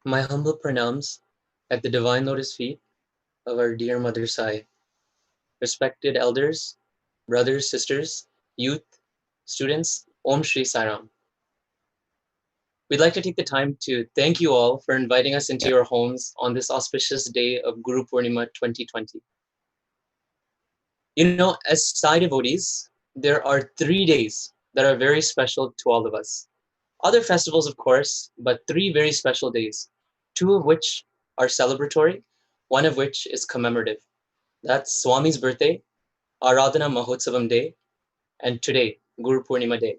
My humble pranams at the divine lotus feet of our dear Mother Sai, respected elders, brothers, sisters, youth, students, Om Shri Sai Ram. We'd like to take the time to thank you all for inviting us into your homes on this auspicious day of Guru Poornima 2020. You know, as Sai devotees, there are 3 days that are very special to all of us. Other festivals, of course, but 3 very special days, 2 of which are celebratory, one of which is commemorative. That's Swami's birthday, Aradhana Mahotsavam Day, and today, Guru Poornima Day.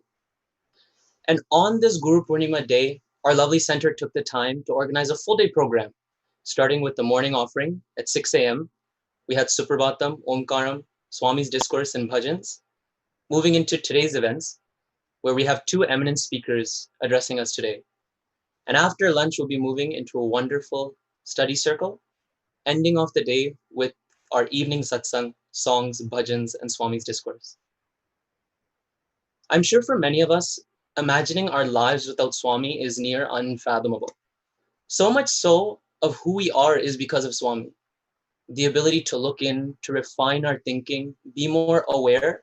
And on this Guru Poornima Day, our lovely center took the time to organize a full day program, starting with the morning offering at 6 a.m. We had Suprabhatam, Omkaram, Swami's discourse, and Bhajans. Moving into today's events, where we have 2 eminent speakers addressing us today. And after lunch, we'll be moving into a wonderful study circle, ending off the day with our evening satsang, songs, bhajans, and Swami's discourse. I'm sure for many of us, imagining our lives without Swami is near unfathomable. So much so of who we are is because of Swami. The ability to look in, to refine our thinking, be more aware.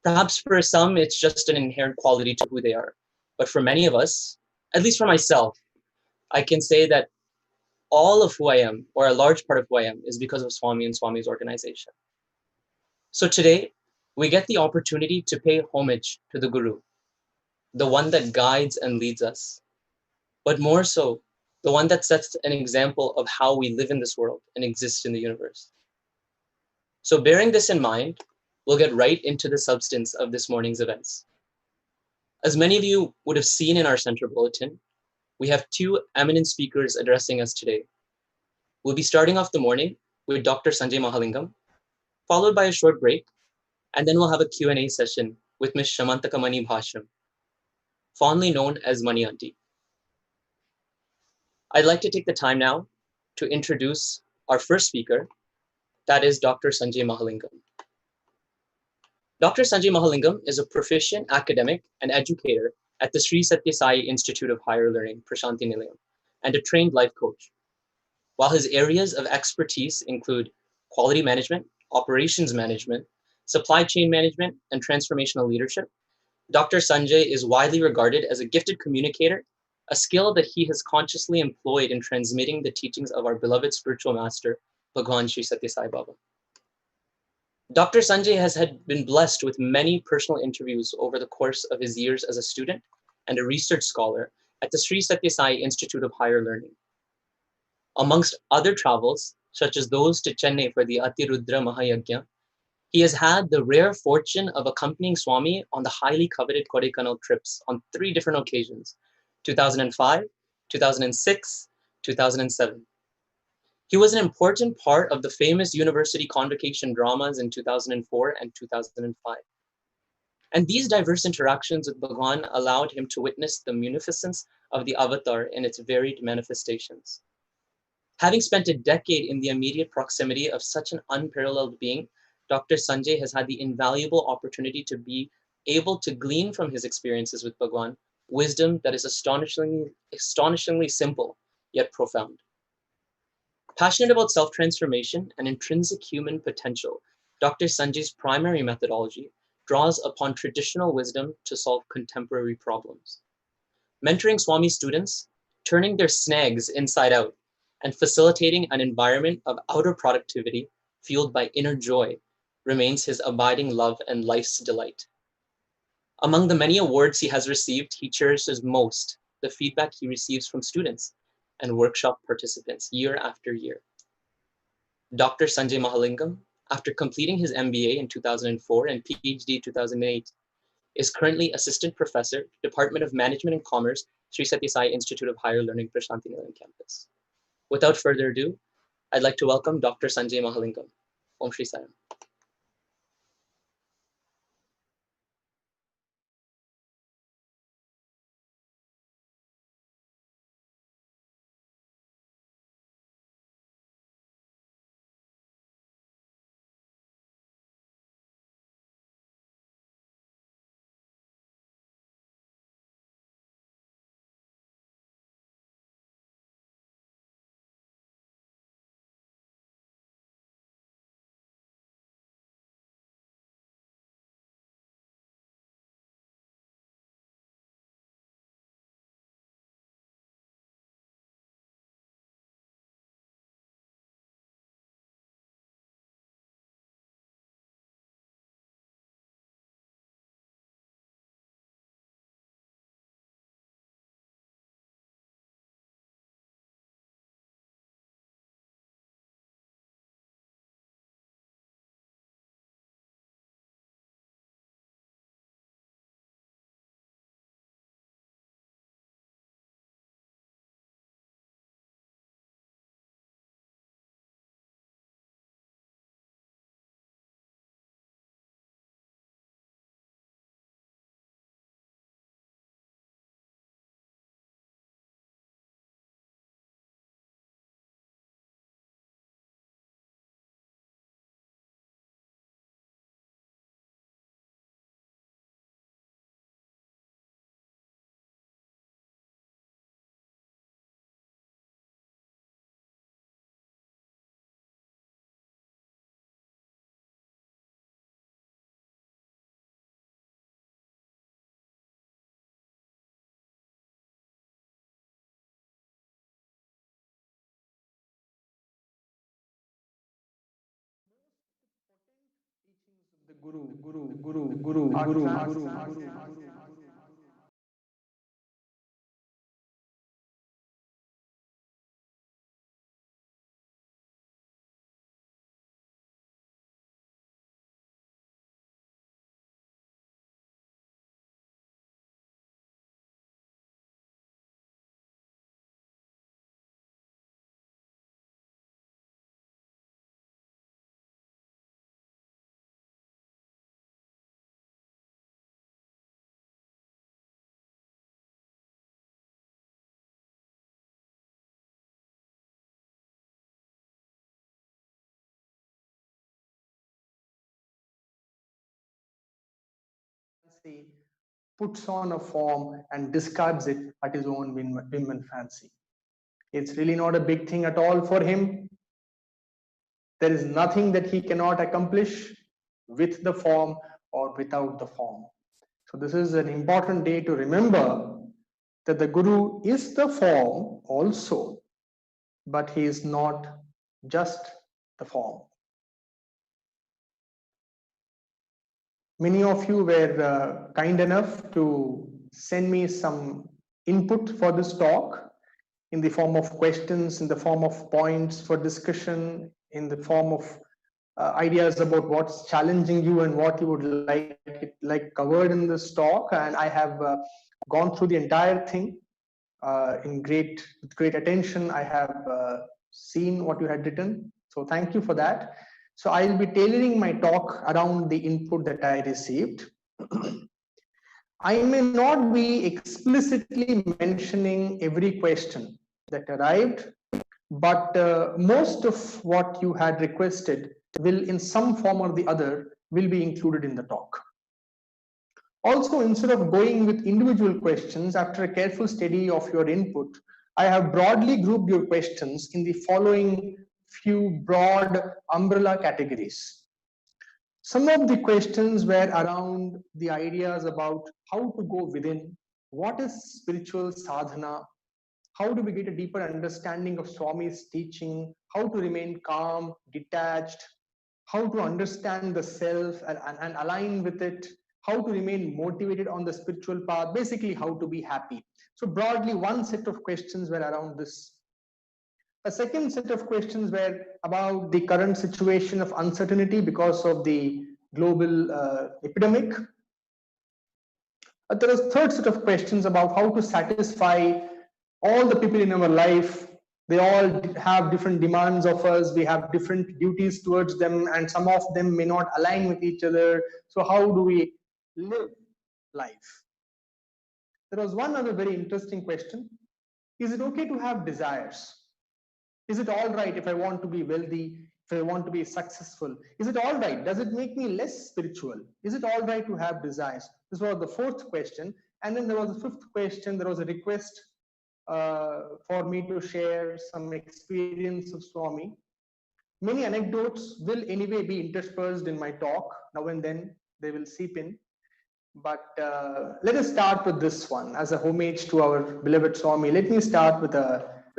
Perhaps for some, it's just an inherent quality to who they are. But for many of us, at least for myself, I can say that all of who I am, or a large part of who I am, is because of Swami and Swami's organization. So today, we get the opportunity to pay homage to the Guru, the one that guides and leads us, but more so, the one that sets an example of how we live in this world and exist in the universe. So bearing this in mind, we'll get right into the substance of this morning's events. As many of you would have seen in our center bulletin, we have 2 eminent speakers addressing us today. We'll be starting off the morning with Dr. Sanjay Mahalingam, followed by a short break, and then we'll have a Q&A session with Ms. Shamantakamani Bhasham, fondly known as Mani Aunty. I'd like to take the time now to introduce our first speaker, that is Dr. Sanjay Mahalingam. Dr. Sanjay Mahalingam is a proficient academic and educator at the Sri Sathya Sai Institute of Higher Learning, Prashanti Nilayam, and a trained life coach. While his areas of expertise include quality management, operations management, supply chain management, and transformational leadership, Dr. Sanjay is widely regarded as a gifted communicator, a skill that he has consciously employed in transmitting the teachings of our beloved spiritual master, Bhagwan Sri Sathya Sai Baba. Dr. Sanjay has been blessed with many personal interviews over the course of his years as a student and a research scholar at the Sri Sathya Sai Institute of Higher Learning. Amongst other travels, such as those to Chennai for the Atirudra Mahayagya, he has had the rare fortune of accompanying Swami on the highly coveted Kodaikanal trips on 3 different occasions, 2005, 2006, 2007. He was an important part of the famous university convocation dramas in 2004 and 2005. And these diverse interactions with Bhagwan allowed him to witness the munificence of the avatar in its varied manifestations. Having spent a decade in the immediate proximity of such an unparalleled being, Dr. Sanjay has had the invaluable opportunity to be able to glean from his experiences with Bhagwan wisdom that is astonishingly simple, yet profound. Passionate about self-transformation and intrinsic human potential, Dr. Sanjay's primary methodology draws upon traditional wisdom to solve contemporary problems. Mentoring Swami students, turning their snags inside out, and facilitating an environment of outer productivity fueled by inner joy remains his abiding love and life's delight. Among the many awards he has received, he cherishes most the feedback he receives from students and workshop participants year after year. Dr. Sanjay Mahalingam, after completing his MBA in 2004 and PhD in 2008, is currently Assistant Professor, Department of Management and Commerce, Sri Sathya Sai Institute of Higher Learning, Prashanti Nilayam campus. Without further ado, I'd like to welcome Dr. Sanjay Mahalingam. Om Shri Sai Ram. puts on a form and discards it at his own whim and fancy. It's really not a big thing at all for him. There is nothing that he cannot accomplish with the form or without the form. So this is an important day to remember that the Guru is the form also, but he is not just the form. Many of you were kind enough to send me some input for this talk in the form of questions, in the form of points for discussion, in the form of ideas about what's challenging you and what you would like covered in this talk. And I have gone through the entire thing with great attention. I have seen what you had written. So thank you for that. So I'll be tailoring my talk around the input that I received. I may not be explicitly mentioning every question that arrived, but most of what you had requested will in some form or the other will be included in the talk. Also, instead of going with individual questions, after a careful study of your input, I have broadly grouped your questions in the following few broad umbrella categories. Some of the questions were around the ideas about how to go within, what is spiritual sadhana, how do we get a deeper understanding of Swami's teaching, how to remain calm, detached, how to understand the self and align with it, how to remain motivated on the spiritual path, basically how to be happy. So broadly, one set of questions were around this. A second set of questions were about the current situation of uncertainty because of the global epidemic. There was a third set of questions about how to satisfy all the people in our life. They all have different demands of us. We have different duties towards them, and some of them may not align with each other. So how do we live life? There was one other very interesting question. Is it okay to have desires? Is it all right if I want to be wealthy, if I want to be successful? Is it all right? Does it make me less spiritual? Is it all right to have desires? This was the fourth question. And then there was a fifth question. There was a request for me to share some experience of Swami. Many anecdotes will anyway be interspersed in my talk. Now and then they will seep in. But let us start with this one as a homage to our beloved Swami. Let me start with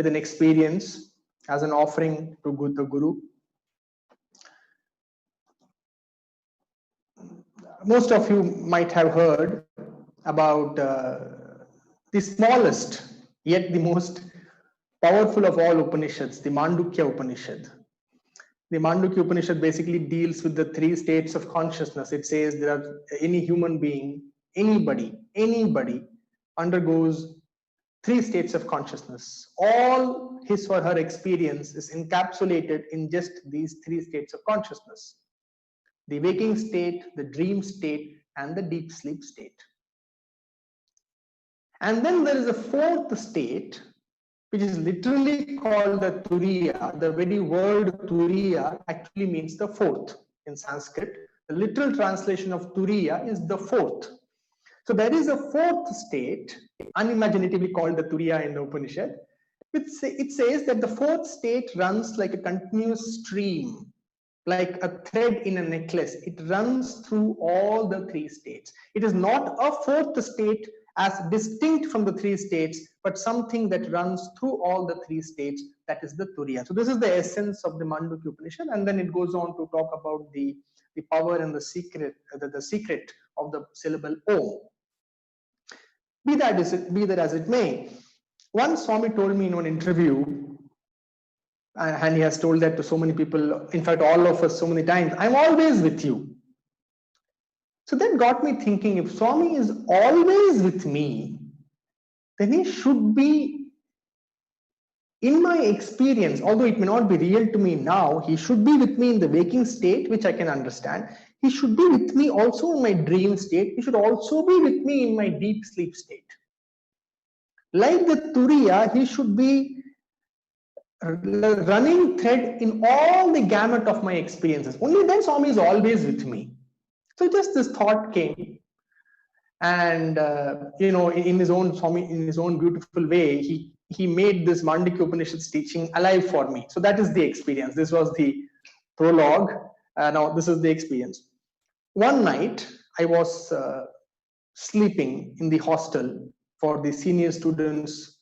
an experience as an offering to the Guru. Most of you might have heard about the smallest yet the most powerful of all Upanishads, the Mandukya Upanishad. The Mandukya Upanishad basically deals with the three states of consciousness. It says there are any human being, anybody undergoes three states of consciousness. All his or her experience is encapsulated in just these three states of consciousness: the waking state, the dream state, and the deep sleep state. And then there is a fourth state, which is literally called the Turiya. The very word Turiya actually means the fourth in Sanskrit. The literal translation of Turiya is the fourth. So there is a fourth state, unimaginatively called the Turiya in the Upanishad. It says that the fourth state runs like a continuous stream, like a thread in a necklace. It runs through all the three states. It is not a fourth state as distinct from the three states, but something that runs through all the three states, that is the Turiya. So this is the essence of the Mandukya Upanishad, and then it goes on to talk about the the power and the secret of the syllable Om. Be that as it may, once Swami told me in one interview, and he has told that to so many people, in fact, all of us so many times, I'm always with you. So that got me thinking, if Swami is always with me, then he should be, in my experience, although it may not be real to me now, he should be with me in the waking state, which I can understand. He should be with me also in my dream state. He should also be with me in my deep sleep state. Like the Turiya, he should be running thread in all the gamut of my experiences. Only then Swami is always with me. So just this thought came, and in his own Swami, in his own beautiful way, he made this Mandukya Upanishad's teaching alive for me. So that is the experience. This was the prologue. Now this is the experience. One night I was sleeping in the hostel for the senior students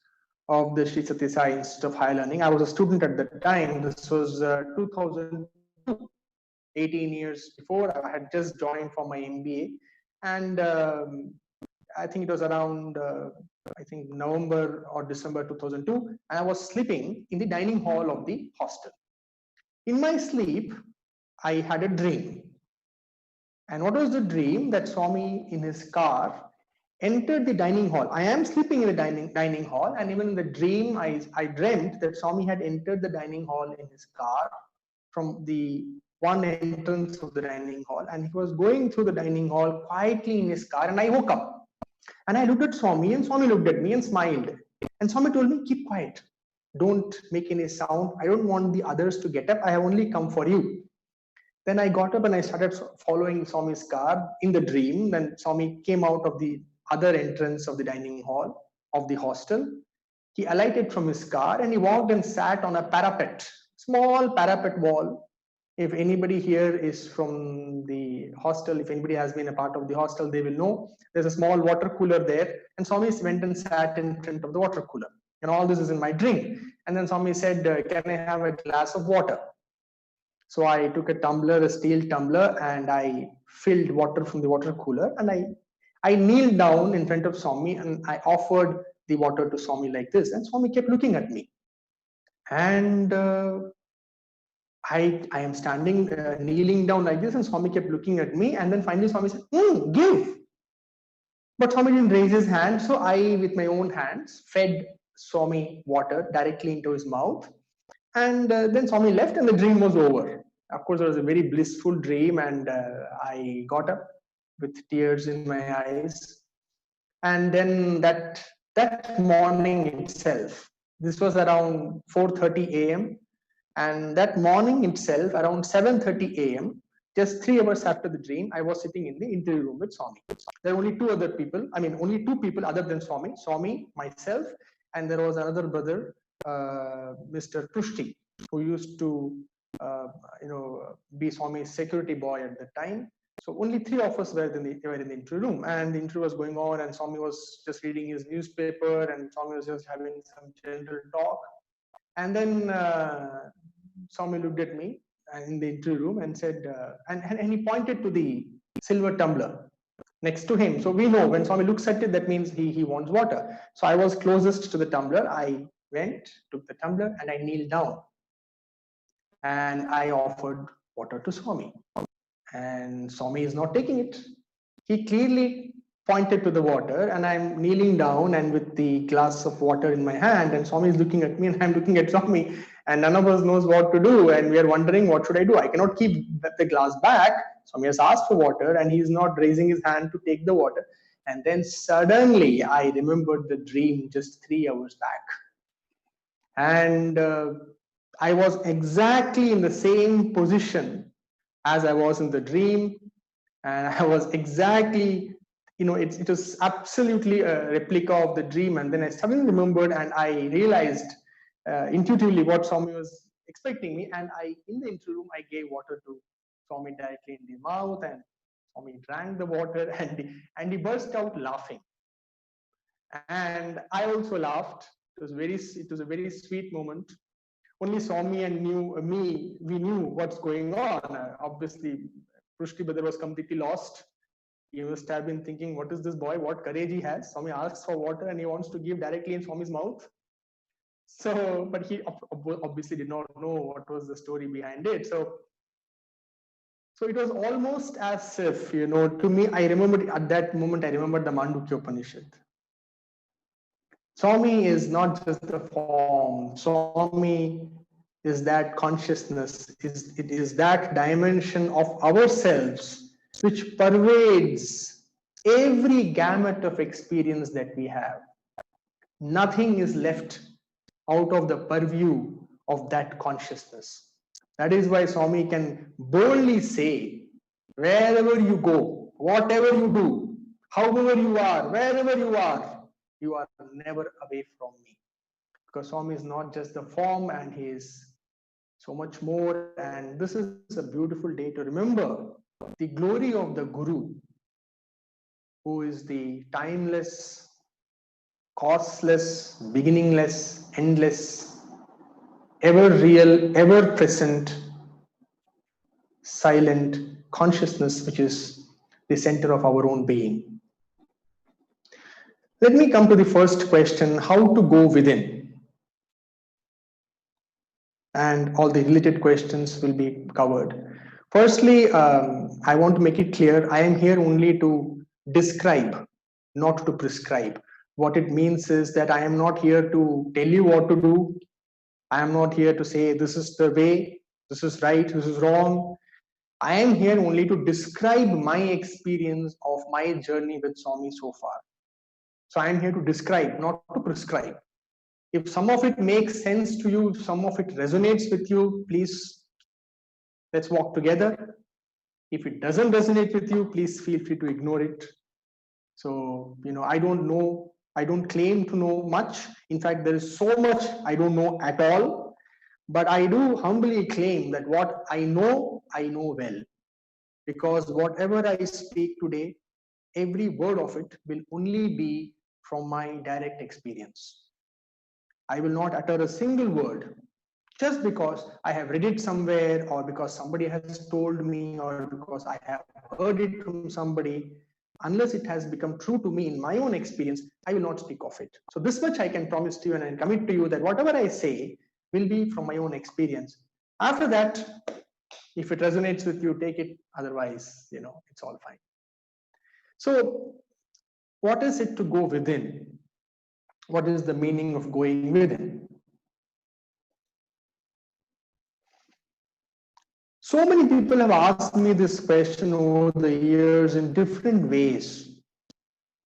of the Sri Sathya Sai Institute of Higher Learning. I was a student at that time. This was 2002, 18 years before. I had just joined for my MBA, and I think it was around November or December 2002, and I was sleeping in the dining hall of the hostel. In my sleep, I had a dream. And what was the dream? That Swami in his car entered the dining hall. I am sleeping in the dining hall, and even in the dream, I dreamt that Swami had entered the dining hall in his car from the one entrance of the dining hall, and he was going through the dining hall quietly in his car, and I woke up. And I looked at Swami, and Swami looked at me and smiled. And Swami told me, keep quiet. Don't make any sound. I don't want the others to get up. I have only come for you. Then I got up and I started following Swami's car in the dream. Then Swami came out of the other entrance of the dining hall of the hostel. He alighted from his car and he walked and sat on a parapet, small parapet wall. If anybody here is from the hostel, if anybody has been a part of the hostel, they will know there's a small water cooler there. And Swami went and sat in front of the water cooler. And all this is in my dream. And then Swami said, can I have a glass of water? So I took a tumbler, a steel tumbler, and I filled water from the water cooler. And I kneeled down in front of Swami and I offered the water to Swami like this. And Swami kept looking at me. And I am standing, kneeling down like this, and Swami kept looking at me. And then finally Swami said, give. But Swami didn't raise his hand. So I, with my own hands, fed Swami water directly into his mouth. And then Swami left and the dream was over. Of course, it was a very blissful dream, and I got up with tears in my eyes. And then that morning itself, this was around 4:30 a.m. And that morning itself, around 7:30 a.m., just 3 hours after the dream, I was sitting in the interview room with Swami. There were only only two people other than Swami, myself, and there was another brother, Mr. Pushti, who used to be Swami's security boy at the time. So only 3 of us were in the interview room, and the interview was going on, and Swami was just reading his newspaper, and Swami was just having some general talk. And then Swami looked at me in the interview room and said, and he pointed to the silver tumbler next to him. So we know when Swami looks at it, that means he wants water. So I was closest to the tumbler. I went, took the tumbler, and I kneeled down. And I offered water to Swami. And Swami is not taking it. He clearly pointed to the water, and I'm kneeling down and with the glass of water in my hand, and Swami is looking at me and I'm looking at Swami, and none of us knows what to do, and we are wondering, what should I do? I cannot keep the glass back. Swami has asked for water and he's not raising his hand to take the water. And then suddenly I remembered the dream just 3 hours back. And I was exactly in the same position as I was in the dream, and I was exactly, it was absolutely a replica of the dream. And then I suddenly remembered, and I realized intuitively what Swami was expecting me. And in the interview room, I gave water to Swami directly in the mouth, and Swami drank the water, and he burst out laughing. And I also laughed. It was a very sweet moment. Only Swami and we knew what's going on. Obviously, Prushti brother was completely lost. He must have been thinking, what is this boy? What courage he has. Swami asks for water and he wants to give directly in Swami's mouth. So, but he obviously did not know what was the story behind it. So it was almost as if, to me, I remembered at that moment, I remembered the Mandukya Upanishad. Swami is not just the form. Swami is that consciousness. It is that dimension of ourselves which pervades every gamut of experience that we have. Nothing is left out of the purview of that consciousness. That is why Swami can boldly say, wherever you go, whatever you do, however you are, wherever you are never away from me. Because Swami is not just the form, and he is so much more. And this is a beautiful day to remember the glory of the Guru, who is the timeless, causeless, beginningless, endless, ever real, ever present, silent consciousness, which is the center of our own being. Let me come to the first question, how to go within. And all the related questions will be covered. Firstly, I want to make it clear, I am here only to describe, not to prescribe. What it means is that I am not here to tell you what to do. I am not here to say this is the way, this is right, this is wrong. I am here only to describe my experience of my journey with Swami so far. So I am here to describe, not to prescribe. If some of it makes sense to you, some of it resonates with you, please, let's walk together. If it doesn't resonate with you, please feel free to ignore it. So, I don't know, I don't claim to know much. In fact, there is so much I don't know at all. But I do humbly claim that what I know well. Because whatever I speak today, every word of it will only be from my direct experience. I will not utter a single word just because I have read it somewhere, or because somebody has told me, or because I have heard it from somebody. Unless it has become true to me in my own experience, I will not speak of it. So this much I can promise to you, and I commit to you that whatever I say will be from my own experience. After that, if it resonates with you, take it. Otherwise, it's all fine. So what is it to go within? What is the meaning of going within? So many people have asked me this question over the years in different ways.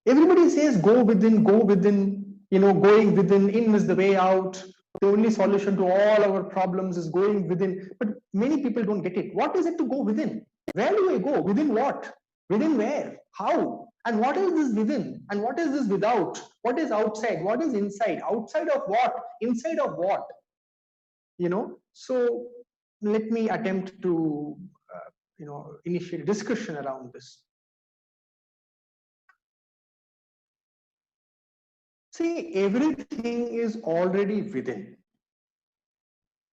Everybody says go within, going within, in is the way out. The only solution to all our problems is going within. But many people don't get it. What is it to go within? Where do I go? Within what? Within where? How? And what is this within? And what is this without? What is outside? What is inside? Outside of what? Inside of what? So let me attempt to, initiate a discussion around this. See, everything is already within.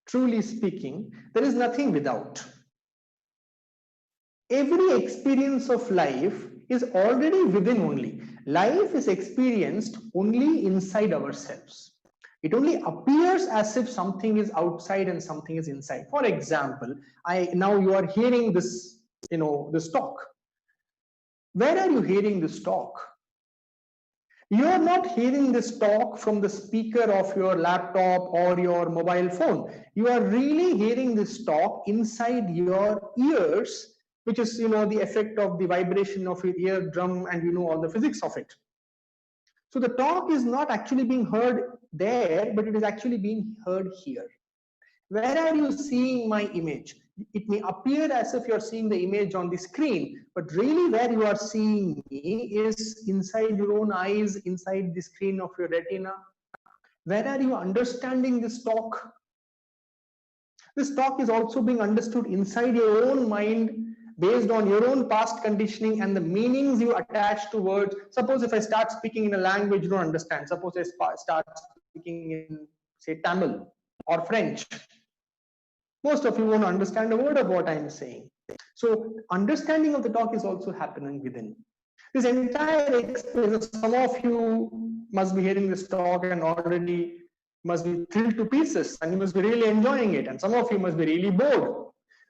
Truly speaking, there is nothing without. Every experience of life is already within only. Life is experienced only inside ourselves. It only appears as if something is outside and something is inside. For example, now you are hearing this, this talk. Where are you hearing this talk? You are not hearing this talk from the speaker of your laptop or your mobile phone. You are really hearing this talk inside your ears, which is, the effect of the vibration of your eardrum and all the physics of it. So the talk is not actually being heard there, but it is actually being heard here. Where are you seeing my image? It may appear as if you're seeing the image on the screen, but really where you are seeing me is inside your own eyes, inside the screen of your retina. Where are you understanding this talk? This talk is also being understood inside your own mind, based on your own past conditioning and the meanings you attach to words. Suppose if I start speaking in a language you don't understand. Suppose I start speaking in, say, Tamil or French. Most of you won't understand a word of what I'm saying. So understanding of the talk is also happening within. This entire experience, some of you must be hearing this talk and already must be thrilled to pieces, and you must be really enjoying it, and some of you must be really bored.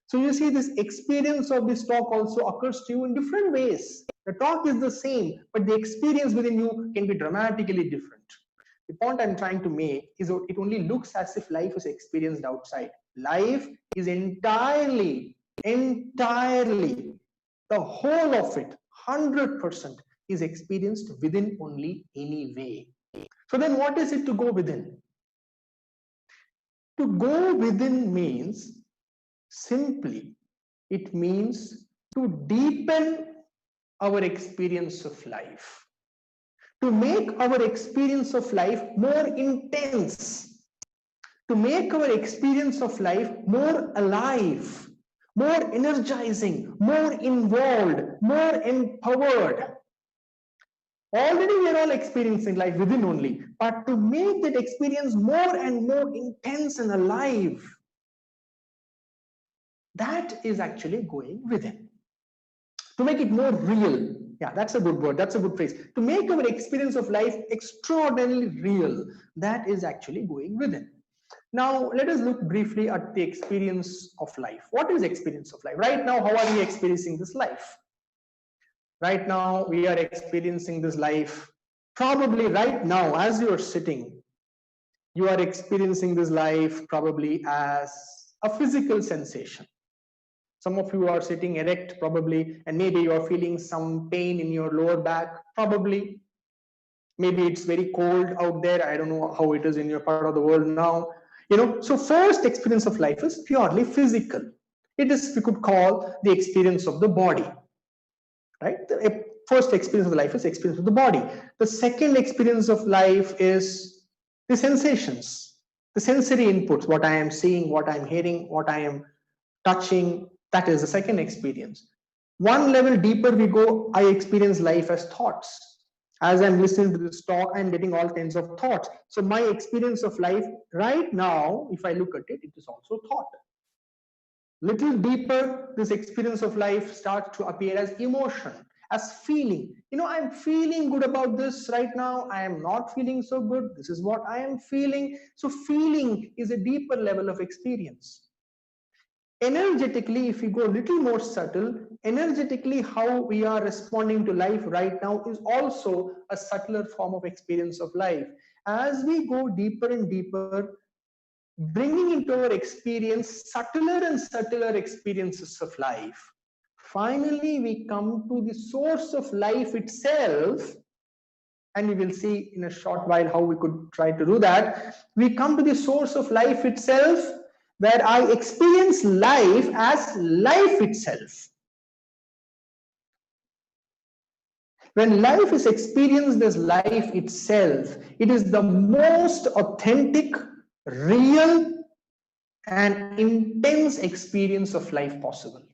So you see, this experience of this talk also occurs to you in different ways. The talk is the same, but the experience within you can be dramatically different. The point I'm trying to make is that it only looks as if life is experienced outside. Life is entirely, the whole of it, 100% is experienced within only anyway. So then what is it to go within? To go within means simply, it means to deepen our experience of life, to make our experience of life more intense, to make our experience of life more alive, more energizing, more involved, more empowered. Already we are all experiencing life within only, but to make that experience more and more intense and alive, that is actually going within. To make it more real. Yeah, that's a good word. That's a good phrase. To make our experience of life extraordinarily real, that is actually going within. Now, let us look briefly at the experience of life. What is experience of life? Right now, how are we experiencing this life? Right now, we are experiencing this life. Probably right now, as you are sitting, you are experiencing this life probably as a physical sensation. Some of you are sitting erect probably, and maybe you are feeling some pain in your lower back, probably. Maybe it's very cold out there. I don't know how it is in your part of the world now. So first experience of life is purely physical. It is, we could call, the experience of the body, right? The first experience of life is experience of the body. The second experience of life is the sensations, the sensory inputs, what I am seeing, what I am hearing, what I am touching. That is the second experience. One level deeper we go, I experience life as thoughts. As I'm listening to this talk, I'm getting all kinds of thoughts. So my experience of life right now, if I look at it, it is also thought. Little deeper, this experience of life starts to appear as emotion, as feeling. I'm feeling good about this right now. I am not feeling so good. This is what I am feeling. So feeling is a deeper level of experience. Energetically, if we go a little more subtle, energetically how we are responding to life right now is also a subtler form of experience of life. As we go deeper and deeper, bringing into our experience subtler and subtler experiences of life, finally we come to the source of life itself, and we will see in a short while how we could try to do that. We come to the source of life itself, where I experience life as life itself. When life is experienced as life itself, it is the most authentic, real, and intense experience of life possible.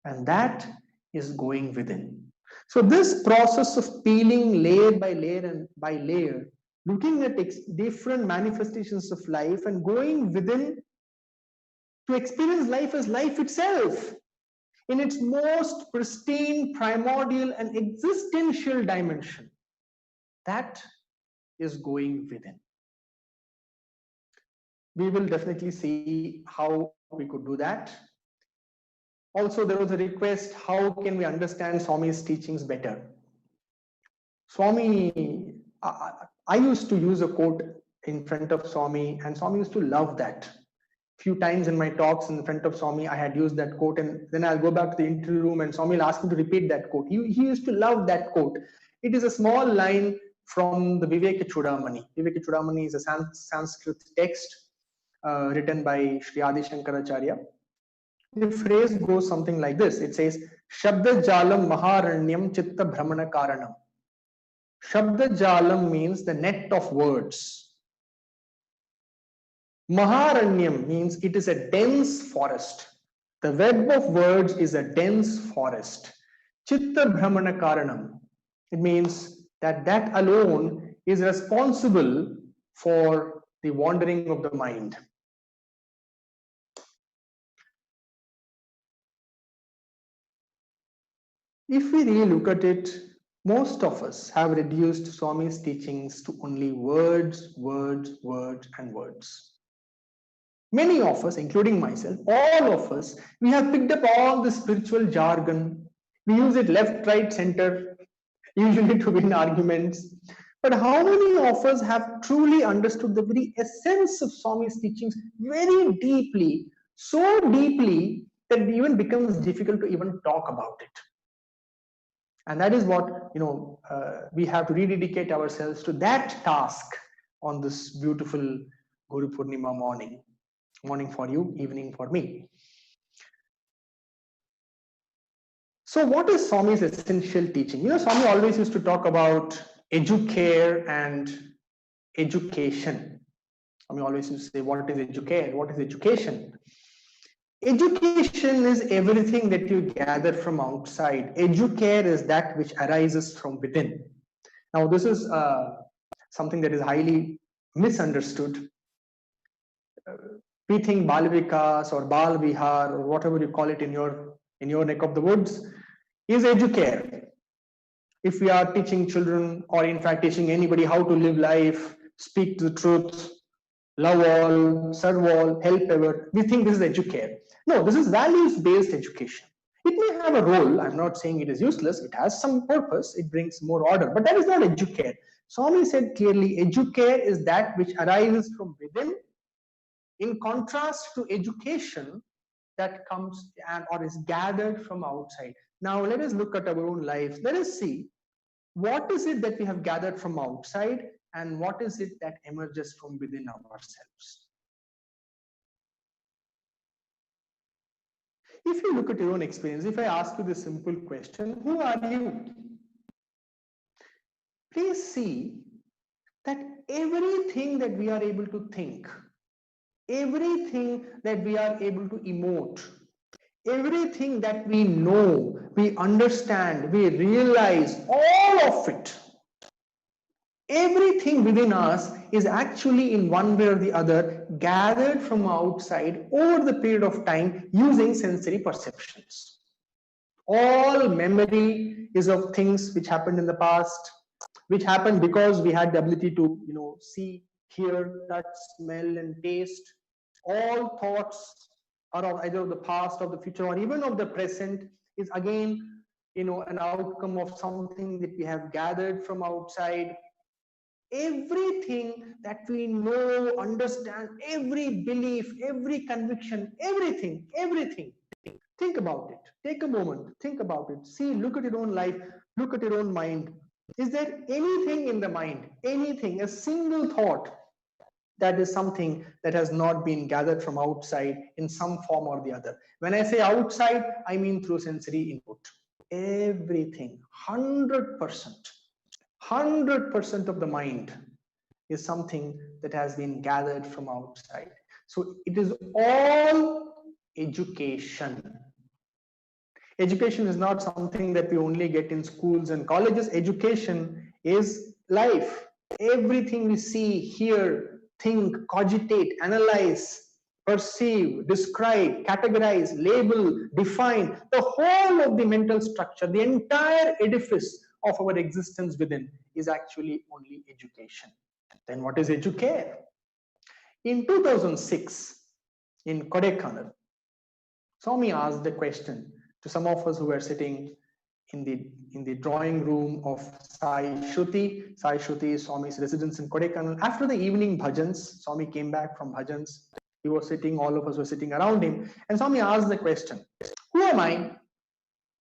And that is going within. So this process of peeling layer by layer and by layer, looking at different manifestations of life and going within to experience life as life itself in its most pristine, primordial, and existential dimension. That is going within. We will definitely see how we could do that. Also, there was a request, how can we understand Swami's teachings better? Swami, I used to use a quote in front of Swami, and Swami used to love that. Few times in my talks in front of Swami, I had used that quote, and then I'll go back to the interview room and Swami will ask me to repeat that quote. He used to love that quote. It is a small line from the Viveka Chudamani. Viveka Chudamani is a Sanskrit text written by Sri Adi Shankaracharya. The phrase goes something like this. It says, Shabda Jalam Maharanyam Chitta Brahmana Karanam. Shabda Jalam means the net of words. Maharanyam means it is a dense forest. The web of words is a dense forest. Chitta Brahmana Karanam. It means that alone is responsible for the wandering of the mind. if we really look at it, most of us have reduced Swami's teachings to only words, words, words, and words. Many of us, including myself, all of us, we have picked up all the spiritual jargon. We use it left, right, center, usually to win arguments. But how many of us have truly understood the very essence of Swami's teachings very deeply, so deeply that it even becomes difficult to even talk about it? And that is what we have to rededicate ourselves to that task on this beautiful Guru Poornima morning. Morning for you, evening for me. So what is Swami's essential teaching? Swami always used to talk about educare and education. Swami always used to say, what is educare? What is education? Education is everything that you gather from outside. Educare is that which arises from within. Now, this is something that is highly misunderstood. We think Bal Vikas or Bal Vihar or whatever you call it in your neck of the woods is educare. If we are teaching children, or in fact teaching anybody how to live life, speak the truth, love all, serve all, help ever, we think this is educare. No, this is values-based education. It may have a role. I'm not saying it is useless. It has some purpose. It brings more order, but that is not educare. Swami said clearly, educare is that which arises from within, in contrast to education that comes and or is gathered from outside. Now let us look at our own lives. Let us see what is it that we have gathered from outside and what is it that emerges from within ourselves. If you look at your own experience, if I ask you this simple question, who are you? Please see that everything that we are able to think, everything that we are able to emote, everything that we know, we understand, we realize, all of it, everything within us is actually in one way or the other gathered from outside over the period of time using sensory perceptions. All memory is of things which happened in the past, which happened because we had the ability to see, hear, touch, smell, and taste. All thoughts are of either of the past, of the future, or even of the present is again an outcome of something that we have gathered from outside. Everything that we know, understand, every belief, every conviction, everything. Think about it. Take a moment. Think about it. See, look at your own life. Look at your own mind. Is there anything in the mind, anything, a single thought that is something that has not been gathered from outside in some form or the other? When I say outside, I mean through sensory input. Everything, 100%. 100% of the mind is something that has been gathered from outside. So it is all education. Education is not something that we only get in schools and colleges. Education is life. Everything we see, hear, think, cogitate, analyze, perceive, describe, categorize, label, define, the whole of the mental structure, the entire edifice of our existence within is actually only education. Then what is educare? In 2006, in Kodaikanal, Swami asked a question to some of us who were sitting in the drawing room of Sai Shruti. Sai Shruti is Swami's residence in Kodaikanal. After the evening bhajans, Swami came back from bhajans. He was sitting, all of us were sitting around him, and Swami asked the question, who am I?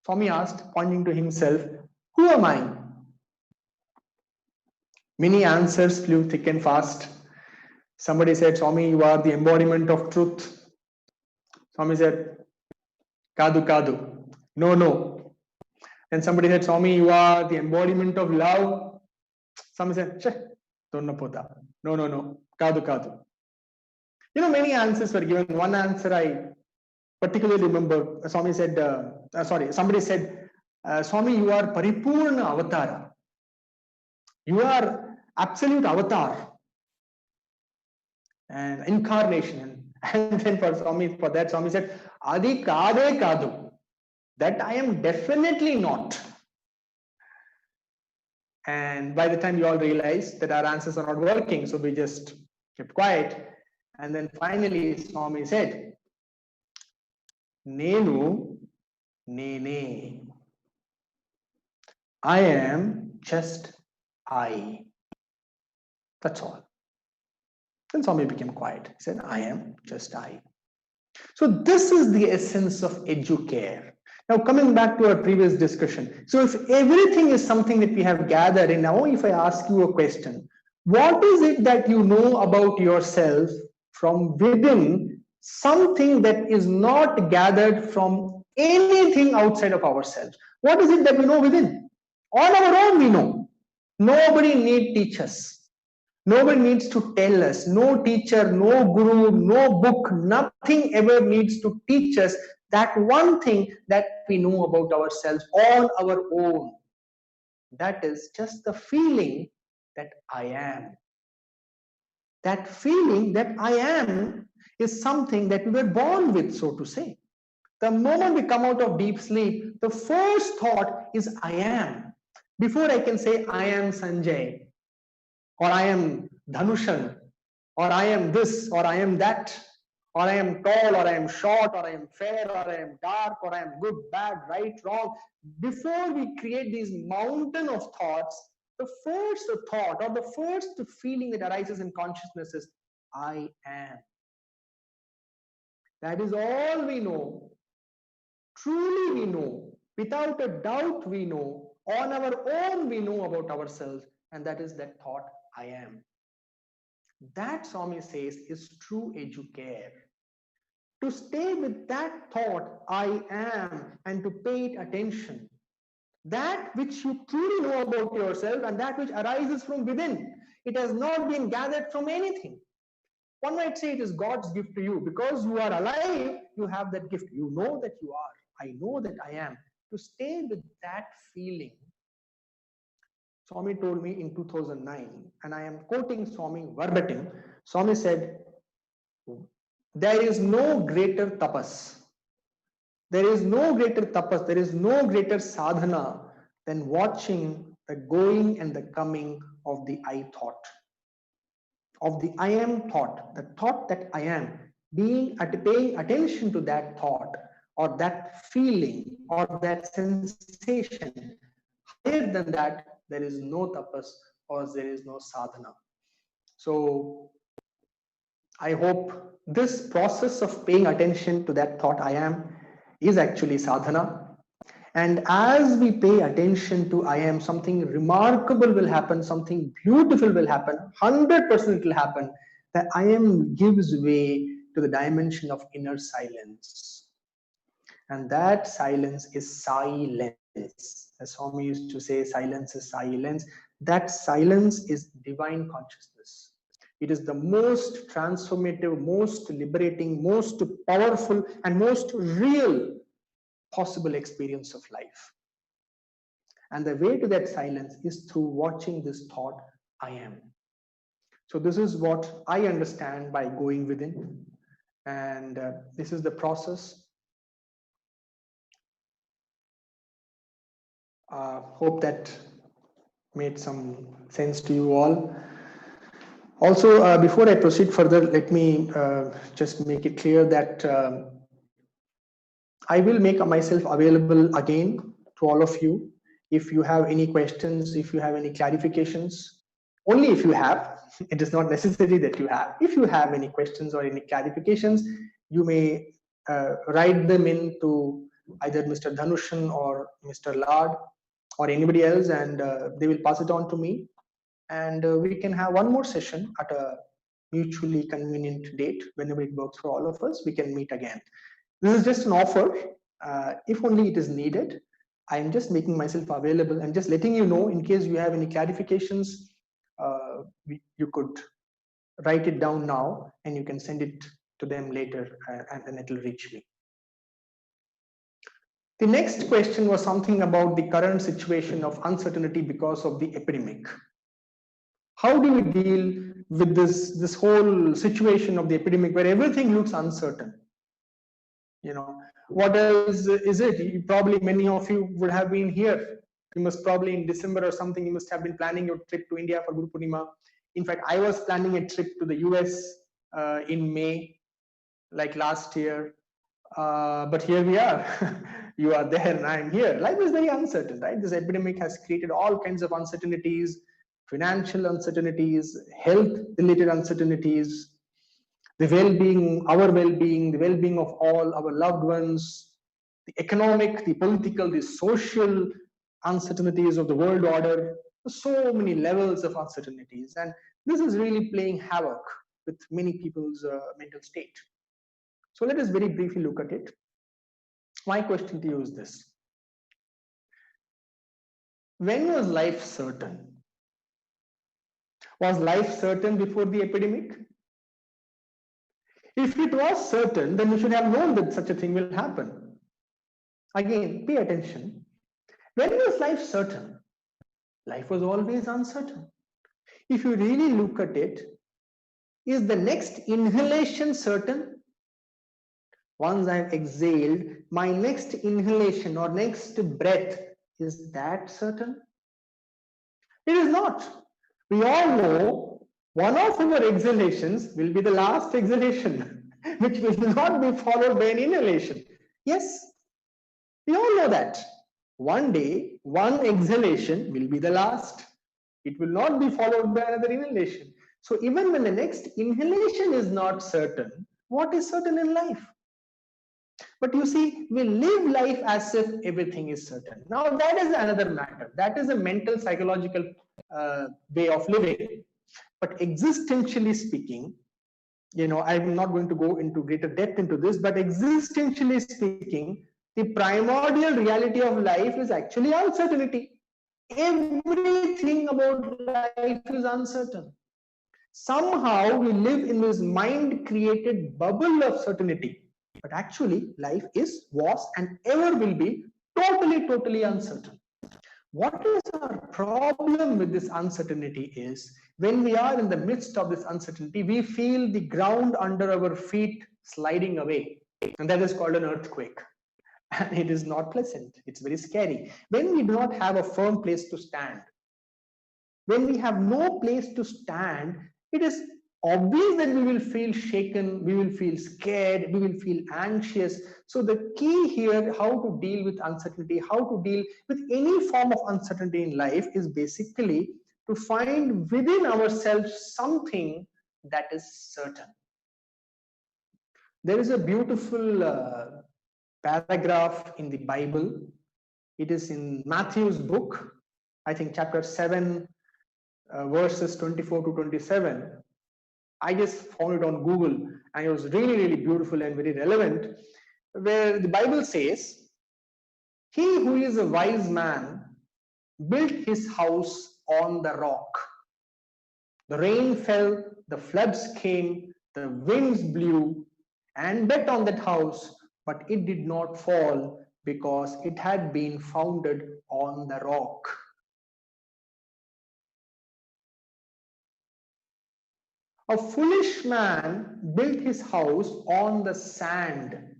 Swami asked, pointing to himself, who am I? Many answers flew thick and fast. Somebody said, Swami, you are the embodiment of truth. Swami said, Kadu Kadu. No. Then somebody said, Swami, you are the embodiment of love. Swami said, Donna Pota. No. Kadu Kadu. Many answers were given. One answer I particularly remember. Swami said, somebody said, Swami, you are Paripurna Avatara. You are absolute avatar and incarnation. And then for that, Swami said, Adi Kade Kadu. That I am definitely not. And by the time we all realized that our answers are not working, so we just kept quiet. And then finally Swami said, Nenu Nene. I am just I. That's all. Then Swami became quiet. He said, I am just I. So this is the essence of educare. Now coming back to our previous discussion. So if everything is something that we have gathered, and now if I ask you a question, what is it that you know about yourself from within, something that is not gathered from anything outside of ourselves? What is it that we know within? On our own we know. Nobody need teach us. Nobody needs to tell us. No teacher, no guru, no book, nothing ever needs to teach us that one thing that we know about ourselves on our own. That is just the feeling that I am. That feeling that I am is something that we were born with, so to say. The moment we come out of deep sleep, the first thought is I am. Before I can say I am Sanjay, or I am Dhanushan, or I am this, or I am that, or I am tall, or I am short, or I am fair, or I am dark, or I am good, bad, right, wrong. Before we create these mountain of thoughts, the first thought or the first feeling that arises in consciousness is I am. That is all we know. Truly we know. Without a doubt we know. On our own we know about ourselves, and that is that thought I am. That, Swami says, is true educare. To stay with that thought, I am, and to pay it attention. That which you truly know about yourself and that which arises from within. It has not been gathered from anything. One might say it is God's gift to you. Because you are alive, you have that gift. You know that you are. I know that I am. To stay with that feeling, Swami told me in 2009, and I am quoting Swami verbatim. Swami said, there is no greater tapas. There is no greater tapas, there is no greater sadhana than watching the going and the coming of the I thought. Of the I am thought, the thought that I am, paying attention to that thought or that feeling or that sensation. Higher than that, there is no tapas or there is no sadhana. So I hope this process of paying attention to that thought I am is actually sadhana. And as we pay attention to I am, something remarkable will happen, something beautiful will happen, 100% it will happen. That I am gives way to the dimension of inner silence. And that silence is silence. As Swami used to say, silence is silence. That silence is divine consciousness. It is the most transformative, most liberating, most powerful, and most real possible experience of life. And the way to that silence is through watching this thought, I am. So this is what I understand by going within. And this is the process. Hope that made some sense to you all. Also, before I proceed further, let me just make it clear that I will make myself available again to all of you. If you have any questions, if you have any clarifications, only if you have, it is not necessary that you have. If you have any questions or any clarifications, you may write them in to either Mr. Dhanushan or Mr. Lad or anybody else, and they will pass it on to me. And we can have one more session at a mutually convenient date. Whenever it works for all of us, we can meet again. This is just an offer. If only it is needed. I am just making myself available and just letting you know in case you have any clarifications, you could write it down now and you can send it to them later and then it will reach me. The next question was something about the current situation of uncertainty because of the epidemic. How do we deal with this whole situation of the epidemic where everything looks uncertain? You know, what else is it? Probably many of you would have been here You must probably in December or something, you must have been planning your trip to India for Guru Poornima. In fact, I was planning a trip to the US in May, like last year. But here we are. You are there and I'm here. Life is very uncertain, right? This epidemic has created all kinds of uncertainties, financial uncertainties, health related uncertainties, the well-being, our well-being, the well-being of all our loved ones, the economic, the political, the social uncertainties of the world order. So many levels of uncertainties, and this is really playing havoc with many people's mental state. So let us very briefly look at it. My question to you is this: when was life certain? Was life certain before the epidemic? If it was certain, then we should have known that such a thing will happen. Again, pay attention. When was life certain? Life was always uncertain. If you really look at it, is the next inhalation certain? Once I've exhaled, my next inhalation or next breath, is that certain? It is not. We all know one of our exhalations will be the last exhalation, which will not be followed by an inhalation. Yes, we all know that. One day, one exhalation will be the last. It will not be followed by another inhalation. So even when the next inhalation is not certain, what is certain in life? But you see, we live life as if everything is certain. Now that is another matter. That is a mental, psychological way of living. But existentially speaking, I'm not going to go into greater depth into this, but existentially speaking, the primordial reality of life is actually uncertainty. Everything about life is uncertain. Somehow we live in this mind-created bubble of certainty. But actually, life was, and ever will be totally uncertain. What is our problem with this uncertainty is, when we are in the midst of this uncertainty, we feel the ground under our feet sliding away. And that is called an earthquake. And it is not pleasant. It's very scary. When we do not have a firm place to stand, when we have no place to stand, it is obvious that we will feel shaken, we will feel scared, we will feel anxious. So the key here, how to deal with uncertainty, how to deal with any form of uncertainty in life, is basically to find within ourselves something that is certain. There is a beautiful paragraph in the Bible. It is in Matthew's book, I think chapter 7, verses 24 to 27. I just found it on Google and it was really beautiful and very relevant, where the Bible says, "He who is a wise man built his house on the rock. The rain fell, the floods came, the winds blew and beat on that house, but it did not fall because it had been founded on the rock." A foolish man built his house on the sand,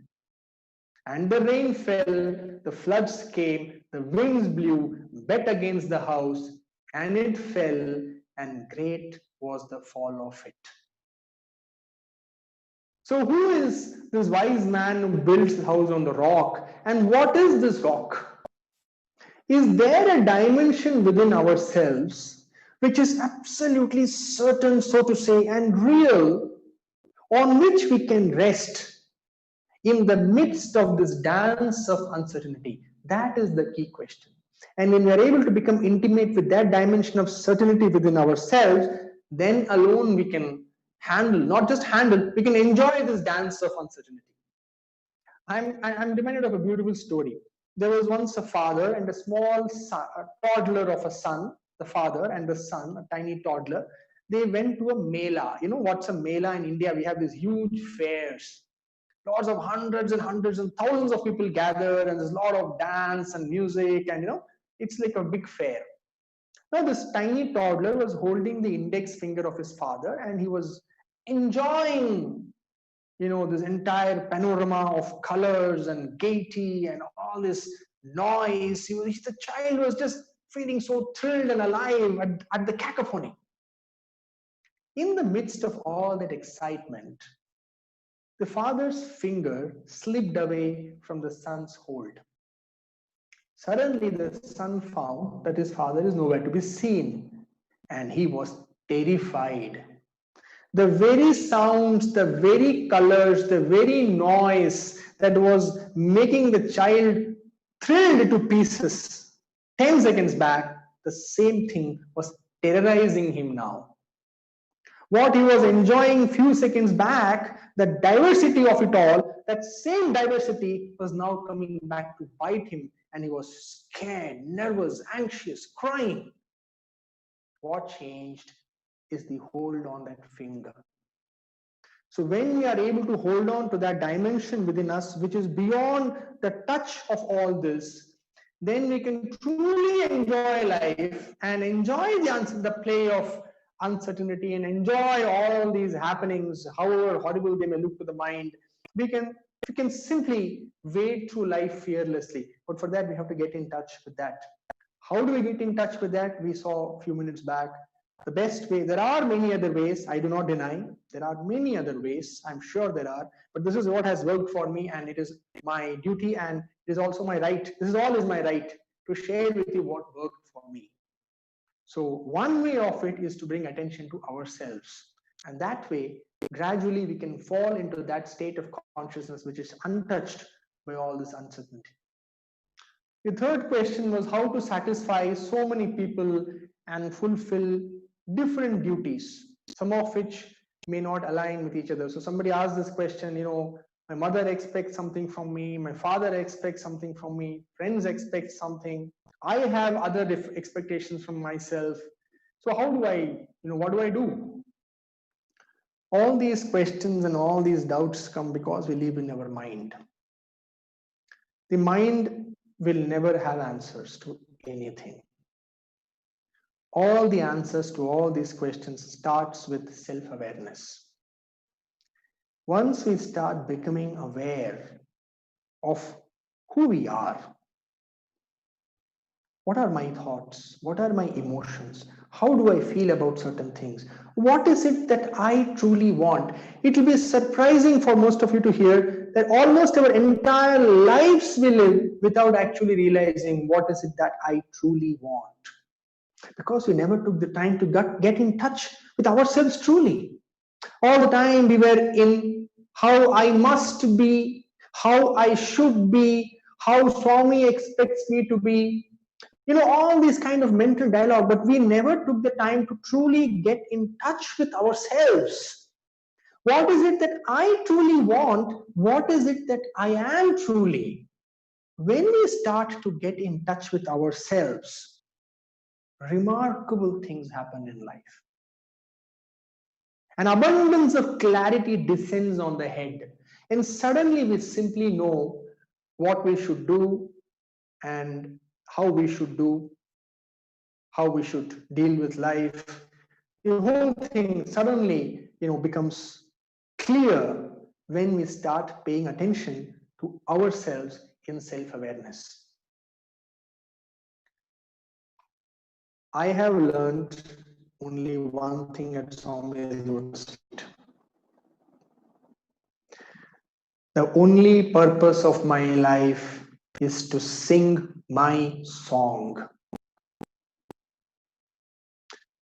and the rain fell, the floods came, the winds blew, beat against the house, and it fell, and great was the fall of it. So who is this wise man who builds the house on the rock? And what is this rock? Is there a dimension within ourselves which is absolutely certain, so to say, and real, on which we can rest in the midst of this dance of uncertainty? That is the key question. And when we are able to become intimate with that dimension of certainty within ourselves, then alone we can handle, not just handle, we can enjoy this dance of uncertainty. I'm reminded of a beautiful story. There was once a father and a small son, a toddler of a son. The father and the son, a tiny toddler, they went to a mela. You know what's a mela in India? We have these huge fairs. Lots of hundreds and thousands of people gather, and there's a lot of dance and music, and it's like a big fair. Now this tiny toddler was holding the index finger of his father, and he was enjoying this entire panorama of colors and gaiety and all this noise. The child was just feeling so thrilled and alive at the cacophony. In the midst of all that excitement, the father's finger slipped away from the son's hold. Suddenly, the son found that his father is nowhere to be seen, and he was terrified. The very sounds, the very colors, the very noise that was making the child thrilled to pieces 10 seconds back, the same thing was terrorizing him now. What he was enjoying few seconds back, the diversity of it all, that same diversity was now coming back to bite him, and he was scared, nervous, anxious, crying. What changed is the hold on that finger. So when we are able to hold on to that dimension within us, which is beyond the touch of all this, then we can truly enjoy life and enjoy the play of uncertainty and enjoy all these happenings, however horrible they may look to the mind. We can simply wade through life fearlessly. But for that, we have to get in touch with that. How do we get in touch with that? We saw a few minutes back. The best way, there are many other ways, I do not deny. There are many other ways, I'm sure there are. But this is what has worked for me, and it is my duty, and it is also my right. This is all is my right to share with you what worked for me. So one way of it is to bring attention to ourselves. And that way, gradually we can fall into that state of consciousness which is untouched by all this uncertainty. The third question was how to satisfy so many people and fulfill different duties, some of which may not align with each other. So somebody asked this question, my mother expects something from me, my father expects something from me, friends expect something, I have other expectations from myself. So how do I, what do I do? All these questions and all these doubts come because we live in our mind. The mind will never have answers to anything. All the answers to all these questions starts with self-awareness. Once we start becoming aware of who we are, what are my thoughts? What are my emotions? How do I feel about certain things? What is it that I truly want? It will be surprising for most of you to hear that almost our entire lives we live without actually realizing what is it that I truly want. Because we never took the time to get in touch with ourselves truly. All the time we were in how I must be, how I should be, how Swami expects me to be. All these kind of mental dialogue, but we never took the time to truly get in touch with ourselves. What is it that I truly want? What is it that I am truly? When we start to get in touch with ourselves, remarkable things happen in life. An abundance of clarity descends on the head, and suddenly we simply know what we should do and how we should do, how we should deal with life. The whole thing suddenly, becomes clear when we start paying attention to ourselves in self-awareness. I have learned only one thing at Swami's Lotus Feet. The only purpose of my life is to sing my song.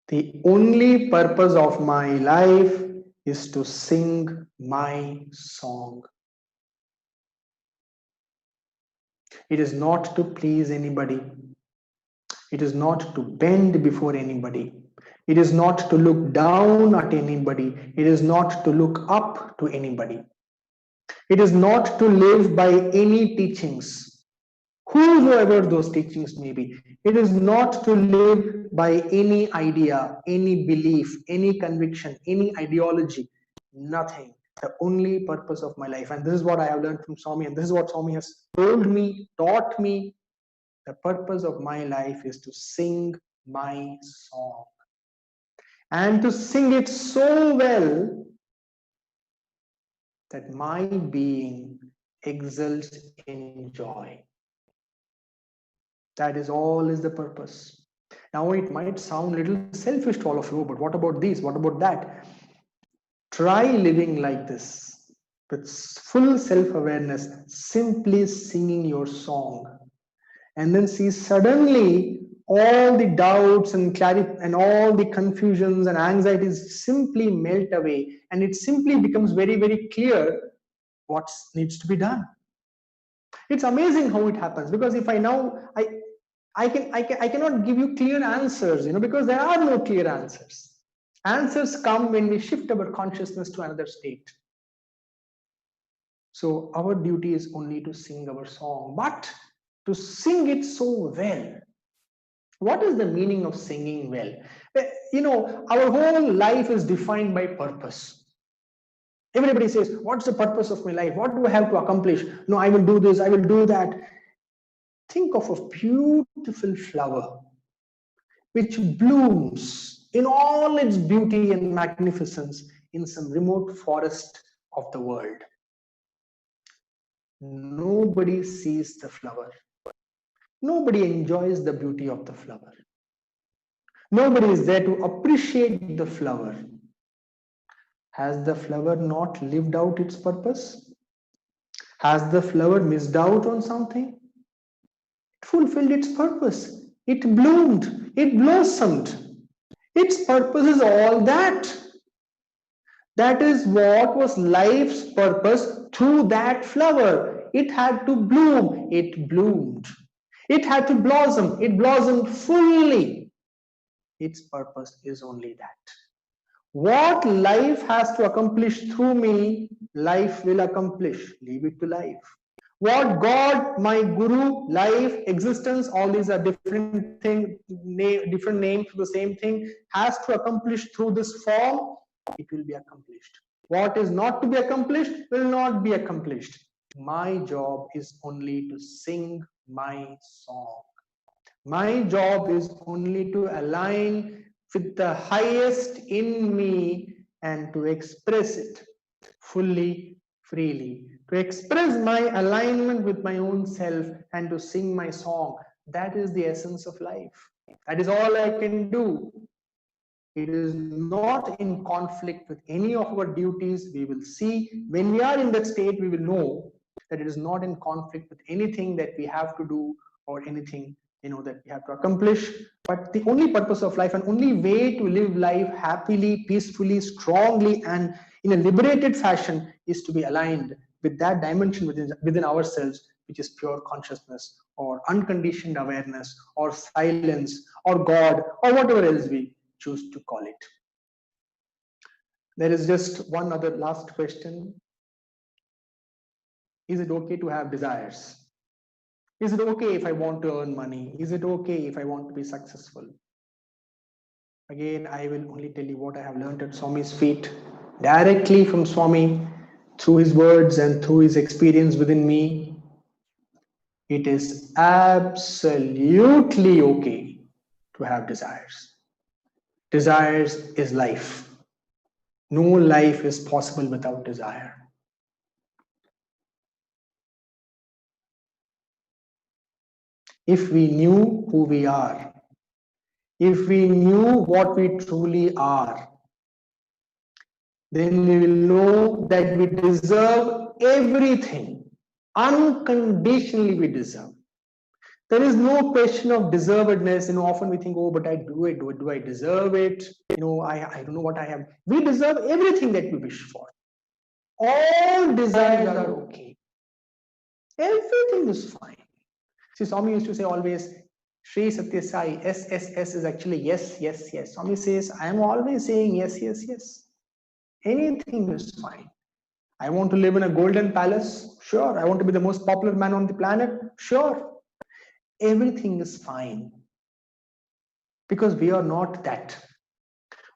The only purpose of my life is to sing my song. It is not to please anybody. It is not to bend before anybody. It is not to look down at anybody. It is not to look up to anybody. It is not to live by any teachings, whosoever those teachings may be. It is not to live by any idea, any belief, any conviction, any ideology, nothing. The only purpose of my life, and this is what I have learned from Swami, and this is what Swami has told me, taught me, the purpose of my life is to sing my song. And to sing it so well that my being exults in joy. That is all is the purpose. Now it might sound a little selfish to all of you, but what about this? What about that? Try living like this with full self-awareness, simply singing your song, and then see suddenly all the doubts and all the confusions and anxieties simply melt away, and it simply becomes very, very clear what needs to be done. It's amazing how it happens, because if I cannot give you clear answers, because there are no clear answers. Answers come when we shift our consciousness to another state. So our duty is only to sing our song, but to sing it so well. What is the meaning of singing well? Our whole life is defined by purpose. Everybody says, what's the purpose of my life? What do I have to accomplish? No, I will do this, I will do that. Think of a beautiful flower which blooms in all its beauty and magnificence in some remote forest of the world. Nobody sees the flower. Nobody enjoys the beauty of the flower. Nobody is there to appreciate the flower. Has the flower not lived out its purpose? Has the flower missed out on something? It fulfilled its purpose. It bloomed. It blossomed. Its purpose is all that. That is what was life's purpose through that flower. It had to bloom. It bloomed. It had to blossom. It blossomed fully. Its purpose is only that. What life has to accomplish through me, life will accomplish. Leave it to life. What God, my Guru, life, existence, all these are different things, different names for the same thing, has to accomplish through this form, it will be accomplished. What is not to be accomplished will not be accomplished. My job is only to sing my song. My job is only to align with the highest in me and to express it fully, freely. To express my alignment with my own self and to sing my song. That is the essence of life. That is all I can do. It is not in conflict with any of our duties. We will see when we are in that state, we will know that it is not in conflict with anything that we have to do or anything that we have to accomplish. But the only purpose of life and only way to live life happily, peacefully, strongly, and in a liberated fashion is to be aligned with that dimension within ourselves, which is pure consciousness or unconditioned awareness or silence or God or whatever else we choose to call it. There is just one other last question. Is it okay to have desires? Is it okay if I want to earn money? Is it okay if I want to be successful? Again, I will only tell you what I have learned at Swami's feet, directly from Swami, through his words and through his experience within me. It is absolutely okay to have desires. Desires is life. No life is possible without desire. If we knew who we are, if we knew what we truly are, then we will know that we deserve everything. Unconditionally we deserve. There is no question of deservedness. Often we think, oh, but I do it. Do I deserve it? I don't know what I have. We deserve everything that we wish for. All desires are okay. Everything is fine. See, Swami used to say always, Sri Sathya Sai, SSS is actually yes, yes, yes. Swami says, I am always saying yes, yes, yes. Anything is fine. I want to live in a golden palace. Sure. I want to be the most popular man on the planet. Sure. Everything is fine. Because we are not that.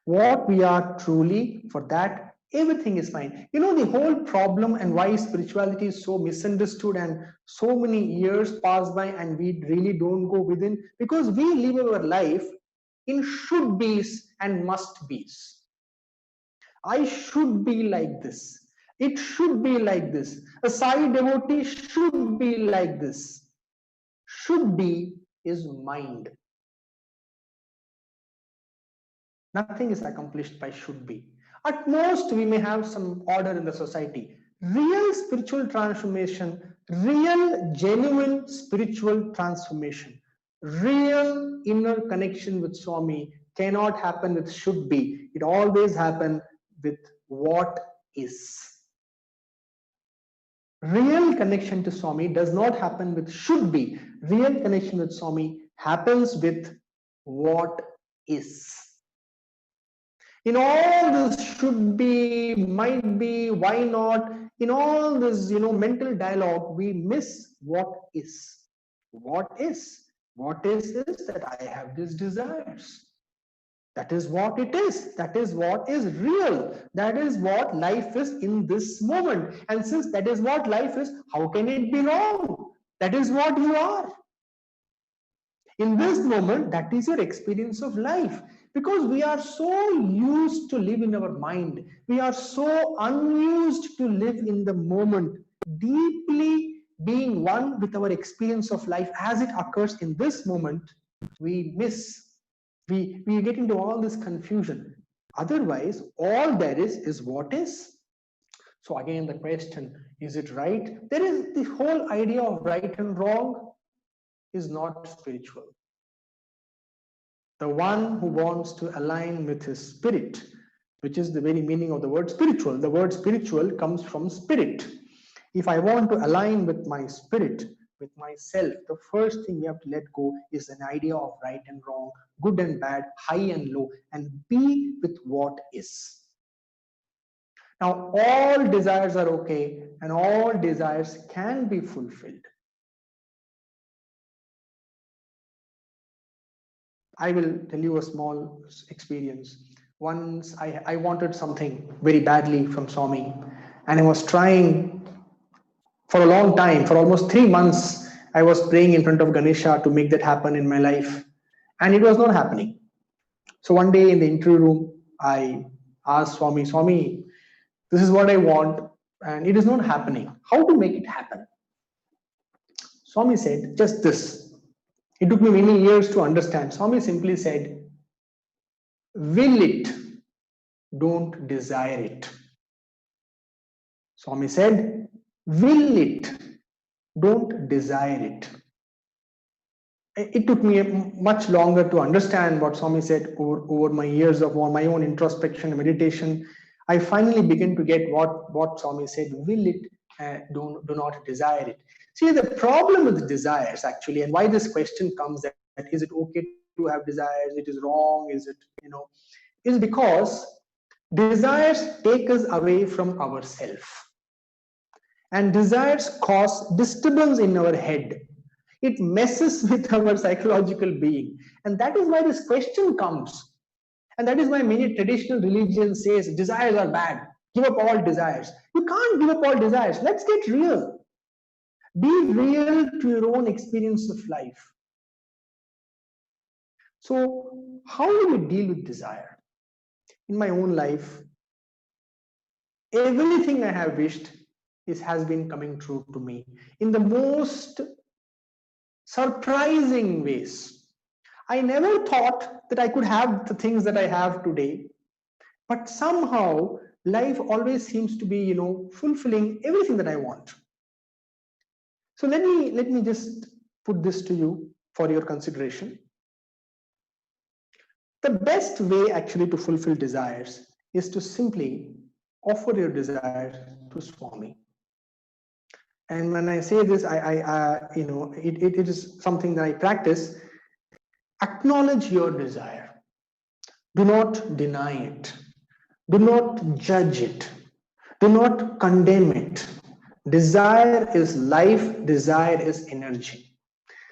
What we are truly, for that, everything is fine. The whole problem and why spirituality is so misunderstood and so many years pass by and we really don't go within, because we live our life in should be's and must be's. I should be like this. It should be like this. A Sai devotee should be like this. Should be is mind. Nothing is accomplished by should be. At most, we may have some order in the society. Real spiritual transformation, real genuine spiritual transformation, real inner connection with Swami cannot happen with should be. It always happens with what is. Real connection to Swami does not happen with should be. Real connection with Swami happens with what is. In all this should be, might be, why not, in all this, mental dialogue, we miss what is. What is? What is that I have these desires. That is what it is. That is what is real. That is what life is in this moment. And since that is what life is, how can it be wrong? That is what you are. In this moment, that is your experience of life. Because we are so used to live in our mind. We are so unused to live in the moment, deeply being one with our experience of life as it occurs in this moment. We miss. We get into all this confusion. Otherwise, all there is what is. So again, the question, is it right? There is the whole idea of right and wrong is not spiritual. The one who wants to align with his spirit, which is the very meaning of the word spiritual. The word spiritual comes from spirit. If I want to align with my spirit, with myself, the first thing we have to let go is an idea of right and wrong, good and bad, high and low, and be with what is. Now, all desires are okay, and all desires can be fulfilled. I will tell you a small experience. Once I wanted something very badly from Swami, and I was trying for a long time, for almost 3 months, I was praying in front of Ganesha to make that happen in my life, and it was not happening. So one day in the interview room, I asked Swami, Swami, this is what I want, and it is not happening. How to make it happen? Swami said, just this. It took me many years to understand. Swami simply said, will it, don't desire it. Swami said, will it, don't desire it. It took me much longer to understand what Swami said over my years of my own introspection and meditation. I finally began to get what Swami said, will it, do not desire it. See, the problem with desires actually, and why this question comes that is it okay to have desires, it is wrong, is it, is because desires take us away from ourselves. And desires cause disturbance in our head. It messes with our psychological being. And that is why this question comes. And that is why many traditional religions says desires are bad. Give up all desires. You can't give up all desires. Let's get real. Be real to your own experience of life. So, how do we deal with desire? In my own life, everything I have wished has been coming true to me in the most surprising ways. I never thought that I could have the things that I have today, but somehow life always seems to be, fulfilling everything that I want. So let me just put this to you for your consideration. The best way actually to fulfill desires is to simply offer your desires to Swami. And when I say this, it is something that I practice. Acknowledge your desire. Do not deny it. Do not judge it. Do not condemn it. Desire is life. Desire is energy.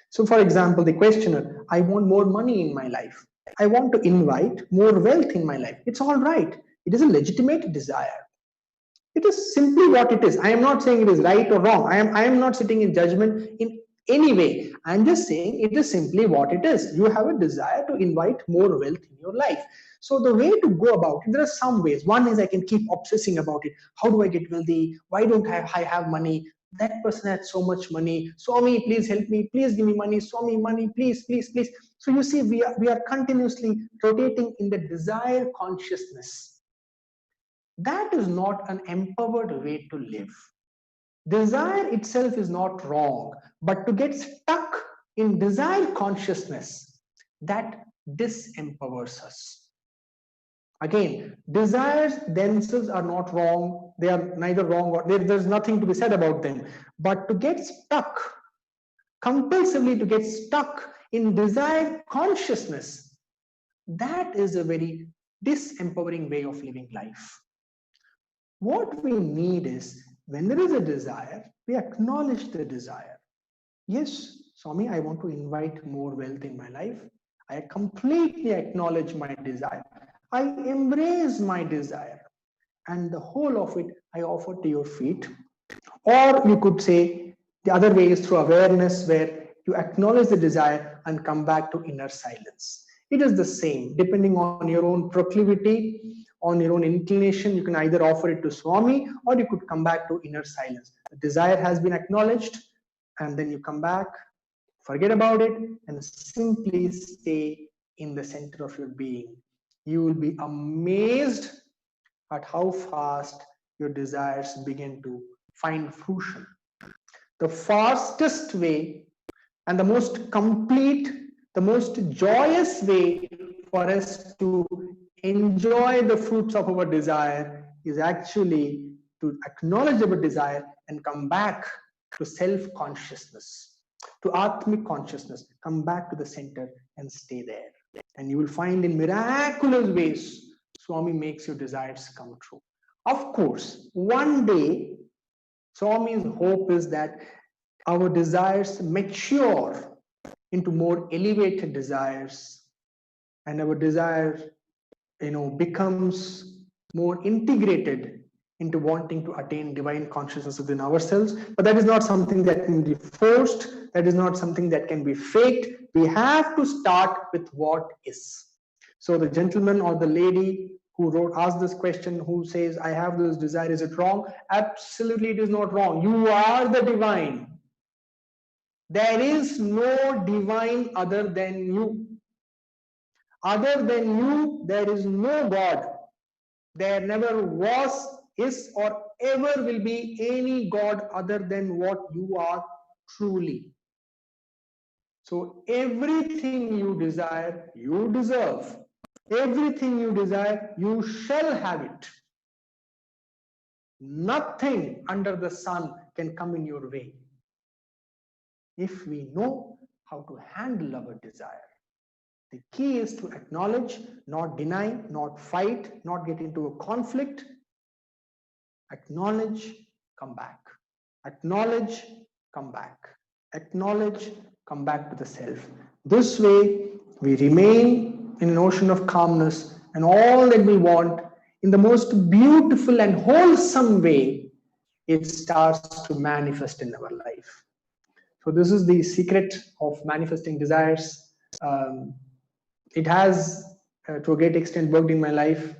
So, for example, the questioner, I want more money in my life. I want to invite more wealth in my life. It's all right. It is a legitimate desire. It is simply what it is. I am not saying it is right or wrong. I am not sitting in judgment in any way. I am just saying it is simply what it is. You have a desire to invite more wealth in your life. So the way to go about it, there are some ways. One is I can keep obsessing about it. How do I get wealthy? Why don't I have money? That person had so much money. Swami, please help me. Please give me money. Swami, money, please, please, please. So you see, we are continuously rotating in the desire consciousness. That is not an empowered way to live. Desire itself is not wrong, but to get stuck in desire consciousness, that disempowers us. Again, desires themselves are not wrong. They are neither wrong or there's nothing to be said about them. But to get stuck, compulsively to get stuck in desire consciousness, that is a very disempowering way of living life. What we need is, when there is a desire, we acknowledge the desire. Yes, Swami, I want to invite more wealth in my life. I completely acknowledge my desire. I embrace my desire. And the whole of it, I offer to your feet. Or you could say, the other way is through awareness, where you acknowledge the desire and come back to inner silence. It is the same, depending on your own proclivity, on your own inclination. You can either offer it to Swami, or you could come back to inner silence. The desire has been acknowledged, and then you come back, forget about it, and simply stay in the center of your being. You will be amazed at how fast your desires begin to find fruition. The fastest way and the most complete, the most joyous way for us to enjoy the fruits of our desire is actually to acknowledge our desire and come back to self-consciousness, to Atmic consciousness. Come back to the center and stay there. And you will find in miraculous ways, Swami makes your desires come true. Of course, one day, Swami's hope is that our desires mature into more elevated desires, and our desire, becomes more integrated into wanting to attain divine consciousness within ourselves. But that is not something that can be forced. That is not something that can be faked. We have to start with what is. So the gentleman or the lady who asked this question, who says, I have this desire, is it wrong? Absolutely, it is not wrong. You are the divine. There is no divine other than you. Other than you, there is no God. There never was, is, or ever will be any God other than what you are truly. So everything you desire, you deserve. Everything you desire, you shall have it. Nothing under the sun can come in your way, if we know how to handle our desire. The key is to acknowledge, not deny, not fight, not get into a conflict. Acknowledge, come back. Acknowledge, come back. Acknowledge, come back to the self. This way, we remain in an ocean of calmness, and all that we want, in the most beautiful and wholesome way, it starts to manifest in our life. So this is the secret of manifesting desires. It has, to a great extent, worked in my life.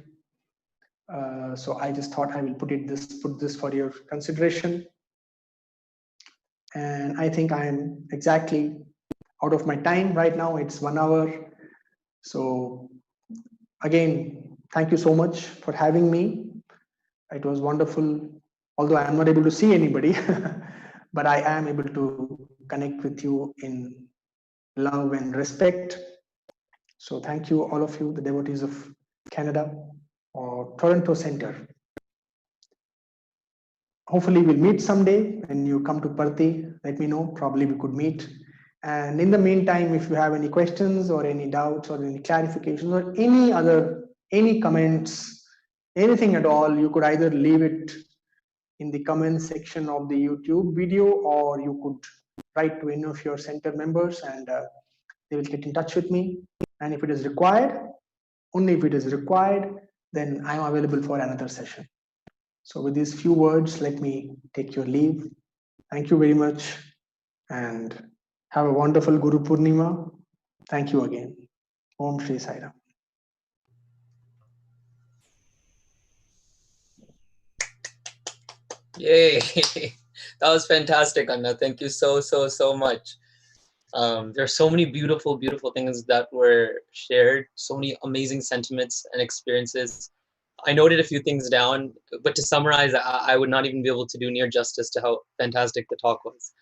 So I just thought I will put this for your consideration. And I think I am exactly out of my time right now. It's 1 hour. So again, thank you so much for having me. It was wonderful, although I am not able to see anybody, but I am able to connect with you in love and respect. So thank you, all of you, the devotees of Canada or Toronto Center. Hopefully we'll meet someday when you come to Parthi. Let me know, probably we could meet. And in the meantime, if you have any questions or any doubts or any clarifications or any comments, anything at all, you could either leave it in the comment section of the YouTube video, or you could write to any of your center members and they will get in touch with me. And if it is required, only if it is required, then I am available for another session. So with these few words, let me take your leave. Thank you very much and have a wonderful Guru Poornima. Thank you again. Om Shri Sai Ram. Yay! That was fantastic, Anna. Thank you so much. There are so many beautiful things that were shared, so many amazing sentiments and experiences. I noted a few things down, but to summarize, I would not even be able to do near justice to how fantastic the talk was.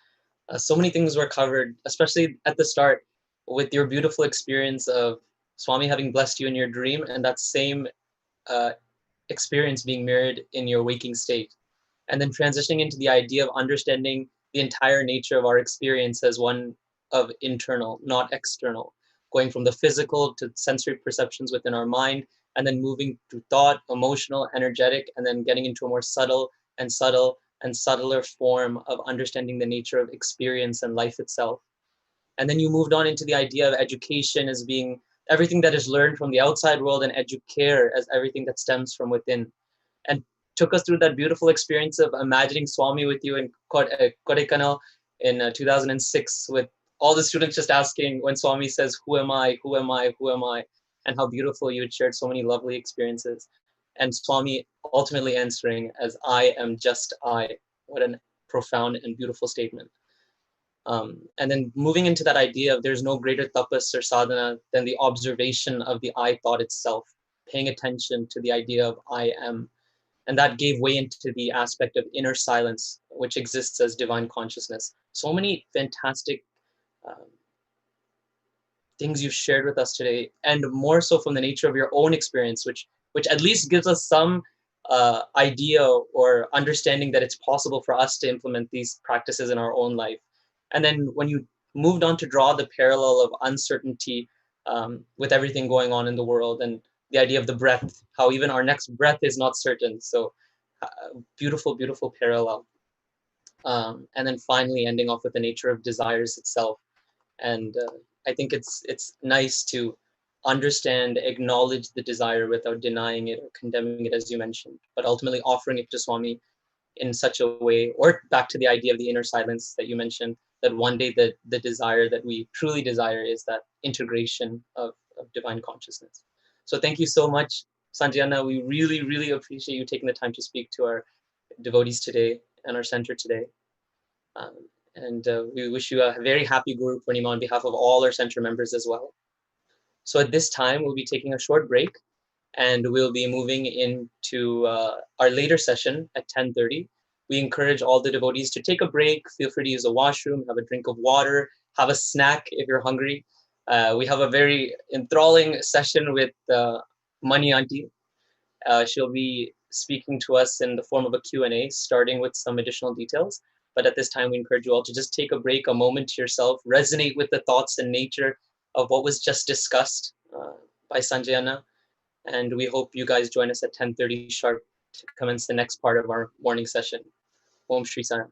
So many things were covered, especially at the start with your beautiful experience of Swami having blessed you in your dream, and that same uh, experience being mirrored in your waking state. And then transitioning into the idea of understanding the entire nature of our experience as one of internal, not external, going from the physical to sensory perceptions within our mind, and then moving to thought, emotional, energetic, and then getting into a more subtler form of understanding the nature of experience and life itself. And then you moved on into the idea of education as being everything that is learned from the outside world, and educare as everything that stems from within, and took us through that beautiful experience of imagining Swami with you in Kodaikanal in 2006, with all the students just asking when Swami says, "Who am I? Who am I? Who am I?" And how beautiful you had shared so many lovely experiences. And Swami ultimately answering as, "I am just I." What a profound and beautiful statement. And then moving into that idea of there's no greater tapas or sadhana than the observation of the I thought itself, paying attention to the idea of I am. And that gave way into the aspect of inner silence, which exists as divine consciousness. So many fantastic um, things you've shared with us today, and more so from the nature of your own experience, which at least gives us some idea or understanding that it's possible for us to implement these practices in our own life. And then when you moved on to draw the parallel of uncertainty with everything going on in the world, and the idea of the breath, how even our next breath is not certain. So beautiful parallel. And then finally ending off with the nature of desires itself. And I think it's nice to understand, acknowledge the desire without denying it or condemning it, as you mentioned, but ultimately offering it to Swami in such a way, or back to the idea of the inner silence that you mentioned, that one day the desire that we truly desire is that integration of divine consciousness. So thank you so much, Sanjana. We really appreciate you taking the time to speak to our devotees today and our center today. Um, and we wish you a very happy Guru Poornima on behalf of all our center members as well. So at this time, we'll be taking a short break, and we'll be moving into our later session at 10:30. We encourage all the devotees to take a break, feel free to use the washroom, have a drink of water, have a snack if you're hungry. We have a very enthralling session with Mani Aunty. She'll be speaking to us in the form of a Q&A, starting with some additional details. But at this time, we encourage you all to just take a break, a moment to yourself, resonate with the thoughts and nature of what was just discussed by Sanjayana. And we hope you guys join us at 10:30 sharp to commence the next part of our morning session. Om Shri Saram.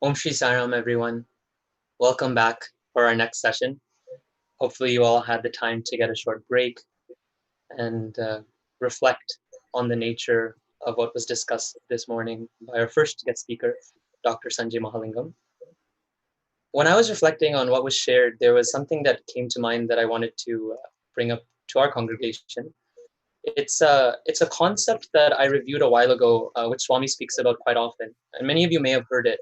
Om Shri Saram, everyone. Welcome back for our next session. Hopefully you all had the time to get a short break and reflect on the nature of what was discussed this morning by our first guest speaker, Dr. Sanjay Mahalingam. When I was reflecting on what was shared, there was something that came to mind that I wanted to bring up to our congregation. It's a concept that I reviewed a while ago, which Swami speaks about quite often, and many of you may have heard it.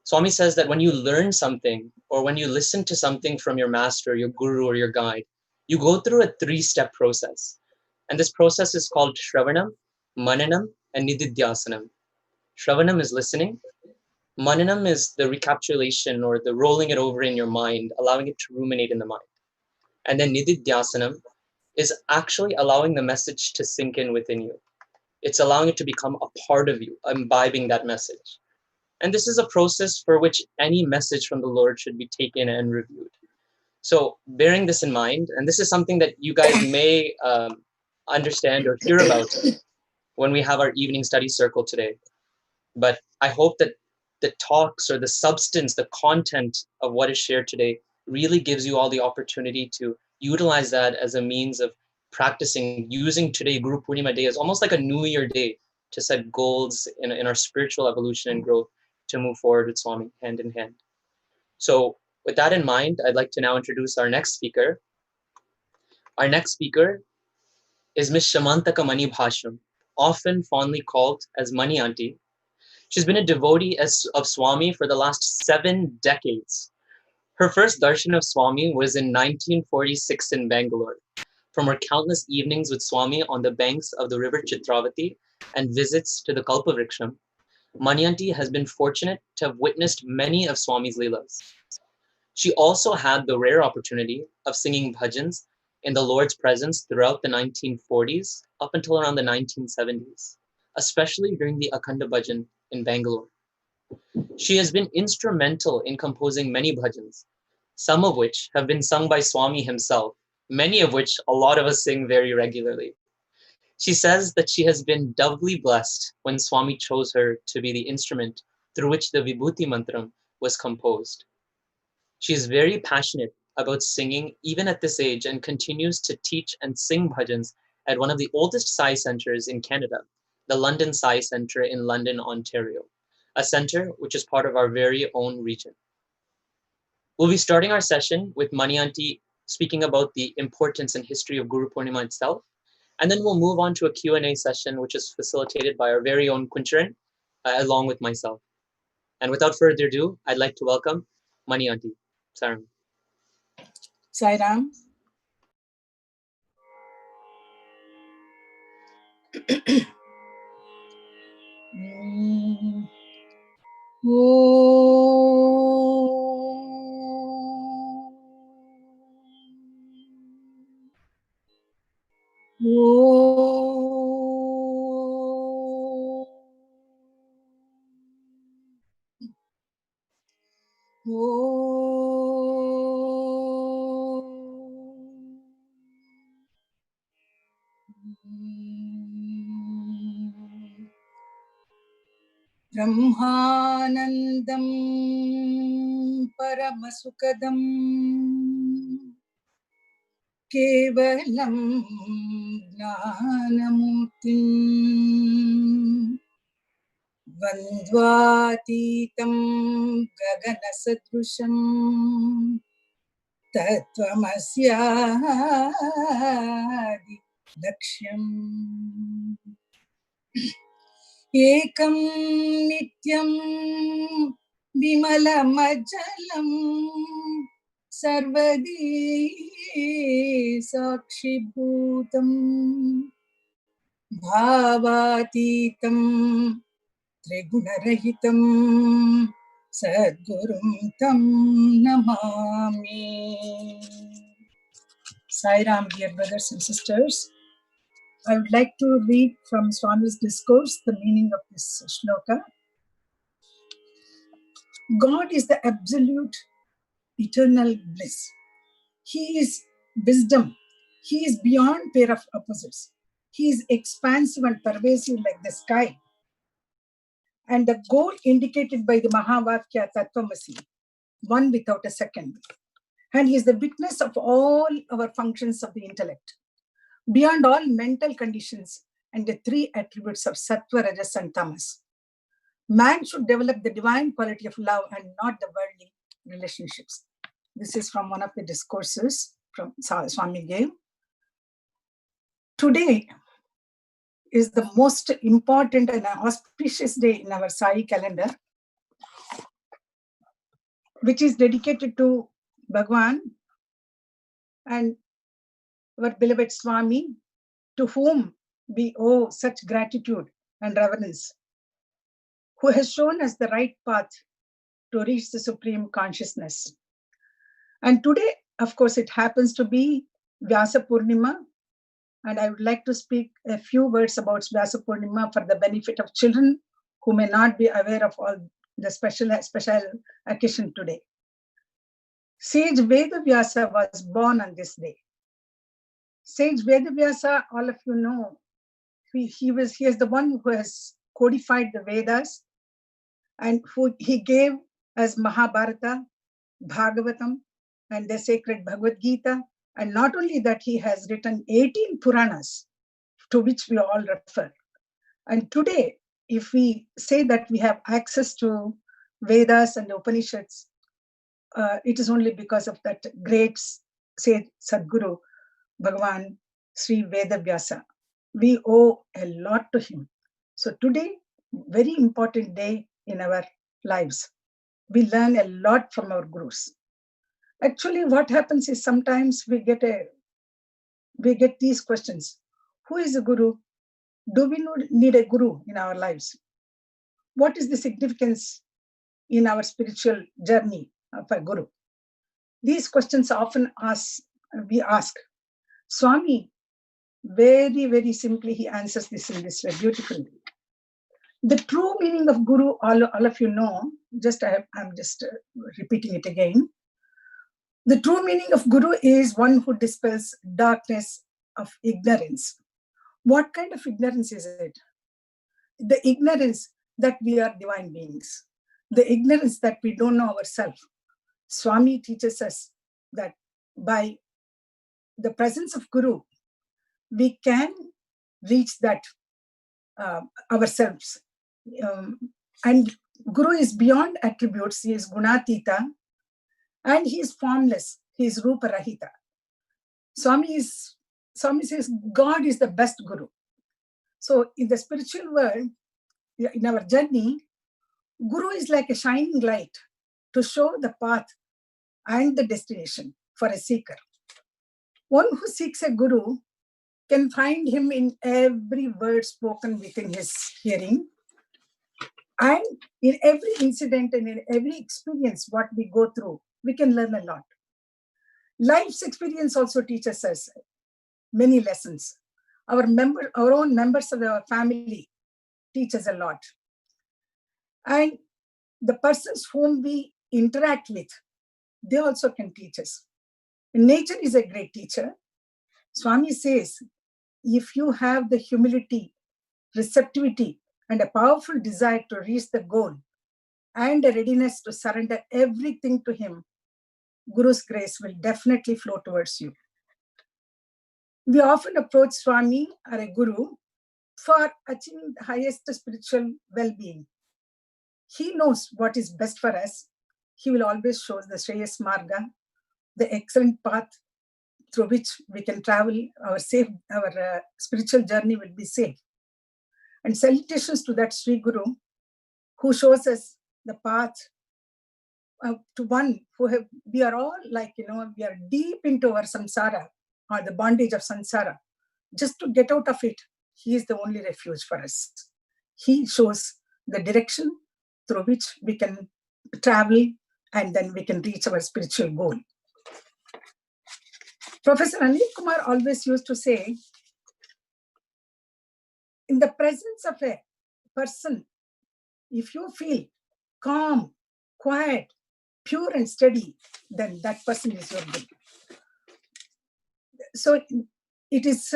Swami says that when you learn something or when you listen to something from your master, your guru, or your guide, you go through a 3-step process. And this process is called Shravanam, Mananam, and Nididhyasanam. Shravanam is listening. Mananam is the recapitulation or the rolling it over in your mind, allowing it to ruminate in the mind. And then Nididhyasanam is actually allowing the message to sink in within you. It's allowing it to become a part of you, imbibing that message. And this is a process for which any message from the Lord should be taken and reviewed. So bearing this in mind, and this is something that you guys may understand or hear about when we have our evening study circle today. But I hope that the talks or the substance, the content of what is shared today really gives you all the opportunity to utilize that as a means of practicing, using today, Guru Poornima Day, as almost like a New Year day to set goals in our spiritual evolution and growth to move forward with Swami hand in hand. So with that in mind, I'd like to now introduce our next speaker. Our next speaker is Miss Shamantaka Mani Bhasham, often fondly called as Mani Aunty. She's been a devotee of Swami for the last 7 decades. Her first darshan of Swami was in 1946 in Bangalore. From her countless evenings with Swami on the banks of the river Chitravati and visits to the Kalpavriksham, Mani Aunty has been fortunate to have witnessed many of Swami's Leelas. She also had the rare opportunity of singing bhajans in the Lord's presence throughout the 1940s up until around the 1970s, especially during the Akhanda Bhajan in Bangalore. She has been instrumental in composing many bhajans, some of which have been sung by Swami himself, many of which a lot of us sing very regularly. She says that she has been doubly blessed when Swami chose her to be the instrument through which the Vibhuti mantram was composed. She is very passionate about singing even at this age and continues to teach and sing bhajans at one of the oldest Sai centers in Canada, the London Sai Center in London, Ontario, a center which is part of our very own region. We'll be starting our session with Mani Aunty speaking about the importance and history of Guru Poornima itself, and then we'll move on to a Q&A session which is facilitated by our very own Kuncharan, along with myself. And without further ado, I'd like to welcome Mani Aunty. Saram. Sairam. Brahmanandam Paramasukadam Kevalam Jnanamurtim Vandvatitam Gaganasadrusham Tattvamasyadi Lakshyam Ekam Nityam Vimalamajalam Sarvadi Sakshibhutam Bhavatitam Trigunarahitam Sadgurum Tam Namami. Sairam, dear brothers and sisters. I would like to read from Swami's discourse the meaning of this shloka. God is the absolute eternal bliss. He is wisdom. He is beyond pair of opposites. He is expansive and pervasive like the sky. and the goal indicated by the Mahavakya Tattvamasi, one without a second. And he is the witness of all our functions of the intellect, beyond all mental conditions and the three attributes of Sattva, Rajas, and Tamas. Man should develop the divine quality of love and not the worldly relationships. This is from one of the discourses from Swami gave. Today is the most important and auspicious day in our Sai calendar, which is dedicated to Bhagwan and our beloved Swami, to whom we owe such gratitude and reverence, who has shown us the right path to reach the supreme consciousness. And today, of course, it happens to be Vyasa Purnima, and I would like to speak a few words about Vyasa Purnima for the benefit of children who may not be aware of all the special occasion today. Sage Vedavyasa was born on this day. Sage Vedavyasa, all of you know, he is the one who has codified the Vedas, and who he gave as Mahabharata, Bhagavatam, and the sacred Bhagavad Gita. And not only that, he has written 18 Puranas, to which we all refer. And today, if we say that we have access to Vedas and Upanishads, it is only because of that great sage Sadguru, Bhagavan Sri Vedavyasa. We owe a lot to him. So today, very important day in our lives. We learn a lot from our gurus. Actually, what happens is sometimes we get these questions. Who is a guru? Do we need a guru in our lives? What is the significance in our spiritual journey of a guru? These questions often we ask. Swami, very, very simply, he answers this in this way beautifully. The true meaning of guru, all of you know, I'm just repeating it again. The true meaning of guru is one who dispels darkness of ignorance. What kind of ignorance is it? The ignorance that we are divine beings. The ignorance that we don't know ourselves. Swami teaches us that by the presence of Guru, we can reach that ourselves. And Guru is beyond attributes. He is Gunatita, and he is formless. He is Rupa Rahita. Swami says God is the best Guru. So in the spiritual world, in our journey, Guru is like a shining light to show the path and the destination for a seeker. One who seeks a Guru can find him in every word spoken within his hearing, and in every incident and in every experience what we go through, we can learn a lot. Life's experience also teaches us many lessons. Our own members of our family teach us a lot. And the persons whom we interact with, they also can teach us. Nature is a great teacher. Swami says, if you have the humility, receptivity, and a powerful desire to reach the goal, and a readiness to surrender everything to him, Guru's grace will definitely flow towards you. We often approach Swami or a Guru for achieving the highest spiritual well-being. He knows what is best for us. He will always show the Shreyas Marga, the excellent path through which we can travel. Our spiritual journey will be safe. And salutations to that Sri Guru who shows us the path to one we are all like, we are deep into our samsara or the bondage of samsara. Just to get out of it, he is the only refuge for us. He shows the direction through which we can travel, and then we can reach our spiritual goal. Professor Anil Kumar always used to say, in the presence of a person, if you feel calm, quiet, pure and steady, then that person is your Guru. So it is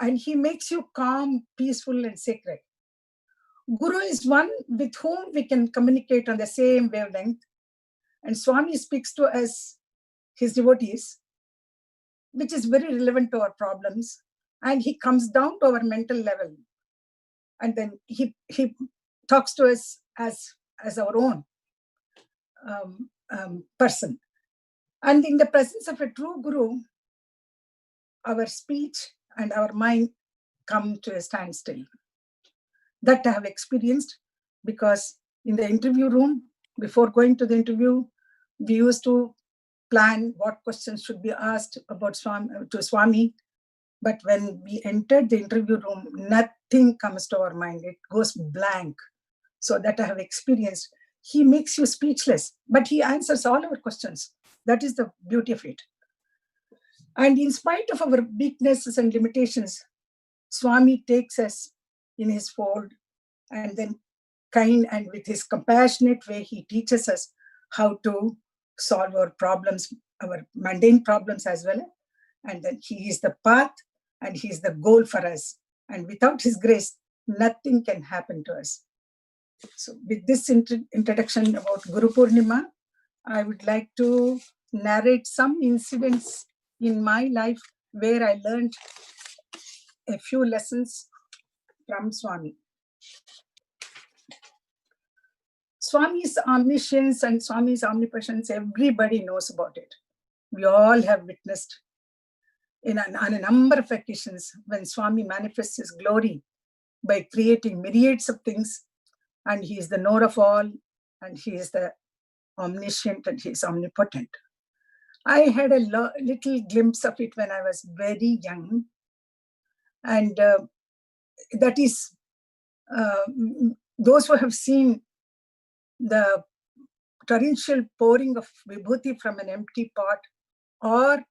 and he makes you calm, peaceful and sacred. Guru is one with whom we can communicate on the same wavelength. And Swami speaks to us, his devotees, which is very relevant to our problems. And he comes down to our mental level. And then he talks to us as our own person. And in the presence of a true Guru, our speech and our mind come to a standstill. That I have experienced, because in the interview room, before going to the interview, we used to plan what questions should be asked about Swami. But when we entered the interview room, nothing comes to our mind. It goes blank. So that I have experienced. He makes you speechless, but he answers all our questions. That is the beauty of it. And in spite of our weaknesses and limitations, Swami takes us in his fold, and then kind and with his compassionate way, he teaches us how to solve our problems, our mundane problems as well. And then he is the path and he is the goal for us. And without his grace, nothing can happen to us. So with this introduction about Guru Poornima, I would like to narrate some incidents in my life where I learned a few lessons from Swami. Swami's omniscience and Swami's omnipotence, everybody knows about it. We all have witnessed on a number of occasions when Swami manifests his glory by creating myriads of things, and he is the knower of all, and he is the omniscient, and he is omnipotent. I had a little glimpse of it when I was very young, and that is, those who have seen the torrential pouring of Vibhuti from an empty pot, or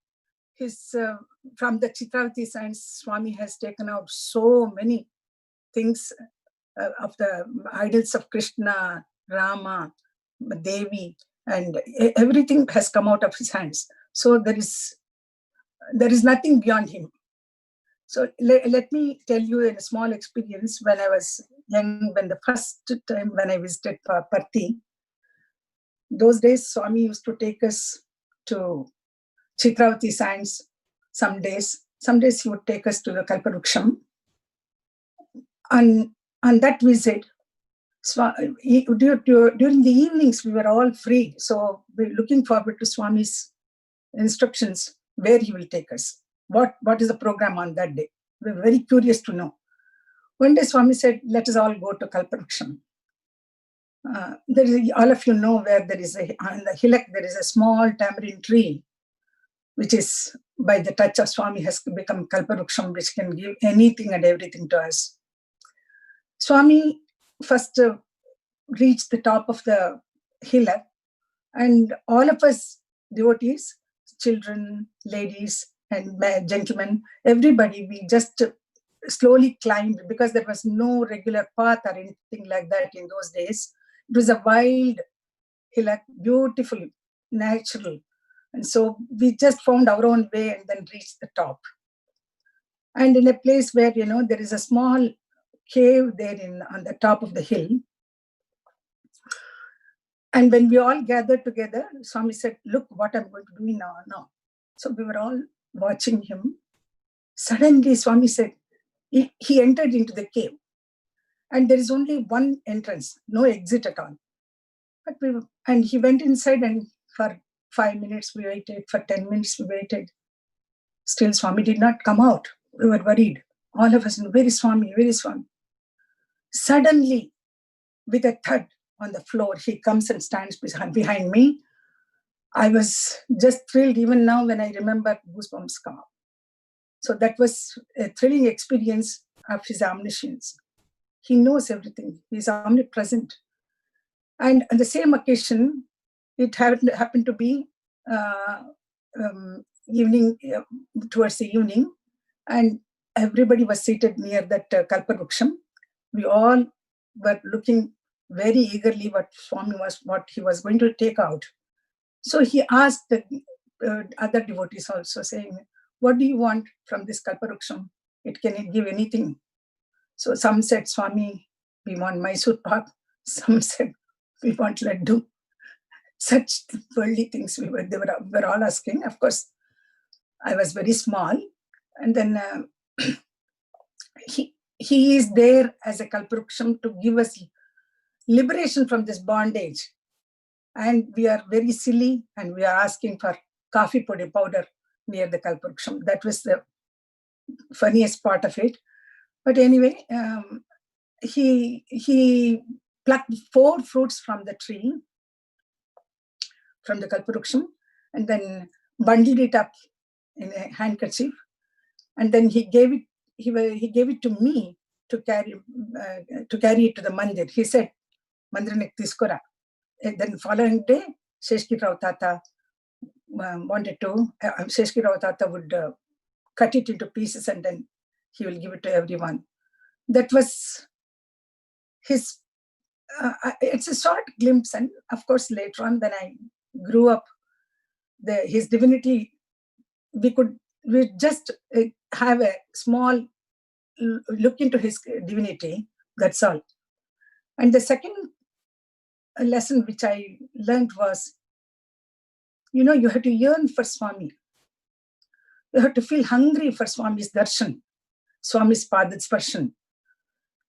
his from the Chitravati signs, Swami has taken out so many things of the idols of Krishna, Rama, Devi, and everything has come out of his hands. So there is nothing beyond him. So let me tell you a small experience when I was young, when the first time when I visited Parthi. Those days, Swami used to take us to Chitravati signs some days. Some days he would take us to the Kalparuksham. And on that visit, during the evenings, we were all free. So we're looking forward to Swami's instructions, where he will take us. What is the program on that day? We're very curious to know. One day Swami said, let us all go to Kalparuksham. All of you know where there is on the hillock, there is a small tamarind tree, which is by the touch of Swami has become Kalparuksham, which can give anything and everything to us. Swami first reached the top of the hillock, and all of us devotees, children, ladies, and gentlemen, everybody, we just slowly climbed, because there was no regular path or anything like that in those days. It was a wild hillock, beautiful, natural. And so we just found our own way and then reached the top. And in a place where, there is a small cave there on the top of the hill. And when we all gathered together, Swami said, look what I'm going to do now. So we were all watching him. Suddenly Swami said, he entered into the cave. And there is only one entrance, no exit at all. And he went inside, and for 5 minutes we waited, for 10 minutes we waited. Still Swami did not come out. We were worried. All of us, where is Swami? Where is Swami? Suddenly, with a thud on the floor, he comes and stands behind me. I was just thrilled. Even now, when I remember, goosebumps come up. So that was a thrilling experience of his omniscience. He knows everything. He's omnipresent. And on the same occasion, it happened to be evening, towards the evening, and everybody was seated near that Kalparuksham. We all were looking very eagerly what he was going to take out. So he asked the other devotees also, saying, what do you want from this Kalparuksham? It can give anything. So some said, Swami, we want Mysore Pak. Some said, we want laddu. Such worldly things they were all asking. Of course, I was very small. And then he is there as a kalparuksham to give us liberation from this bondage. And we are very silly and we are asking for coffee powder near the kalparuksham. That was the funniest part of it. But anyway, he plucked 4 fruits from the tree, from the kalparuksham, and then bundled it up in a handkerchief, and then he gave it to me to carry it to the mandir. He said, "Mandir tiskora." Then following day, Sheshki Rao Tata wanted to. Sheshki Rao Tata would cut it into pieces and then he will give it to everyone. That was his. It's a short glimpse, and of course later on, when I grew up, his divinity, we just have a small look into his divinity. That's all. And the second lesson which I learned was, you have to yearn for Swami. You have to feel hungry for Swami's darshan, Swami's padatsparshan.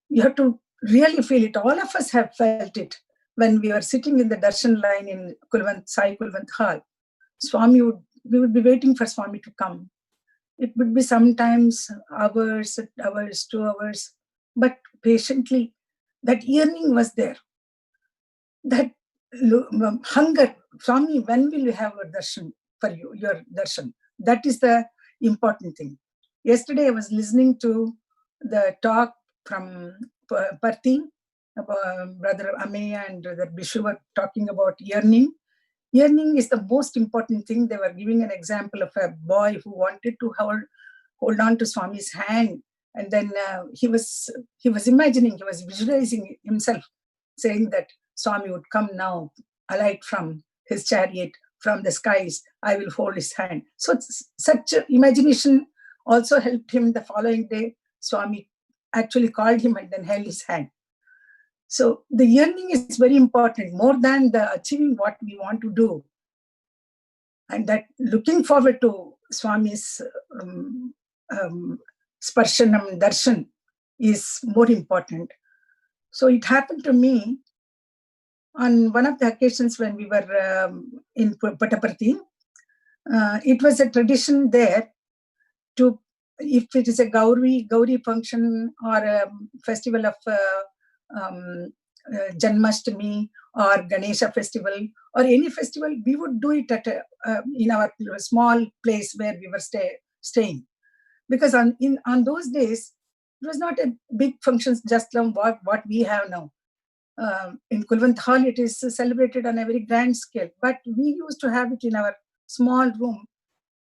You have to really feel it. All of us have felt it when we were sitting in the darshan line in Sai Kulwant Hall. We would be waiting for Swami to come. It would be sometimes hours, 2 hours, but patiently, that yearning was there. That hunger, Swami, when will you have a darshan for you, your darshan? That is the important thing. Yesterday, I was listening to the talk from Parthi, Brother Ameya and Brother Bishu were talking about yearning. Yearning is the most important thing. They were giving an example of a boy who wanted to hold on to Swami's hand. And then he was imagining, he was visualizing himself, saying that Swami would come now, alight from his chariot, from the skies, I will hold his hand. So such imagination also helped him. The following day, Swami actually called him and then held his hand. So the yearning is very important, more than the achieving what we want to do. And that looking forward to Swami's sparshanam, darshan is more important. So it happened to me on one of the occasions when we were in Puttaparthi. It was a tradition there to, if it is a Gauri function or a festival of Janmashtami or Ganesha festival or any festival, we would do it at in our small place where we were staying. Because on those days, it was not a big function just like what we have now. In Kulwant Hall, it is celebrated on a very grand scale, but we used to have it in our small room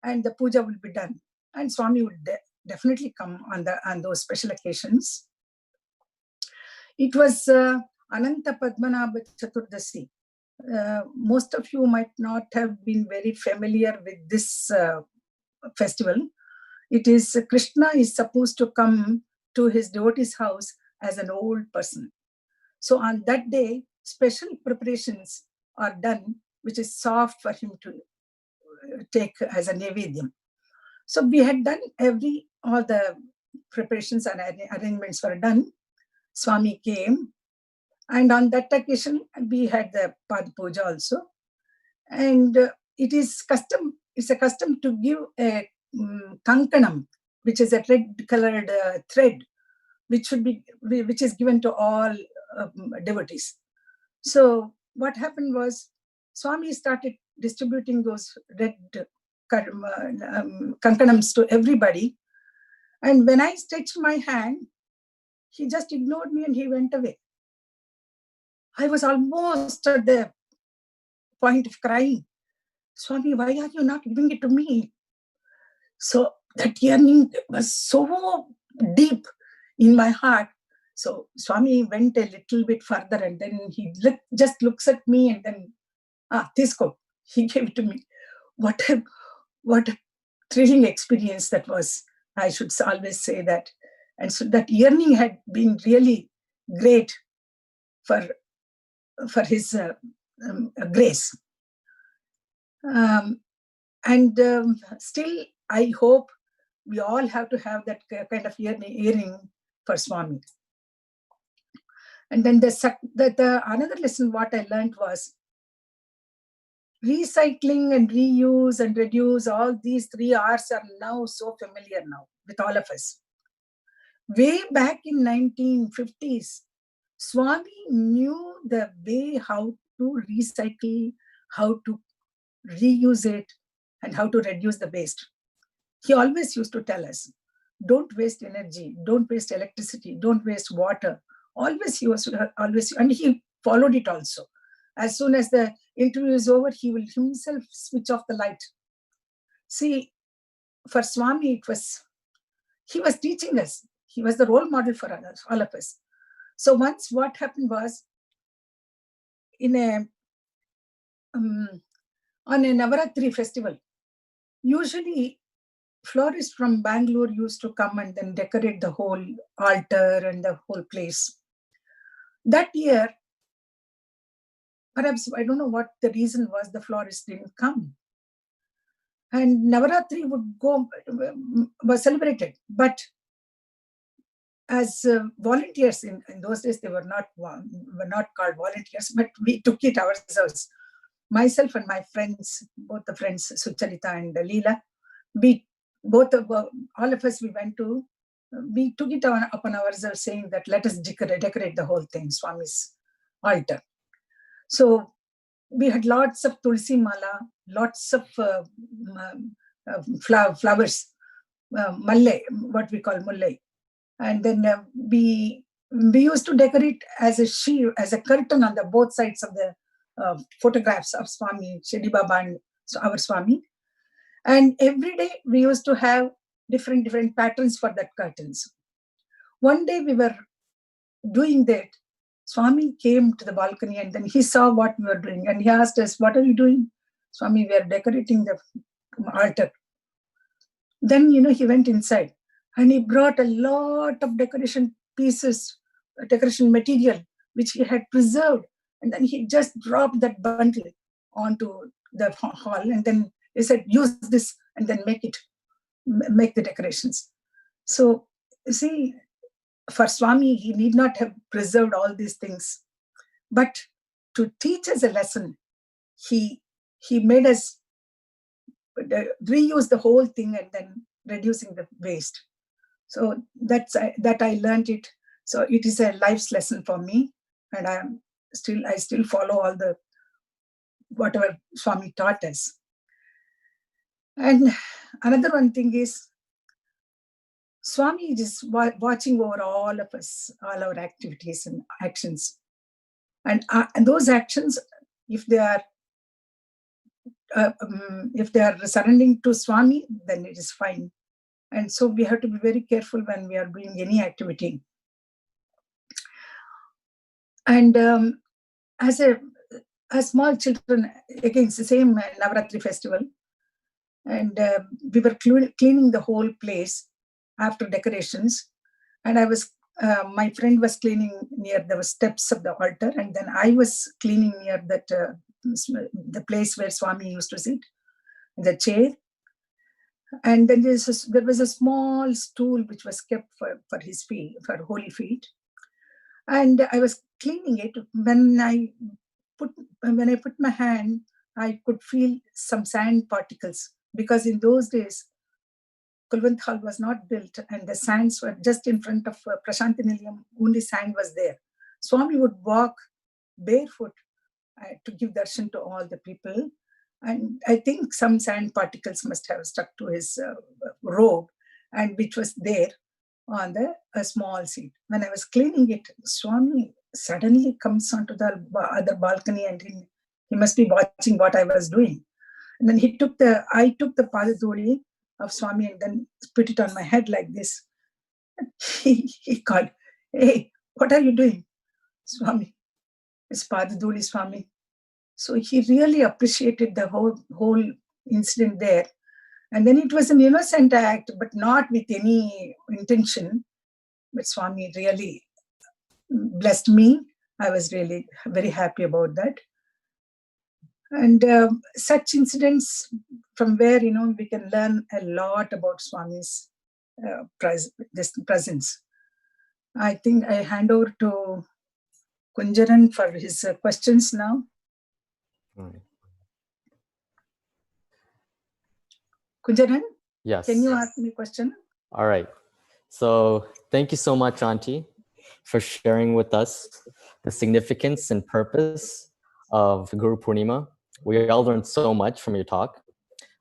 and the puja would be done. And Swami would definitely come on those special occasions. It was Ananta Padmanabha Chaturdasi. Most of you might not have been very familiar with this festival. It is Krishna is supposed to come to his devotee's house as an old person. So on that day, special preparations are done, which is soft for him to take as a nevedyam. So we had done all the preparations and arrangements were done. Swami came, and on that occasion we had the Pad Puja also. And it's a custom to give a kankanam, which is a red-colored thread, which is given to all devotees. So what happened was, Swami started distributing those red kankanams to everybody. And when I stretched my hand, he just ignored me and he went away. I was almost at the point of crying. Swami, why are you not giving it to me? So that yearning was so deep in my heart. So Swami went a little bit further and then he just looks at me and then, Tisko, he gave it to me. What a thrilling experience that was. I should always say that. And so that yearning had been really great for his grace. Still, I hope we all have to have that kind of yearning for Swami. And then another lesson what I learned was recycling and reuse and reduce. All these 3 R's are now so familiar now with all of us. Way back in 1950s, Swami knew the way how to recycle, how to reuse it, and how to reduce the waste. He always used to tell us, don't waste energy, don't waste electricity, don't waste water. Always he was always, and he followed it also. As soon as the interview is over, he will himself switch off the light. See, for Swami, he was teaching us. He was the role model for all of us. So once what happened was, on a Navaratri festival, usually florists from Bangalore used to come and then decorate the whole altar and the whole place. That year, perhaps, I don't know what the reason was, the florists didn't come. And Navaratri was celebrated. But as volunteers, in those days, they were not called volunteers, but we took it ourselves. Myself and my friends, both the friends, Sucharita and Leela, all of us, we took it upon ourselves, saying that let us decorate the whole thing, Swami's altar. So we had lots of tulsi mala, lots of flowers, malle, what we call mulle. And then we used to decorate as a curtain on the both sides of the photographs of Swami, Shedi Baba and our Swami. And every day we used to have different patterns for that curtains. One day we were doing that. Swami came to the balcony and then he saw what we were doing. And he asked us, what are you doing? Swami, we are decorating the altar. Then, he went inside and he brought a lot of decoration pieces, decoration material, which he had preserved. And then he just dropped that bundle onto the hall. And then he said, use this and then make the decorations. So, see, for Swami, he need not have preserved all these things. But to teach us a lesson, he made us reuse the whole thing and then reducing the waste. So that I learned it. So it is a life's lesson for me. And I still follow all whatever Swami taught us. And another one thing is, Swami is watching over all of us, all our activities and actions. And those actions, if they are surrendering to Swami, then it is fine. And so we have to be very careful when we are doing any activity. And as small children, again, it's the same Navaratri festival. And we were cleaning the whole place after decorations. And my friend was cleaning near the steps of the altar. And then I was cleaning near that the place where Swami used to sit, the chair. And then there was a small stool which was kept for his feet, for holy feet. And I was cleaning it. When I put my hand, I could feel some sand particles, because in those days, Kulwant Hall was not built and the sands were just in front of Prashanti Nilayam. Only sand was there. Swami would walk barefoot to give darshan to all the people. And I think some sand particles must have stuck to his robe, and which was there on a small seat. When I was cleaning it, Swami suddenly comes onto the other balcony, and he must be watching what I was doing. And then I took the padadoli of Swami and then put it on my head like this. He called, "Hey, what are you doing?" Swami, it's padadoli, Swami. So he really appreciated the whole incident there. And then it was an innocent act, but not with any intention. But Swami really blessed me. I was really very happy about that. And such incidents from where, we can learn a lot about Swami's presence. I think I hand over to Kunjaran for his questions now. Right. Kunjaran? Yes. Can you ask me a question? All right. So thank you so much, Aunty, for sharing with us the significance and purpose of Guru Poornima. We all learned so much from your talk.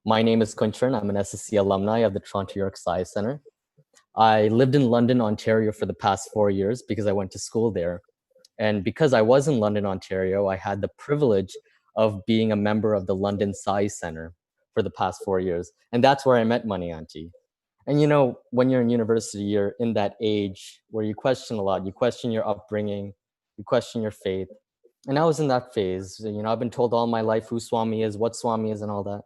My name is Kuncharan. I'm an SSC alumni of the Toronto York Science Center. I lived in London, Ontario for the past 4 years because I went to school there. And because I was in London, Ontario, I had the privilege of being a member of the London Science Center for the past 4 years. And that's where I met Mani Aunty. And when you're in university, you're in that age where you question a lot. You question your upbringing, you question your faith. And I was in that phase. I've been told all my life who Swami is, what Swami is, and all that.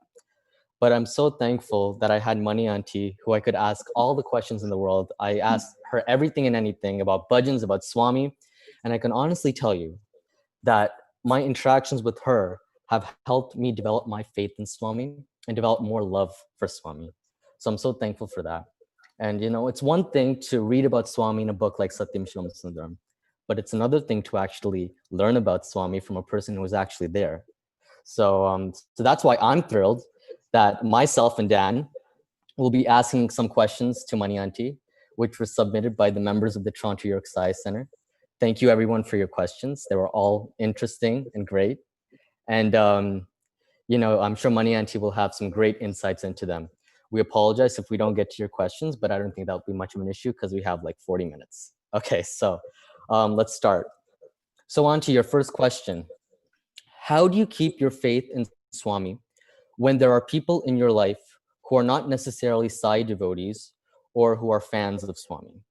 But I'm so thankful that I had Mani Aunty, who I could ask all the questions in the world. I asked her everything and anything about Bhajans, about Swami. And I can honestly tell you that my interactions with her have helped me develop my faith in Swami and develop more love for Swami. So I'm so thankful for that. And, it's one thing to read about Swami in a book like Satyam Shivam Sundaram, but it's another thing to actually learn about Swami from a person who was actually there. So that's why I'm thrilled that myself and Dan will be asking some questions to Mani Aunty, which were submitted by the members of the Toronto York Science Center. Thank you, everyone, for your questions. They were all interesting and great. And, I'm sure Mani Aunty will have some great insights into them. We apologize if we don't get to your questions, but I don't think that will be much of an issue because we have like 40 minutes. Okay, so let's start. So on to your first question. How do you keep your faith in Swami when there are people in your life who are not necessarily Sai devotees or who are fans of Swami?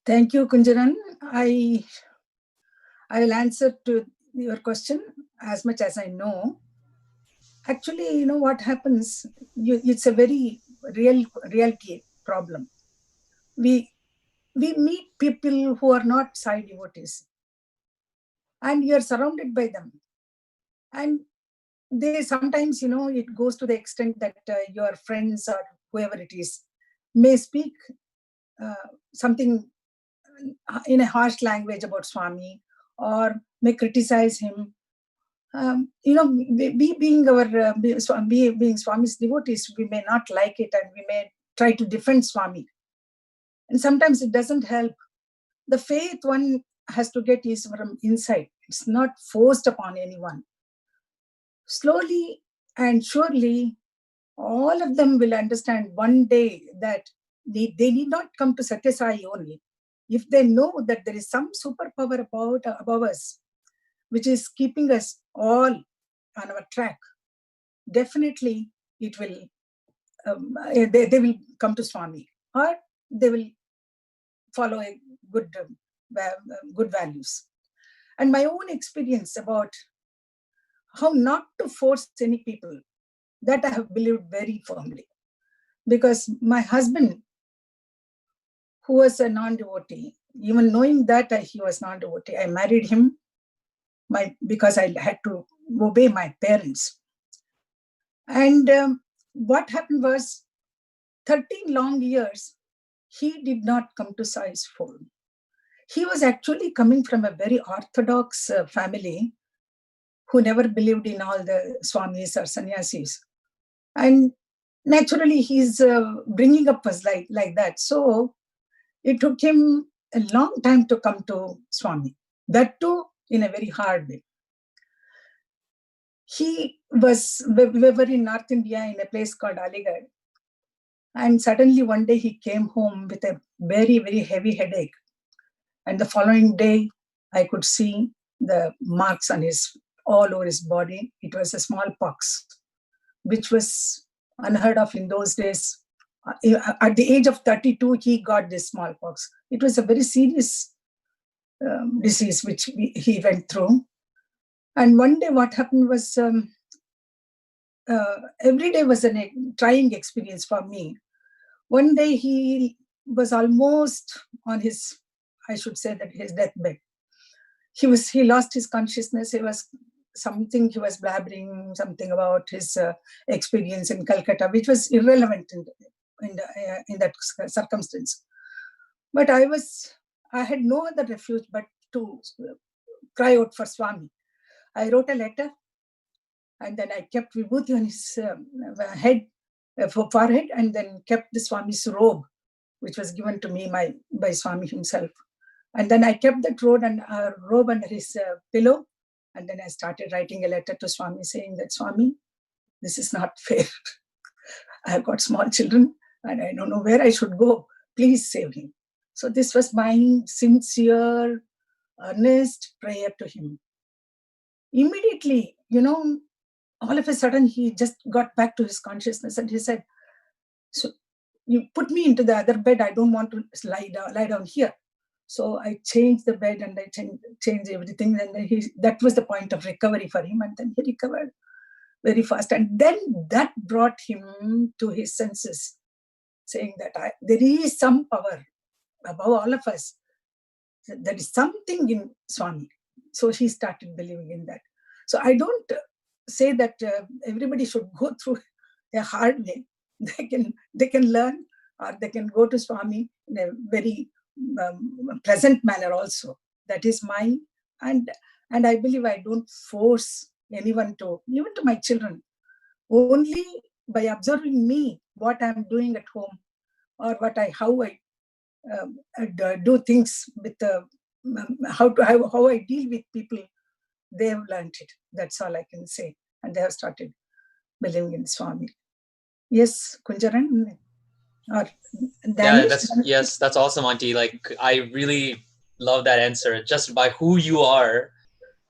Thank you, Kunjaran. I will answer to your question as much as I know. Actually, what happens, it's a very reality problem. We meet people who are not Sai devotees, and you're surrounded by them. And they sometimes, it goes to the extent that your friends or whoever it is may speak something in a harsh language about Swami or may criticize him. We being Swami's devotees, we may not like it and we may try to defend Swami. And sometimes it doesn't help. The faith one has to get is from inside. It's not forced upon anyone. Slowly and surely, all of them will understand one day that they need not come to Sathya Sai only. If they know that there is some superpower above us, which is keeping us all on our track, definitely it will. They will come to Swami, or they will follow a good values. And my own experience about how not to force any people, that I have believed very firmly. Because my husband, who was a non-devotee, even knowing that he was non-devotee, I married him because I had to obey my parents. And what happened was, 13 long years, he did not come to Sai's fold. He was actually coming from a very orthodox family who never believed in all the Swamis or Sannyasis. And naturally, his bringing up was like that. So it took him a long time to come to Swami. That too, in a very hard way. We were in North India in a place called Aligarh. And suddenly one day he came home with a very, very heavy headache. And the following day, I could see the marks on all over his body. It was a smallpox, which was unheard of in those days. At the age of 32, he got this smallpox. It was a very serious disease which he went through. And one day what happened was, every day was a trying experience for me. One day he was almost on his I should say that his deathbed. He lost his consciousness. He was blabbering something about his experience in Calcutta, which was irrelevant in that circumstance. But I had no other refuge but to cry out for Swami. I wrote a letter, and then I kept Vibhuti on his forehead, and then kept the Swami's robe, which was given to me by Swami himself. And then I kept that robe under his pillow, and then I started writing a letter to Swami saying that, Swami, this is not fair. I have got small children, and I don't know where I should go. Please save him. So this was my sincere, earnest prayer to him. Immediately, all of a sudden, he just got back to his consciousness, and he said, so you put me into the other bed. I don't want to lie down here. So I changed the bed, and I changed everything. And then that was the point of recovery for him. And then he recovered very fast. And then that brought him to his senses, saying that there is some power above all of us. There is something in Swami. So he started believing in that. So I don't say that everybody should go through a hard way. They can learn, or they can go to Swami in a very pleasant manner also. That is mine. And I believe I don't force anyone to, even to my children. Only by observing me, what I'm doing at home, or how I do things with how I deal with people, they have learned it. That's all I can say. And they have started believing in Swami. Yes, Kunjaran? Or Danish? Yeah, that's awesome, Aunty. Like, I really love that answer. Just by who you are,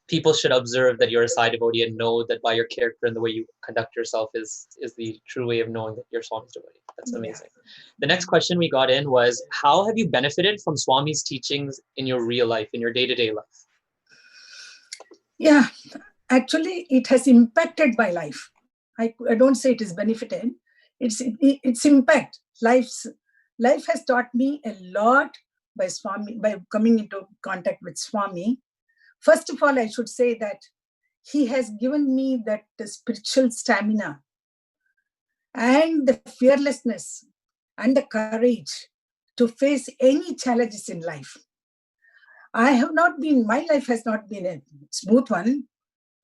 people should observe that you're a Sai devotee and know that by your character and the way you conduct yourself is the true way of knowing that you're Swami's devotee. That's amazing. Yeah. The next question we got in was, how have you benefited from Swami's teachings in your real life, in your day-to-day life? Yeah, actually, it has impacted my life. I don't say it is benefited. It's impact. Life has taught me a lot by Swami, by coming into contact with Swami. First of all, I should say that he has given me that spiritual stamina and the fearlessness and the courage to face any challenges in life. My life has not been a smooth one.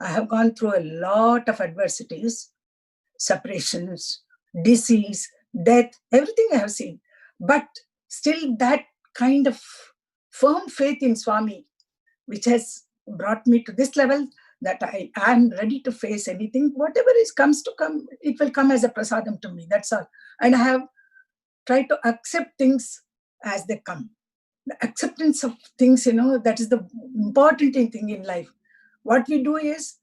I have gone through a lot of adversities, separations, disease, death, everything I have seen. But still that kind of firm faith in Swami, which has brought me to this level that I am ready to face anything. Whatever comes to come, it will come as a prasadam to me. That's all. And I have tried to accept things as they come. The acceptance of things, that is the important thing in life. What we do is,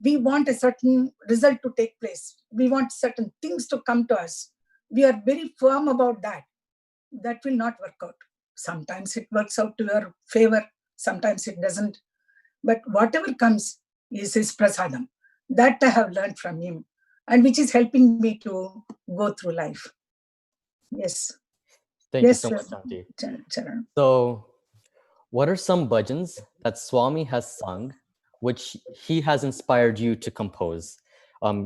we want a certain result to take place. We want certain things to come to us. We are very firm about that. That will not work out. Sometimes it works out to your favor. Sometimes it doesn't. But whatever comes is his prasadam. That I have learned from him, and which is helping me to go through life. Yes. Thank you so much, Aunty. So, what are some bhajans that Swami has sung, which he has inspired you to compose?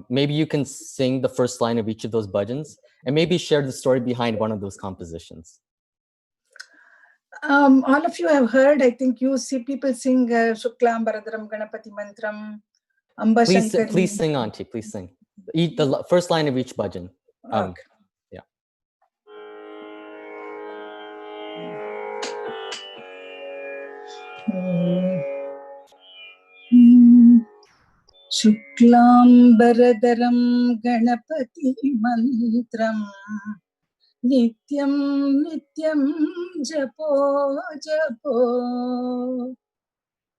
Maybe you can sing the first line of each of those bhajans, and maybe share the story behind one of those compositions. All of you have heard, I think you see people sing Shuklam Baradaram Ganapati Mantram, Amba Shankari. Please sing, Aunty, please sing. The first line of each bhajan. Okay. Yeah. Shuklam Baradaram Ganapati Mantram, Nityam Nityam Japo Japo.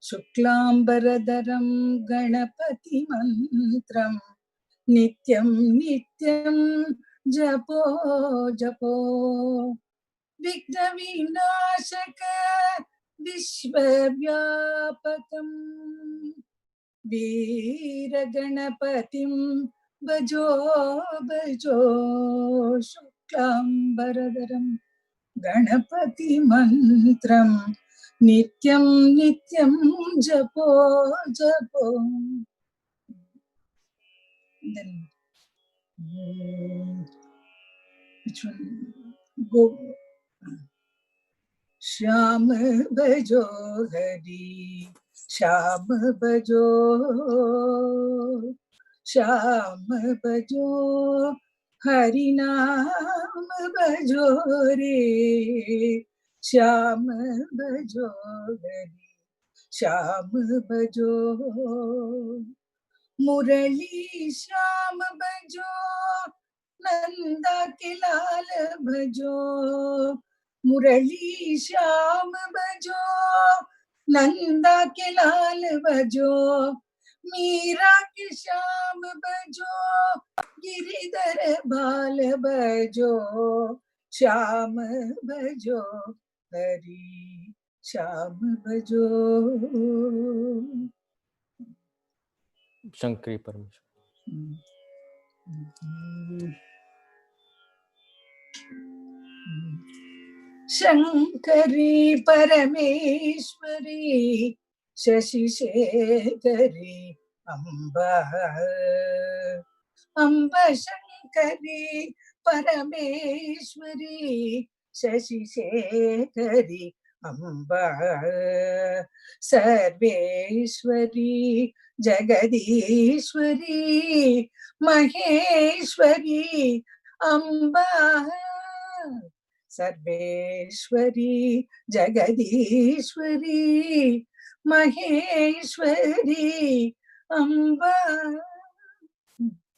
Shuklam Baradaram Ganapati Mantram, Nityam Nityam Japo Japo. Vigna Vinashaka Vishwavyapakam, Veera Ganapatim Bhajo Bhajo. Shuklam Baradaram Ganapati mantram nityam nityam japo japo. Then which one? Go. Shyam bhajo hari, Shyam bhajo, Shyam bhajo, Hari naam bhajo re, Shyam bhajo hari, Shyam bhajo, Murali Shyam bhajo, Nanda ke laal bhajo, Murali Shyam bhajo, Nanda ke laal bhajo, Meera ke Shyam bhajo, Giridhar bhal bhajo, Shyam bhajo Hari, Shyam bhajo. Shankari Parmeshwar. Shankari Parameshwari, Shashi Shekhari, Amba. Amba Shankari Parameshwari, Shashi Shekhari, Amba. Sarveshwari, Jagadishwari, Maheshwari, Amba. Sarveshwari, Jagadishwari, Maheshwari, Amba.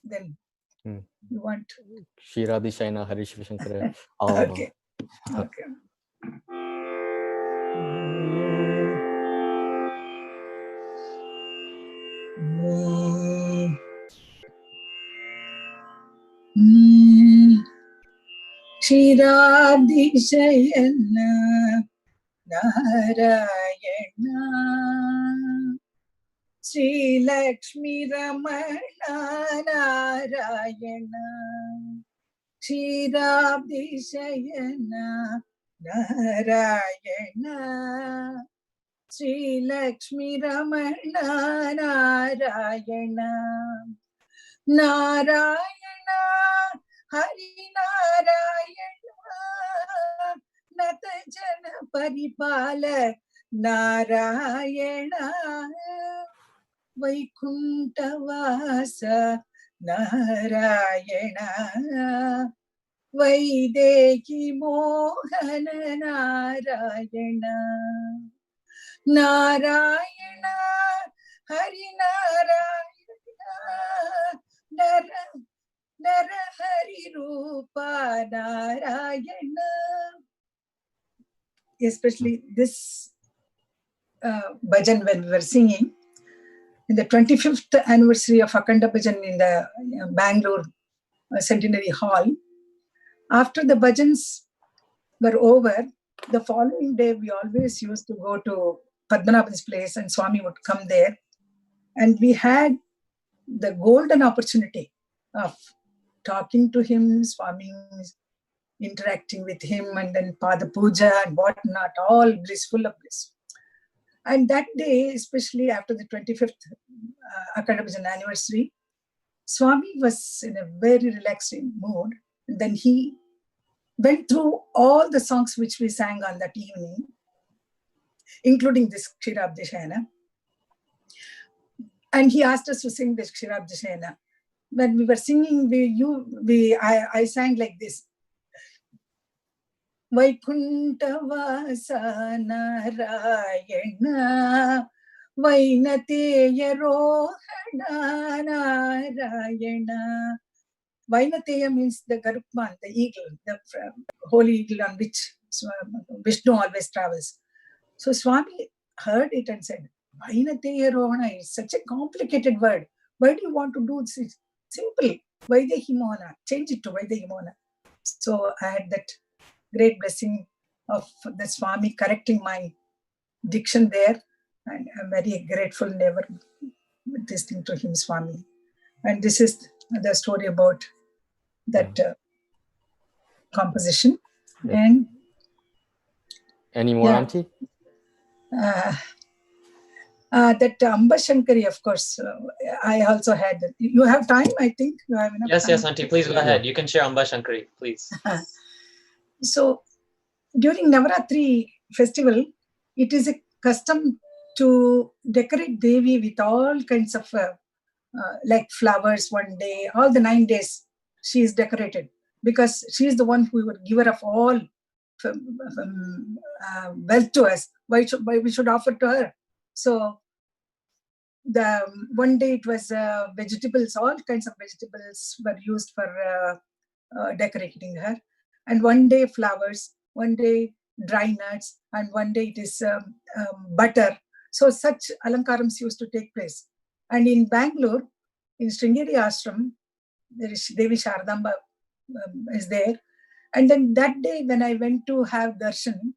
Then you want Shiradi Shaina Hari Shiva Shankara. Okay. Okay. Shiradi Shayana Narayana, Sri Lakshmi Ramana Narayana, Shiradi Shayana Narayana, Sri Lakshmi Ramana Narayana, Narayana Hari Narayana, Nata Jana Paripala Narayana, Vaikuntavasa Narayana, Vaideki Mohana Narayana, Narayana Hari Narayana, Narahari Rupa Narayana. Especially this bhajan when we were singing in the 25th anniversary of Akhanda Bhajan in the Bangalore Centenary Hall. After the bhajans were over, the following day we always used to go to Padmanabhan's place and Swami would come there. And we had the golden opportunity of talking to him, Swami interacting with him, and then Pada Puja and whatnot, all blissful of bliss. And that day, especially after the 25th Akhanda Bhajan anniversary, Swami was in a very relaxing mood. And then he went through all the songs which we sang on that evening, including this Kshirabdishayana. And he asked us to sing this Kshirabdishayana. When we were singing, I sang like this. Vaikuntavasa Narayana, Vainateya Rohana Narayana. Vainateya means the Garukman, the eagle, the holy eagle on which Vishnu always travels. So Swami heard it and said, Vainateya Rohana is such a complicated word. Why do you want to do this? Simple. Vaidehi Mohana. Change it to Vaidehi Mohana. So I had that great blessing of the Swami correcting my diction there. And I'm very grateful never listening to him, Swami. And this is the story about that composition. And Any more, Yeah. Aunty? That Amba Shankari, of course, I also had. You have time, I think? You have enough Yes, time? yes, Aunty, please go ahead. You can share Amba Shankari, please. So, during Navaratri festival, it is a custom to decorate Devi with all kinds of like flowers one day, all the 9 days she is decorated, because she is the one who would giver of all wealth to us. Why we should offer to her? So the one day it was vegetables, all kinds of vegetables were used for decorating her, and one day flowers, one day dry nuts, and one day it is butter. So such alankarams used to take place. And in Bangalore, in Sringeri Ashram, there is Devi Sharadamba is there. And then that day when I went to have darshan,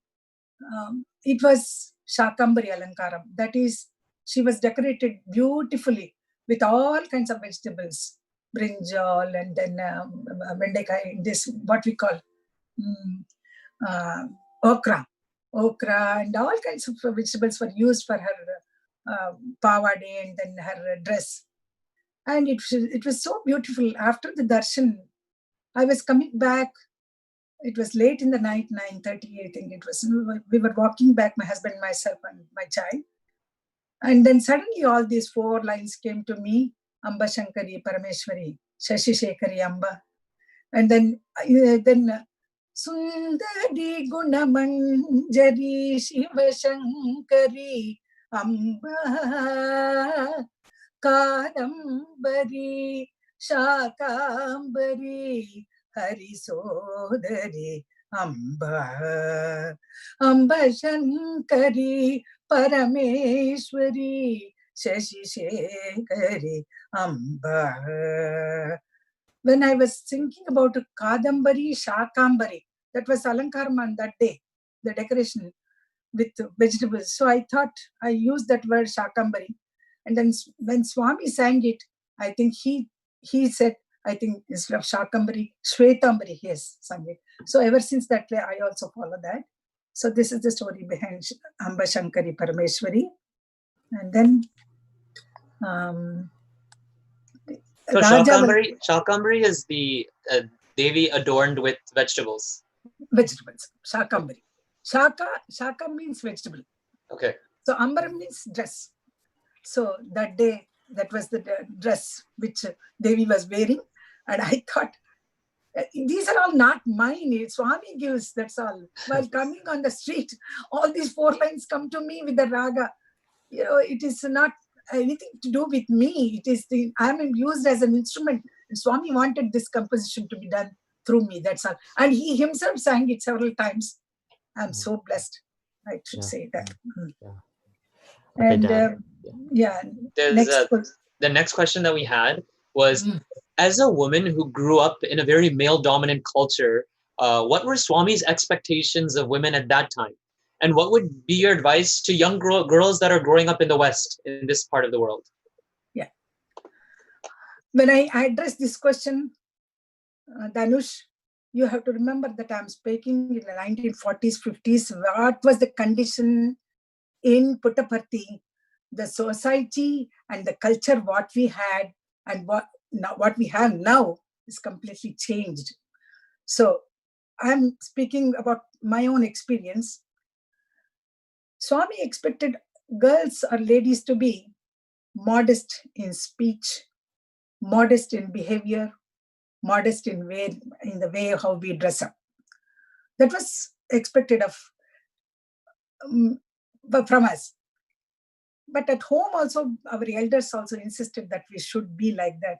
it was Shakambari Alankaram. That is, she was decorated beautifully with all kinds of vegetables, brinjal, and then vendekai, this what we call okra, and all kinds of vegetables were used for her pavade and then her dress. And it was so beautiful. After the darshan, I was coming back. It was late in the night, 9:30, I think it was. We were walking back, my husband, myself, and my child. And then suddenly all these 4 lines came to me: Amba Shankari Parameshwari, Shashi Shekhari Amba. And then Sundari Gunamanjari Shiva Shankari Amba, Kadambari Shakambari Harisodari Amba, Amba Shankari Parameshwari Shashi Shekhari Amba. When I was thinking about Kadambari, Shakambari, that was Alankaram on that day, the decoration with vegetables. So I thought I used that word Shakambari. And then when Swami sang it, I think he said, I think instead of Shakambari, Shvetambari, he has sung it. So ever since that day, I also follow that. So this is the story behind Amba Shankari Parameshwari. And then so Shakambari is the Devi adorned with vegetables. Vegetables, Shakambari. Shaka means vegetable. Okay. So Ambara means dress. So that day, that was the dress which Devi was wearing. And I thought, these are all not mine. Swami gives, that's all. While coming on the street, all these 4 lines come to me with the raga. It is not anything to do with me. It is I am used as an instrument. And Swami wanted this composition to be done through me. That's all. And he himself sang it several times. I'm so blessed. I should say that. Okay, and the next question that we had was, as a woman who grew up in a very male-dominant culture, what were Swami's expectations of women at that time? And what would be your advice to young girls that are growing up in the West, in this part of the world? Yeah. When I address this question, Dhanush, you have to remember that I'm speaking in the 1940s, 50s. What was the condition in Puttaparthi? The society and the culture, what we had and what we have now is completely changed. So I'm speaking about my own experience. Swami expected girls or ladies to be modest in speech, modest in behavior, modest in the way how we dress up. That was expected of from us. But at home also, our elders also insisted that we should be like that.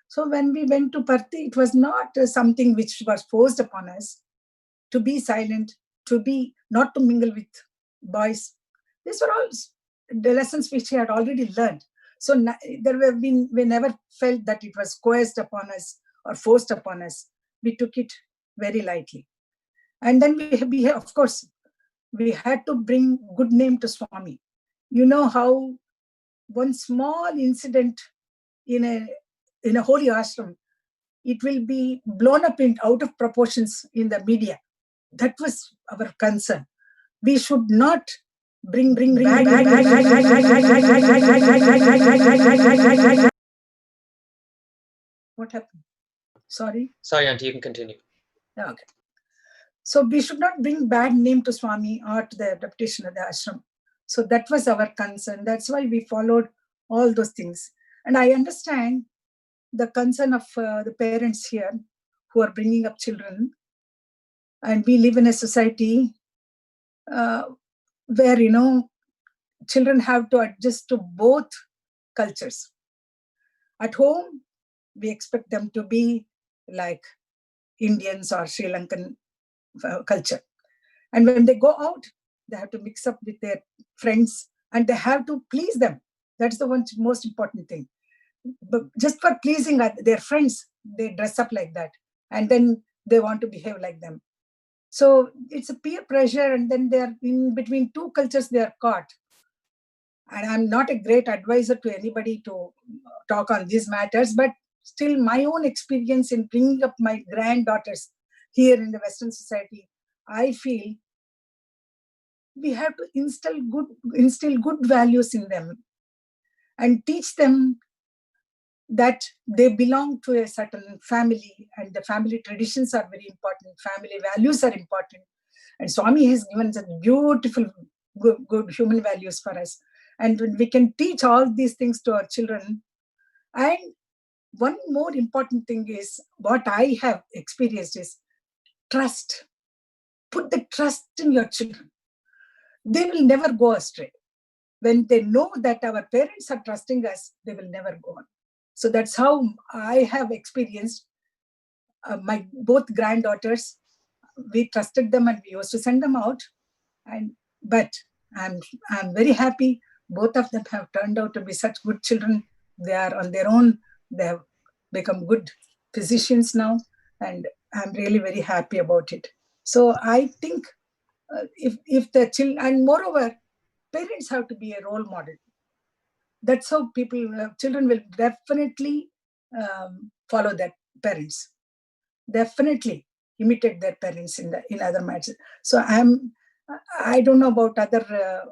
So when we went to Parthi, it was not something which was forced upon us to be silent, not to mingle with boys. These were all the lessons which we had already learned. So we never felt that it was coerced upon us or forced upon us. We took it very lightly. And then we of course, we had to bring good name to Swami. You know how one small incident in a holy ashram, it will be blown up out of proportions in the media. That was our concern. we should not bring What happened? Sorry. Sorry, Aunty, you can continue. Okay. So we should not bring bad name to Swami or to the reputation of the ashram. So that was our concern. That's why we followed all those things. And I understand the concern of the parents here who are bringing up children. And we live in a society where, children have to adjust to both cultures. At home, we expect them to be like Indians or Sri Lankan culture. And when they go out, they have to mix up with their friends and they have to please them. That's the most important thing. But just for pleasing their friends, they dress up like that. And then they want to behave like them. So it's a peer pressure, and then they're in between two cultures, they are caught. And I'm not a great advisor to anybody to talk on these matters, but still my own experience in bringing up my granddaughters here in the Western society, I feel we have to instill good values in them and teach them that they belong to a certain family, and the family traditions are very important, family values are important. And Swami has given us beautiful, good human values for us. And when we can teach all these things to our children. And one more important thing is what I have experienced is trust. Put the trust in your children. They will never go astray. When they know that our parents are trusting us, they will never go on. So that's how I have experienced my both granddaughters. We trusted them and we used to send them out. But I'm very happy. Both of them have turned out to be such good children. They are on their own. They have become good physicians now. And I'm really very happy about it. So I think if the children, and moreover, parents have to be a role model. That's how children will definitely follow their parents. Definitely imitate their parents in other matters. So I don't know about other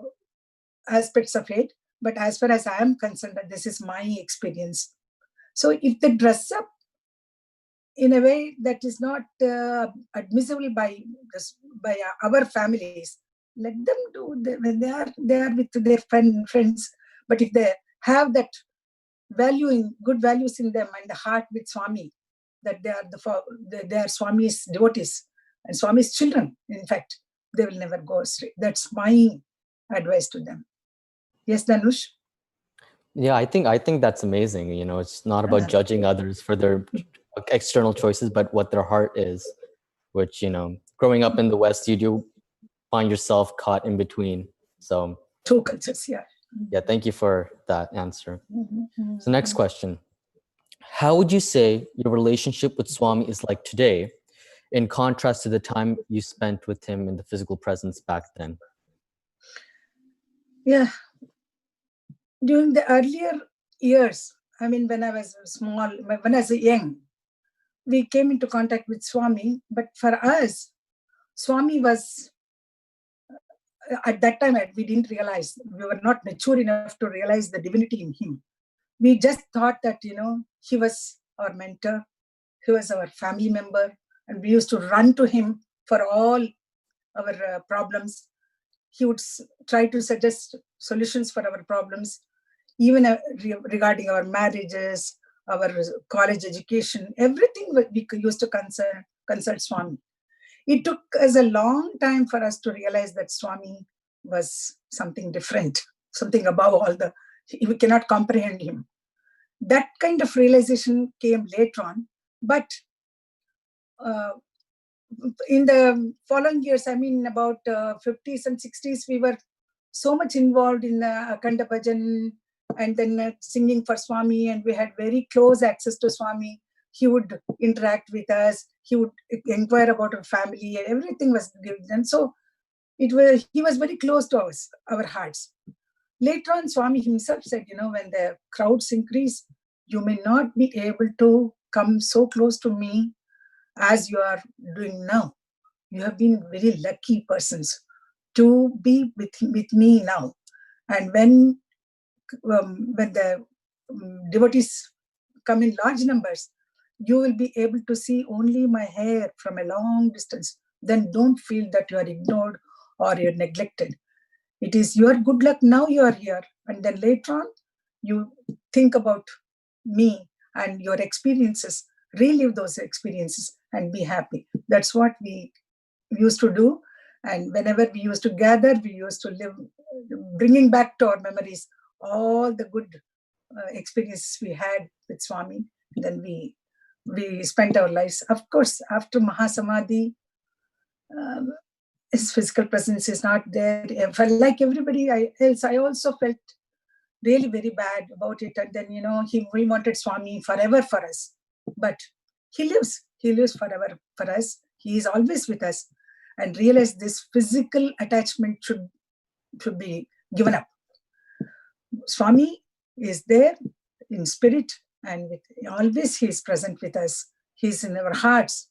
aspects of it, but as far as I am concerned, this is my experience. So if they dress up in a way that is not admissible by our families, let them do when they are with their friends. But if they have that good values in them and the heart with Swami, that they are Swami's devotees and Swami's children, in fact, they will never go astray. That's my advice to them. Yes, Dhanush? Yeah, I think that's amazing. It's not about judging others for their external choices, but what their heart is, which, growing up in the West, you do find yourself caught in between. So two cultures, yeah. Yeah, thank you for that answer. So next question. How would you say your relationship with Swami is like today, in contrast to the time you spent with him in the physical presence back then? Yeah. During the earlier years, when I was small, when I was young, we came into contact with Swami. But for us, Swami was, at that time, we didn't realize, we were not mature enough to realize the divinity in him. We just thought that, he was our mentor, he was our family member, and we used to run to him for all our problems. He would try to suggest solutions for our problems, even regarding our marriages, our college education, everything we used to consult Swami. It took us a long time for us to realize that Swami was something different, something above all we cannot comprehend him. That kind of realization came later on, but in the following years, about 50s and 60s, we were so much involved in Akhanda Bhajan and then singing for Swami, and we had very close access to Swami. He would interact with us, he would inquire about our family, and everything was given. And so he was very close to our hearts. Later on, Swami himself said, when the crowds increase, you may not be able to come so close to me as you are doing now. You have been very lucky persons to be with me now. And when the devotees come in large numbers, you will be able to see only my hair from a long distance. Then don't feel that you are ignored or you're neglected. It is your good luck now you are here. And then later on, you think about me and your experiences, relive those experiences and be happy. That's what we used to do. And whenever we used to gather, we used to live, bringing back to our memories all the good experiences we had with Swami. Then we spent our lives. Of course, after Mahasamadhi, his physical presence is not there. I felt like everybody else, I also felt really very bad about it. And then, we wanted Swami forever for us. But he lives forever for us. He is always with us. And realize this physical attachment should be given up. Swami is there in spirit, and always he is present with us. He is in our hearts.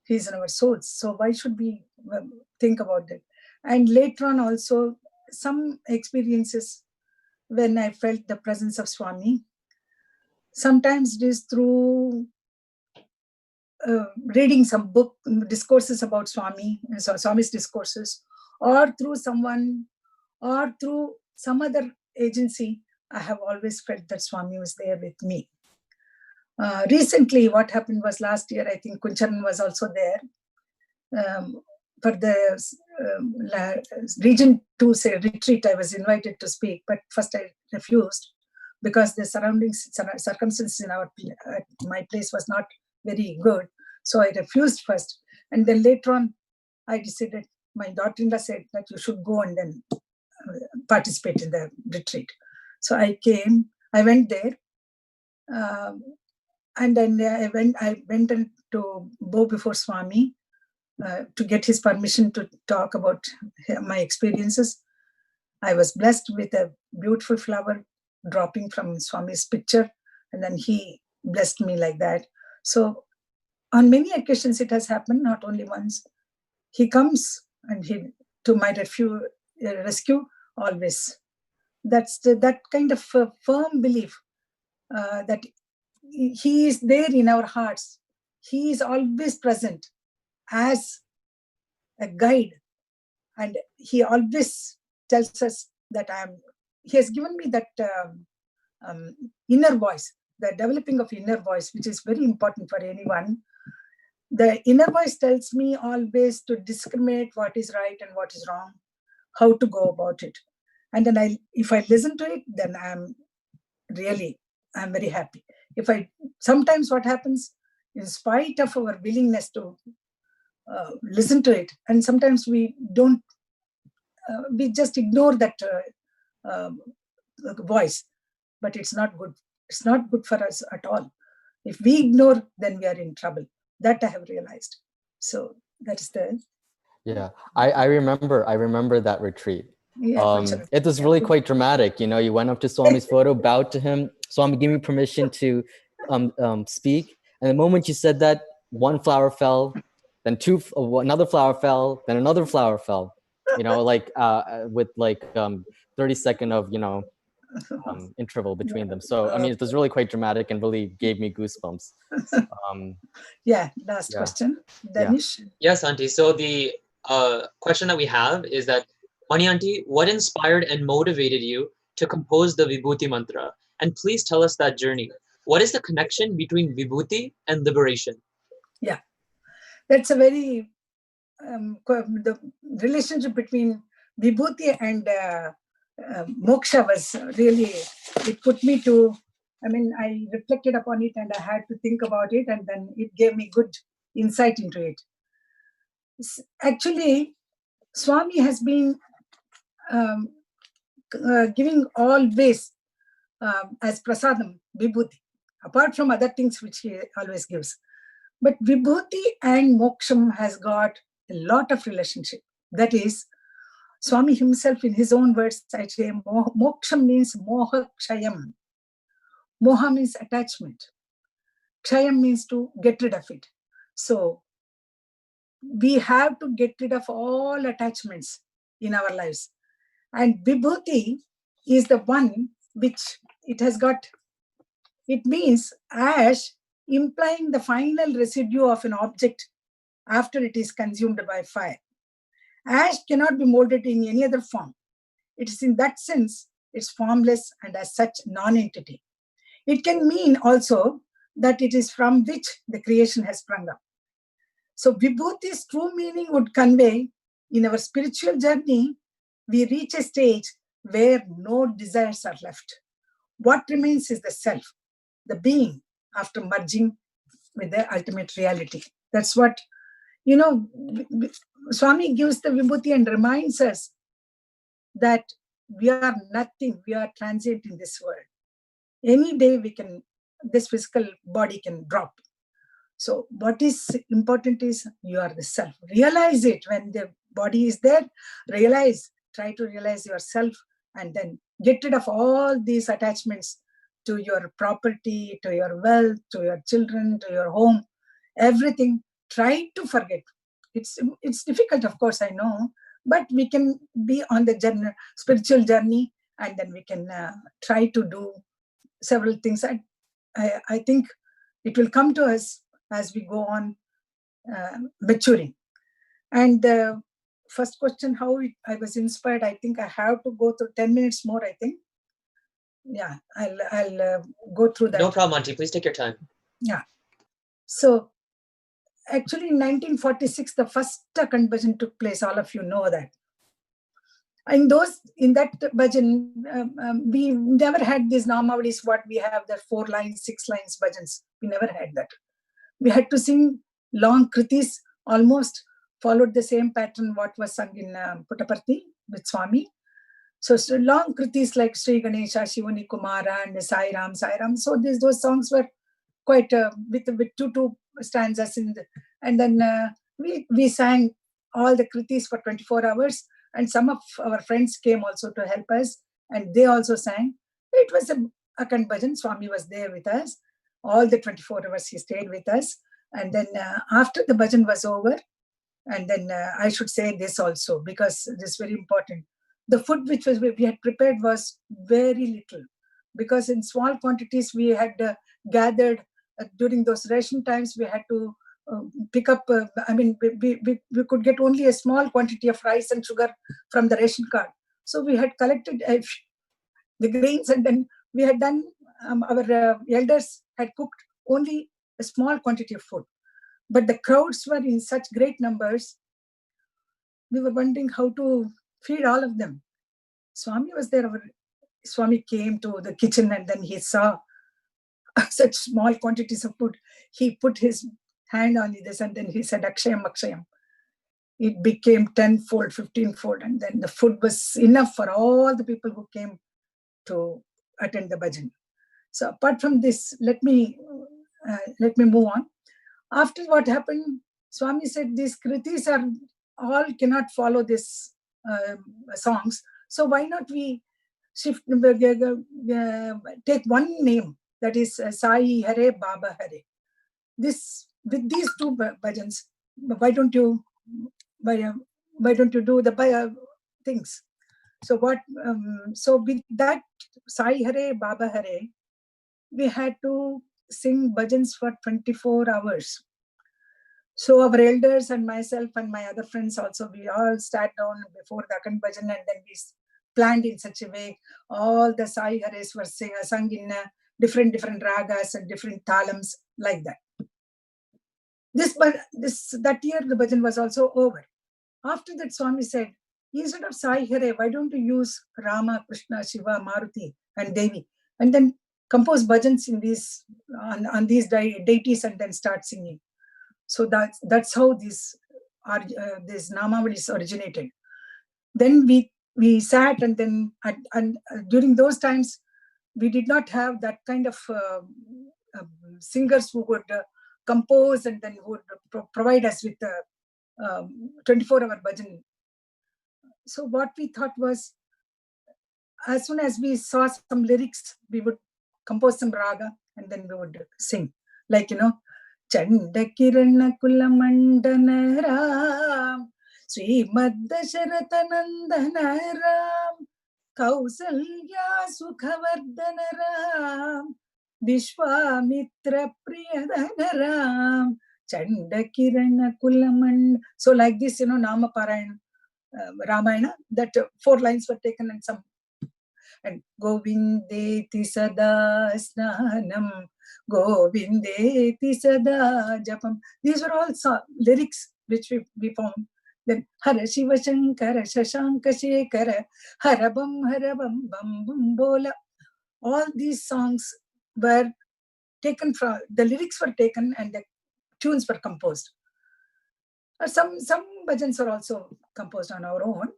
He is in our souls. So why should we think about that? And later on also, some experiences when I felt the presence of Swami, sometimes it is through reading some book, discourses about Swami, so Swami's discourses, or through someone, or through some other agency, I have always felt that Swami was there with me. Recently, what happened was last year, I think Kuncharan was also there for the Region 2 retreat. I was invited to speak, but first I refused because the circumstances in my place was not very good. So I refused first. And then later on, I decided, my daughter-in-law said that you should go and then participate in the retreat. So I went there. And then I went to bow before Swami to get his permission to talk about my experiences. I was blessed with a beautiful flower dropping from Swami's picture, and then he blessed me like that. So on many occasions it has happened, not only once. He comes and to my rescue always. That's that kind of firm belief that he is there in our hearts. He is always present as a guide, and he always tells us that he has given me that inner voice, the developing of inner voice, which is very important for anyone. The inner voice tells me always to discriminate what is right and what is wrong, how to go about it. And then if I listen to it, then I'm very happy. Sometimes what happens, in spite of our willingness to listen to it, and sometimes we don't, we just ignore that voice, but it's not good. It's not good for us at all. If we ignore, then we are in trouble. That I have realized. So that is the... Yeah, I remember that retreat. It was really quite dramatic. You went up to Swami's photo, bowed to him. Swami, give me permission to speak. And the moment you said that, one flower fell, then another flower fell, then another flower fell. With 30-second of interval between them. So I mean, it was really quite dramatic and really gave me goosebumps. Last question, Danish. Yes, Aunty. So the question that we have is that, Mani Aunty, what inspired and motivated you to compose the Vibhuti mantra? And please tell us that journey. What is the connection between Vibhuti and liberation? Yeah, that's a very the relationship between Vibhuti and moksha was really, it put me to, I reflected upon it and I had to think about it, and then it gave me good insight into it. Actually, Swami has been giving always as prasadam, Vibhuti, apart from other things which he always gives. But Vibhuti and moksham has got a lot of relationship. That is, Swami himself, in his own words, I say, moksham means moha kshayam. Moha means attachment. Kshayam means to get rid of it. So we have to get rid of all attachments in our lives. And Vibhuti is the one which it has got, it means ash, implying the final residue of an object after it is consumed by fire. Ash cannot be molded in any other form. It is in that sense, it's formless and as such non-entity. It can mean also that it is from which the creation has sprung up. So Vibhuti's true meaning would convey, in our spiritual journey, we reach a stage where no desires are left. What remains is the self, the being, after merging with the ultimate reality. That's what, Swami gives the Vibhuti and reminds us that we are nothing, we are transient in this world. Any day this physical body can drop. So what is important is you are the self. Realize it when the body is there. Try to realize yourself, and then get rid of all these attachments to your property, to your wealth, to your children, to your home, everything. Try to forget. It's difficult, of course, I know, but we can be on the spiritual journey, and then we can try to do several things. I think it will come to us as we go on maturing. And the first question, how I was inspired, I think I have to go through 10 minutes more, I think. Yeah, I'll go through that. No problem, Aunty. Please take your time. Yeah. So actually in 1946, the first Akhand Bhajan took place. All of you know that. In that bhajan, we never had these Namavalis, what we have, the 4 lines, 6 lines bhajans. We never had that. We had to sing long kritis, almost followed the same pattern what was sung in Puttaparthi with Swami. So long kritis like Sri Ganesha, Shivani Kumara, and Sai Ram. So those songs were quite with 2 stanzas and then we sang all the kritis for 24 hours. And some of our friends came also to help us, and they also sang. It was a Akhand Bhajan. Swami was there with us. All the 24 hours he stayed with us. And then after the bhajan was over, and then I should say this also, because it is very important. The food which we had prepared was very little, because in small quantities we had gathered during those ration times. We had to pick up, we could get only a small quantity of rice and sugar from the ration card. So we had collected the grains, and then we had done, our elders had cooked only a small quantity of food. But the crowds were in such great numbers, we were wondering how to feed all of them. Swami was there. Swami came to the kitchen, and then he saw such small quantities of food. He put his hand on this, and then he said, Akshayam, Akshayam. It became 10-fold, 15-fold, and then the food was enough for all the people who came to attend the bhajan. So apart from this, let me move on. After what happened, Swami said these kritis cannot follow this songs. So why not we shift, take one name, that is Sai Hare Baba Hare. With these 2 bhajans, why don't you do the things? So so with that Sai Hare Baba Hare, we had to sing bhajans for 24 hours. So our elders and myself and my other friends also, we all sat down before the Akhand Bhajan, and then we planned in such a way. All the Sai Hares were sung in different ragas and different talams, like that. That year the bhajan was also over. After that, Swami said, instead of Sai Hare, why don't you use Rama, Krishna, Shiva, Maruti, and Devi, and then compose bhajans in these on these deities, and then start singing. So that's how this Namavalis originated. Then we sat, and then during those times we did not have that kind of singers who would compose and then would provide us with 24-hour bhajan. So what we thought was, as soon as we saw some lyrics, we would compose some raga, and then we would sing. Like, Chanda Kirana Kulamandana Ram Srimad Dasharatha Nandana Ram, Kausalya Sukhavardhana Ram, Vishwamitra Priyadhana Ram, Chandakirana Kulamand. So like this, Nama Parayana, Ramayana, that 4 lines were taken and some. And Govindeti Sada Snanam, Govindeti Sada Japam. These are all lyrics which we found. Then Hara Shiva Shankara Shashanka Shekhara Harabam Harabam Bam Bam Bola. All these songs were taken from, the lyrics were taken and the tunes were composed. Some bhajans are also composed on our own.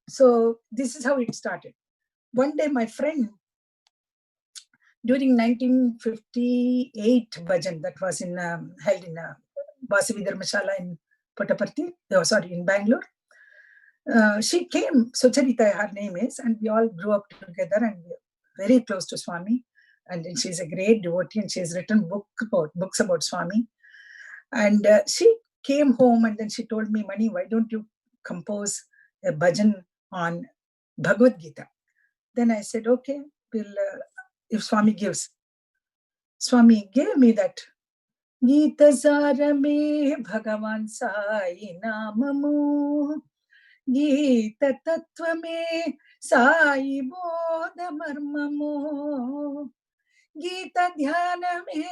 So this is how it started. One day my friend, during 1958 bhajan that was held in Vasavi Dharmashala in Puttaparthi, in Bangalore, she came, Sucharita her name is, and we all grew up together and we are very close to Swami. And she's a great devotee and she's written books about Swami. And she came home and then she told me, Mani, why don't you compose a bhajan on Bhagavad Gita? Then I said, okay, we'll, if Swami gives. Swami gave me that. Gita Sarame Bhagavan Sai Namamu, Gita Tattvame Sai Bodha Marmamu, Gita Dhyaname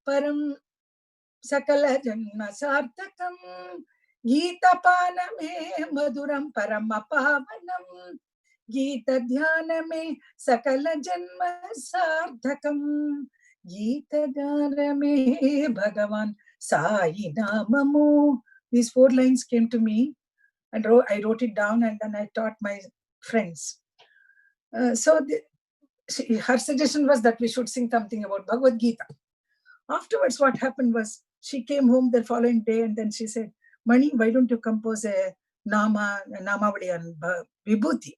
Param Sakala Janma Sarthakam, Gita Paname Madhuram Parama Pavanam, Gita Dhyaname Sakala Janma Sarthakam, Gita Dhyaname Bhagavan Sai Namamu. These 4 lines came to me and I wrote it down and then I taught my friends. So her suggestion was that we should sing something about Bhagavad Gita. Afterwards, what happened was she came home the following day and then she said, Mani, why don't you compose a Namavali on Vibhuti?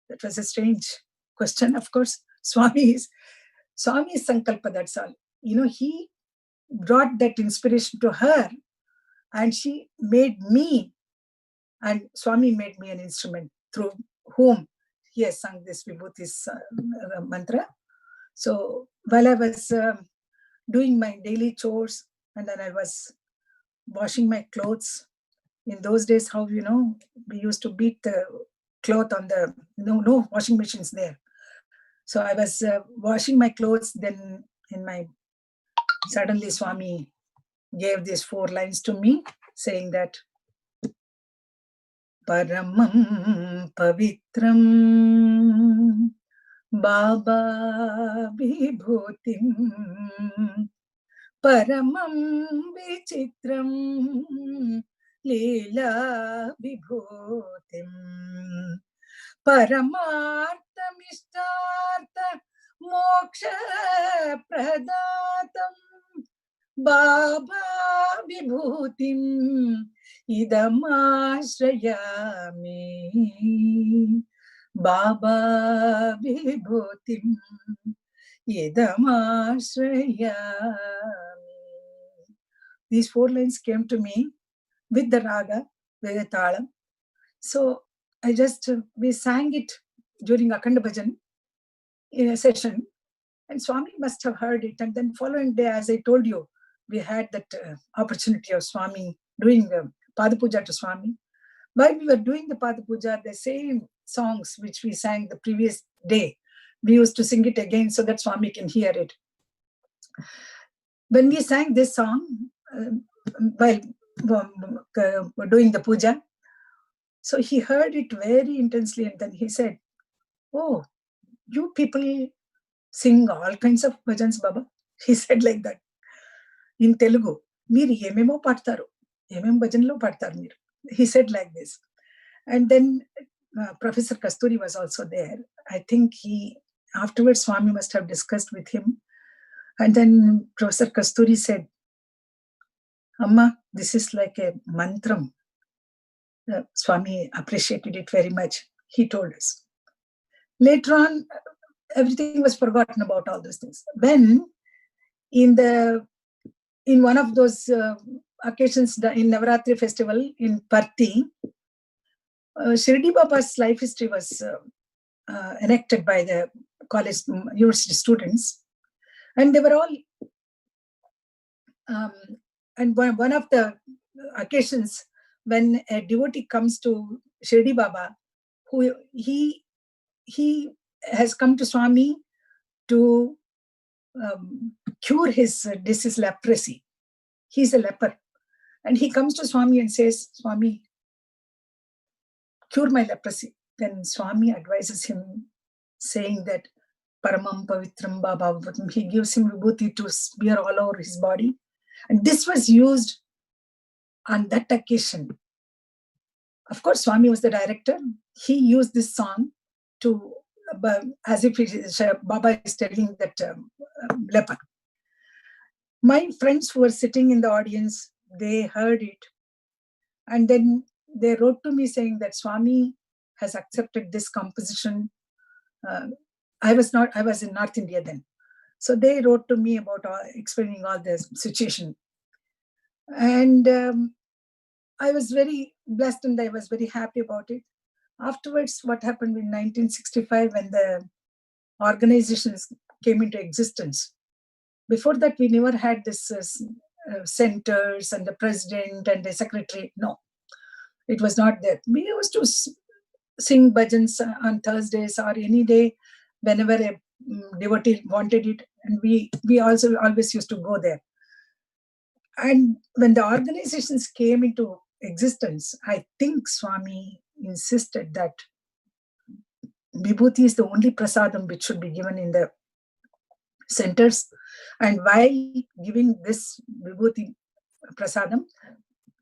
That was a strange question, of course. Swami's sankalpa, that's all. He brought that inspiration to her and she made me, and Swami made me an instrument through whom he has sung this Vibhuti's mantra. So while I was doing my daily chores and then I was washing my clothes, in those days, how, we used to beat the cloth on the, no washing machines there. So I was washing my clothes, then suddenly Swami gave these 4 lines to me saying that Paramam Pavitram Baba Vibhutim Paramam Vichitram Leela Vibhutim Paramartha Mishtartha Moksha Pradatam Baba Vibhutim Idamashrayami Baba Vibhutim Idamashrayami. These 4 lines came to me with the raga, with the talam. So we sang it during Akhanda Bhajan in a session, and Swami must have heard it. And then following day, as I told you, we had that opportunity of Swami doing the Pada Puja to Swami. While we were doing the Pada Puja, the same songs which we sang the previous day, we used to sing it again so that Swami can hear it. When we sang this song, while doing the puja, so he heard it very intensely and then he said, oh, you people sing all kinds of bhajans, Baba. He said like that. In Telugu, Meer ememo paadtaru, emem bhajanlo paadtaru meer. He said like this. And then Professor Kasturi was also there. I think afterwards Swami must have discussed with him. And then Professor Kasturi said, Amma, this is like a mantram. Swami appreciated it very much. He told us. Later on, everything was forgotten about all those things. When in one of those occasions in Navaratri festival in Parthi, Shirdi Baba's life history was enacted by the college university students, and they were all and one of the occasions when a devotee comes to Shirdi Baba, who he has come to Swami to cure his disease, leprosy. He's a leper, and he comes to Swami and says, Swami, cure my leprosy. Then Swami advises him, saying that Paramam Pavitram Baba, he gives him Vibhuti to smear all over his body. And this was used on that occasion. Of course, Swami was the director. He used this song to, as if Baba is telling that leper. My friends who were sitting in the audience, they heard it. And then they wrote to me saying that Swami has accepted this composition. I was in North India then. So they wrote to me about explaining all this situation. And I was very blessed and I was very happy about it. Afterwards, what happened in 1965 when the organizations came into existence? Before that, we never had this centers and the president and the secretary. No, it was not there. We used to sing bhajans on Thursdays or any day whenever a devotee wanted it. And we also always used to go there. And when the organizations came into existence, I think Swami insisted that Vibhuti is the only prasadam which should be given in the centers. And while giving this Vibhuti prasadam,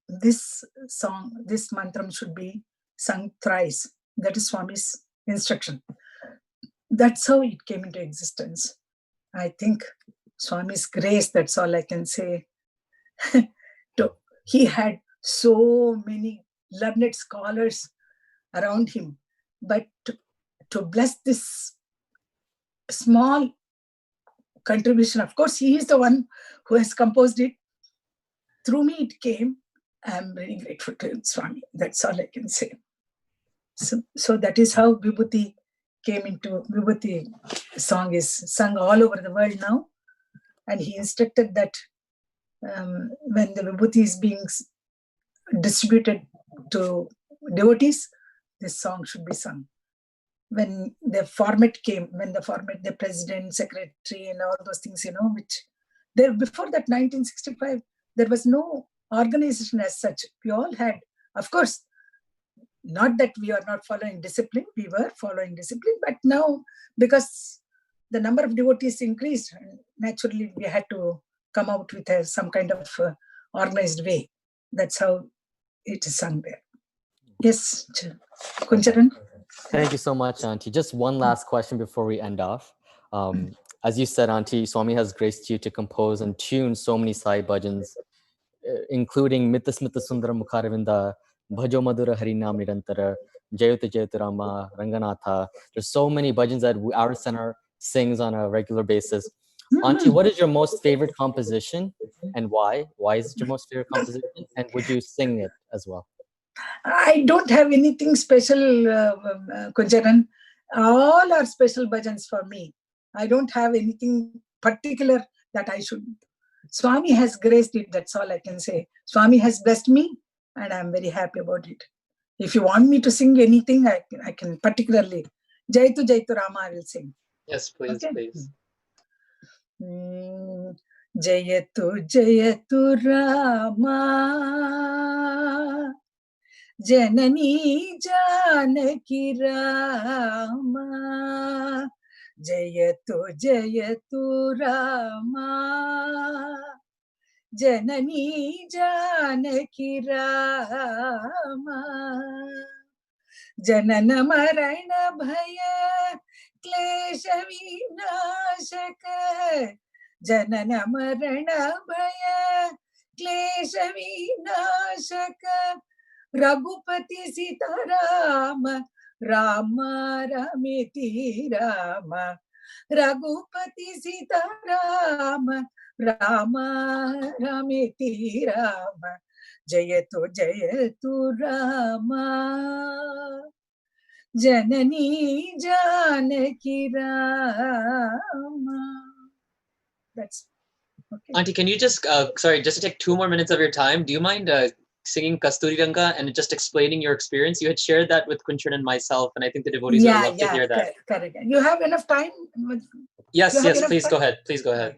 this song, this mantram should be sung thrice. That is Swami's instruction. That's how it came into existence. I think Swami's grace, that's all I can say. He had so many learned scholars around him, but to bless this small contribution, of course, he is the one who has composed it. Through me, it came. I'm very grateful to Swami. That's all I can say. So that is how Vibhuti came into. Vibhuti song is sung all over the world now. And he instructed that when the Vibhuti is being distributed to devotees, this song should be sung. When the format came, the president, secretary, and all those things, which there before that 1965, there was no organization as such. We all had, of course, not that we are not following discipline, we were following discipline, but now because the number of devotees increased, naturally we had to come out with some kind of organized way. That's how it is sung there. Yes, Kuncharan. Thank you so much, Aunty. Just one last question before we end off. As you said, Aunty, Swami has graced you to compose and tune so many Sai bhajans, including Mita Smita Sundara Mukharavinda, Bhajo Madhura Harinam Nirantara, Jayuta Jayuta Rama, Ranganatha. There's so many bhajans that our center sings on a regular basis. Aunty, what is your most favorite composition and why? Why is it your most favorite composition? And would you sing it as well? I don't have anything special, Kuncharan. All are special bhajans for me. I don't have anything particular that I should. Swami has graced it, that's all I can say. Swami has blessed me and I'm very happy about it. If you want me to sing anything, I can particularly. Jaitu Jaitu Rama I will sing. Yes, please, okay. Please. Jayatu Jayatu Rama Janani Janaki Rama Jayatu Jayatu Rama Janani Janaki Rama Janana Marana Bhaya Klesha Vinashaka Janana Marana Bhaya Klesha Vinashaka Raghupati Sita Rama Rama Ramiti Rama Raghupati Sita Rama, Rama Rameti Rama, Jayatu Rama, Janani Janaki Rama. That's okay. Auntie, can you just, sorry, just to take 2 more minutes of your time, do you mind singing Kasturi Ranga and just explaining your experience? You had shared that with Kunchan and myself, and I think the devotees would love to hear that. Correct. You have enough time? Yes, please go ahead. Please go ahead.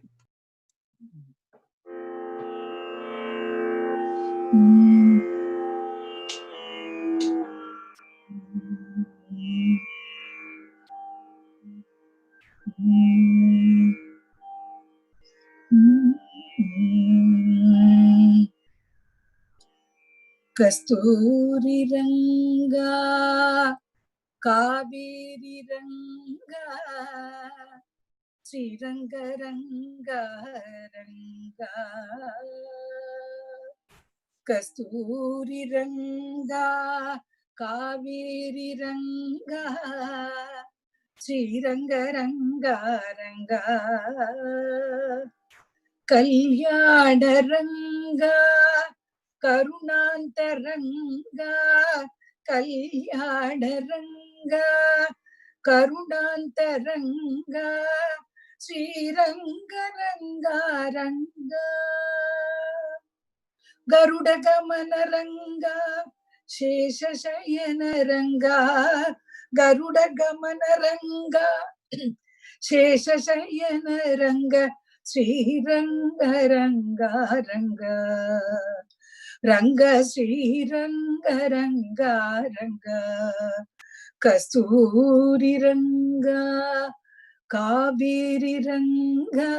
Kasturi Ranga, Kaveri Ranga, Sri Ranga Ranga Ranga, Kasturi Ranga, Kaveri Ranga, Sri Ranga Ranga Ranga, Kalyana Ranga, Karunanta Ranga, Kalyana Ranga, Karunanta Ranga, Sri Ranga Ranga Ranga, Garuda Gamana Ranga, Shesha Shayana Ranga, Garuda Gamana Ranga, Shesha Shayana Ranga, Sri Ranga Ranga Ranga, Ranga Sri Ranga Ranga Ranga, Kasturi Ranga, Kaveri Ranga,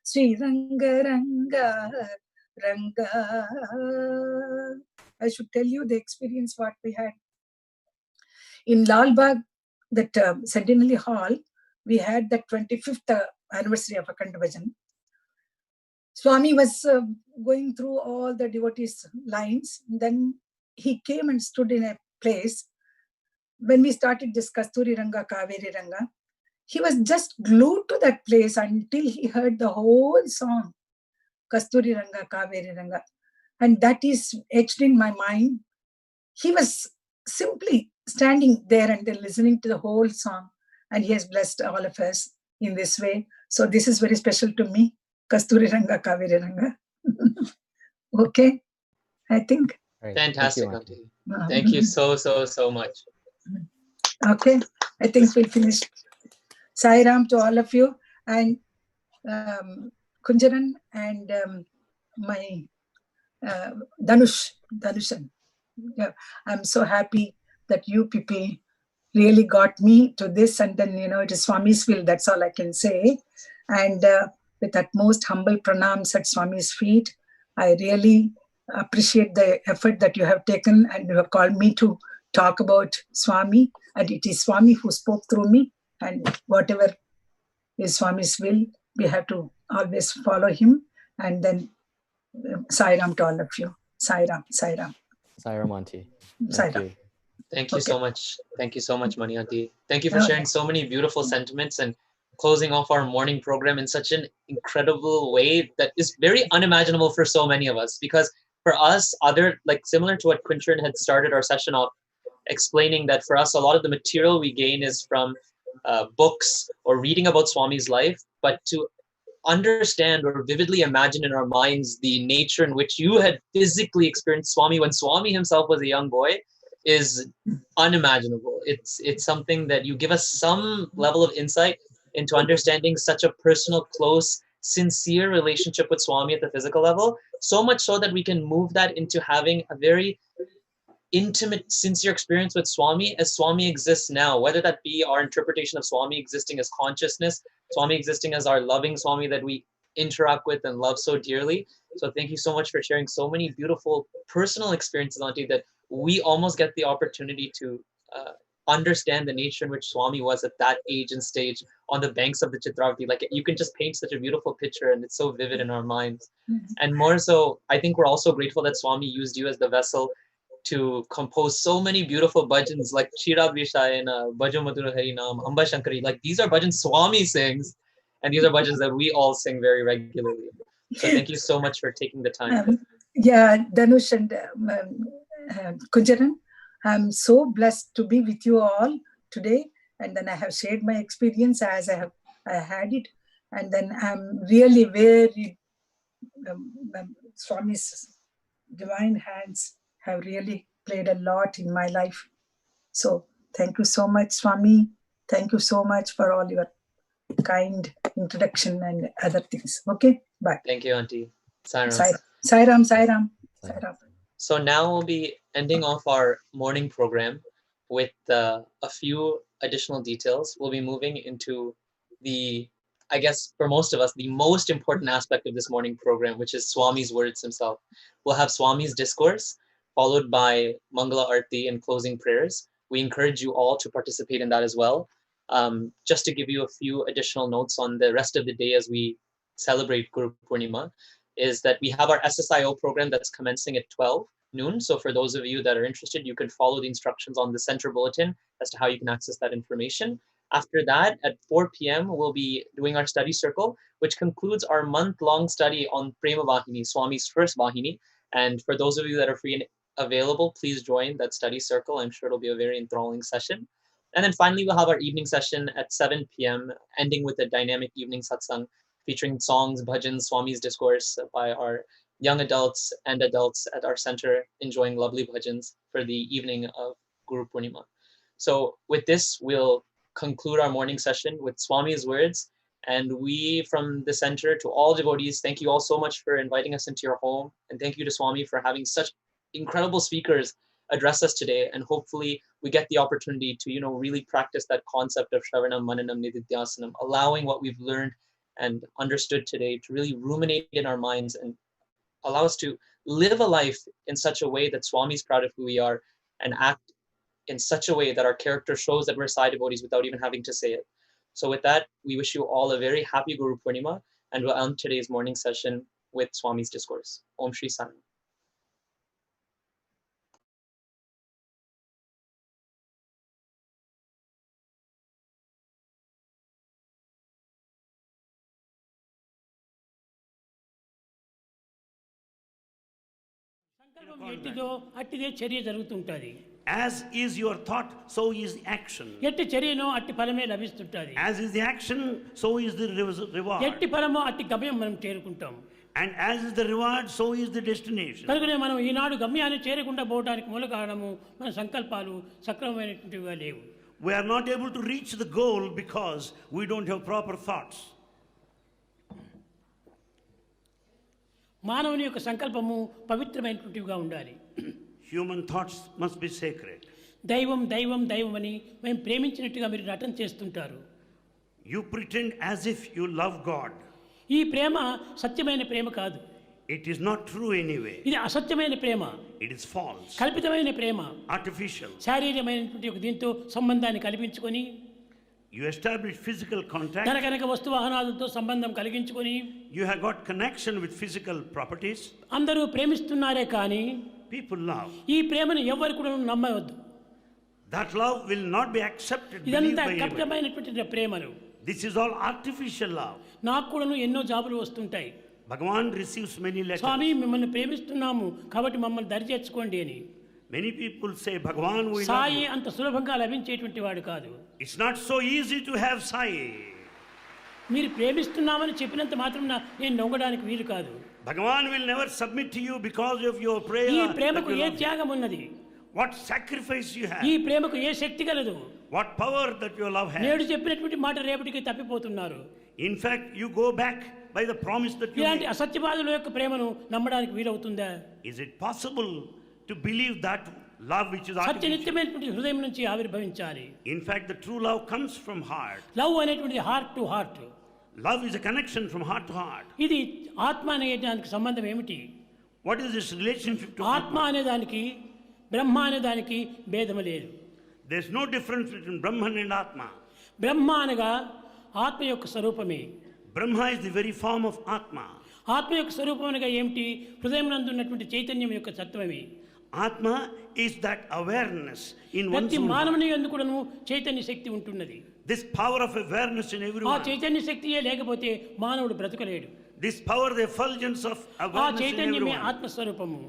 Sri Ranga Ranga Ranga. I should tell you the experience what we had. In Lal Bagh, that Centenary Hall, we had the 25th anniversary of Akhand Bhajan. Swami was going through all the devotees' lines. Then he came and stood in a place. When we started this Kasturi Ranga, Kaveri Ranga, he was just glued to that place until he heard the whole song, Kasturi Ranga, Kaveri Ranga. And that is etched in my mind. He was simply standing there and then listening to the whole song. And he has blessed all of us in this way. So this is very special to me. Kasturi Ranga, Kaveri Ranga. Okay, I think. Fantastic, Auntie. Thank you so much. Okay, I think we'll finish. Sai Ram to all of you, and Kunjaran and my Danushan. Yeah, I'm so happy that you people really got me to this, and then it is Swami's will. That's all I can say. And with utmost humble pranams at Swami's feet, I really appreciate the effort that you have taken, and you have called me to talk about Swami. And it is Swami who spoke through me, and whatever is Swami's will, we have to always follow him. And then Sai Ram to all of you. Sai Ram, Sai Ram. Sai Ram, Aunty. Sai Ram. Thank you so much. Thank you so much, Mani Aunty. Thank you for sharing so many beautiful sentiments and closing off our morning program in such an incredible way that is very unimaginable for so many of us. Because for us, similar to what Quinchern had started our session off, explaining that for us, a lot of the material we gain is from books or reading about Swami's life, but to understand or vividly imagine in our minds the nature in which you had physically experienced Swami when Swami himself was a young boy is unimaginable. It's something that you give us some level of insight into understanding such a personal, close, sincere relationship with Swami at the physical level, so much so that we can move that into having a very intimate, sincere experience with Swami as Swami exists now, whether that be our interpretation of Swami existing as consciousness, Swami existing as our loving Swami that we interact with and love so dearly. So thank you so much for sharing so many beautiful personal experiences, Auntie, that we almost get the opportunity to understand the nature in which Swami was at that age and stage on the banks of the Chitravati. Like, you can just paint such a beautiful picture and it's so vivid in our minds. And more so, I think we're also grateful that Swami used you as the vessel to compose so many beautiful bhajans like Chira Vishayana, Bhajan Madhura Harinam, Amba Shankari. Like these are bhajans Swami sings, and these are bhajans that we all sing very regularly. So thank you so much for taking the time. Dhanush and Kunjaran, I'm so blessed to be with you all today. And then I have shared my experience as I had it. And then I'm really very, Swami's divine hands have really played a lot in my life. So thank you so much, Swami. Thank you so much for all your kind introduction and other things. Okay, bye. Thank you, Aunty. Sairam. Sairam. So now we'll be ending off our morning program with a few additional details. We'll be moving into the, I guess for most of us, the most important aspect of this morning program, which is Swami's words himself. We'll have Swami's discourse, followed by Mangala Arti and closing prayers. We encourage you all to participate in that as well. Just to give you a few additional notes on the rest of the day as we celebrate Guru Poornima, is that we have our SSIO program that's commencing at 12 noon. So for those of you that are interested, you can follow the instructions on the center bulletin as to how you can access that information. After that, at 4 p.m., we'll be doing our study circle, which concludes our month-long study on Prema Vahini, Swami's first Vahini. And for those of you that are free and available, please join that study circle. I'm sure it'll be a very enthralling session. And then finally, we'll have our evening session at 7 p.m., ending with a dynamic evening satsang featuring songs, bhajans, Swami's discourse by our young adults and adults at our center, enjoying lovely bhajans for the evening of Guru Poornima. So with this, we'll conclude our morning session with Swami's words. And we from the center, to all devotees, thank you all so much for inviting us into your home. And thank you to Swami for having such incredible speakers address us today. And hopefully we get the opportunity to, really practice that concept of Shravanam, Mananam, Nididhyasanam, allowing what we've learned and understood today to really ruminate in our minds and allow us to live a life in such a way that Swami is proud of who we are and act in such a way that our character shows that we're Sai devotees without even having to say it. So with that, we wish you all a very happy Guru Poornima, and we'll end today's morning session with Swami's discourse. Om Shri Sai. As is your thought, so is the action. As is the action, so is the reward. And as is the reward, so is the destination. We are not able to reach the goal because we don't have proper thoughts. మానవుని యొక్క సంకల్పము పవిత్రమైనటువంటివిగా ఉండాలి. Human thoughts must be sacred. దైవం దైవం దైవం అని మేము ప్రేమించినట్టుగా మీరు నటన చేస్తుంటారు. You pretend as if you love God. ఈ ప్రేమ సత్యమైన ప్రేమ కాదు. It is not true anyway. ఇది అసత్యమైన ప్రేమ. It is false. కల్పితమైన Prema. Artificial. శారీరమైనటువంటి ఒక దీంతో సంబంధాన్ని కల్పించుకొని you establish physical contact. కనకనక వస్తు వాహనాలతో సంబంధం కలిగించుకొని you have got connection with physical properties. అందరూ ప్రేమిస్తున్నారే కానీ people love. ఈ ప్రేమను ఎవరు కూడా నమ్మవద్దు. that love will not be accepted. ఇదంతా కపటమైనటువంటి ప్రేమలు. this is all artificial love. నాకు కూడా ఎన్నో జాబులు వస్తుంటాయి. Bhagavan receives many letters. స్వామి మిమ్మల్ని ప్రేమిస్తున్నాము కాబట్టి మమ్మల్ని దరి చేర్చుకోండి అని. Many people say Bhagavan will Sai anta సులభంగా లభించేటువంటి వాడు కాదు. It's not so easy to have Sai. మీరు ప్రేమిస్తున్నామని చెప్పినంత మాత్రమే నేను నొంగడానికి వీలు కాదు. Bhagavan will never submit to you because of your prayer. ఈ ప్రేమకు ఏ త్యాగం ఉన్నది? What sacrifice you have? ఈ ప్రేమకు ఏ శక్తి కలదు? What power that your love has? నేడు చెప్పినటువంటి మాట రేపటికి తప్పిపోతున్నారు. In fact, you go back by the promise that you ఇలాంటి అసత్యవాదుల యొక్క ప్రేమను నమ్మడానికి వీలవుతుందా? Is it possible to believe that love which is artificial? సత్యనిత్యమైనటువంటి హృదయం నుంచి ఆవిర్భవించాలి. In fact, the true love comes from heart. Love అనేటువంటిది heart to heart. Love is a connection from heart to heart. ఇది ఆత్మ అనే దానికి సంబంధం ఏమిటి? What is this relationship to ఆత్మ అనే దానికి బ్రహ్మ అనే దానికి భేదం లేదు. There is no difference between Brahman and Atma. బ్రహ్మ అనగా ఆత్మ యొక్క స్వరూపమే. Brahma is the very form of Atma. ఆత్మ యొక్క స్వరూపం అనగా ఏమిటి? హృదయం నందు ఉన్నటువంటి చైతన్యం యొక్క తత్వమే. Atma is that awareness in one's ప్రతి own heart. మానవుని యందు కూడాను చైతన్య శక్తి ఉంటున్నది. This power of awareness in ఆ everyone. చైతన్య శక్తియే లేకపోతే మానవుడు బ్రతకలేడు. This power, the effulgence of ఆ awareness in చైతన్యమే everyone. ఆత్మస్వరూపము.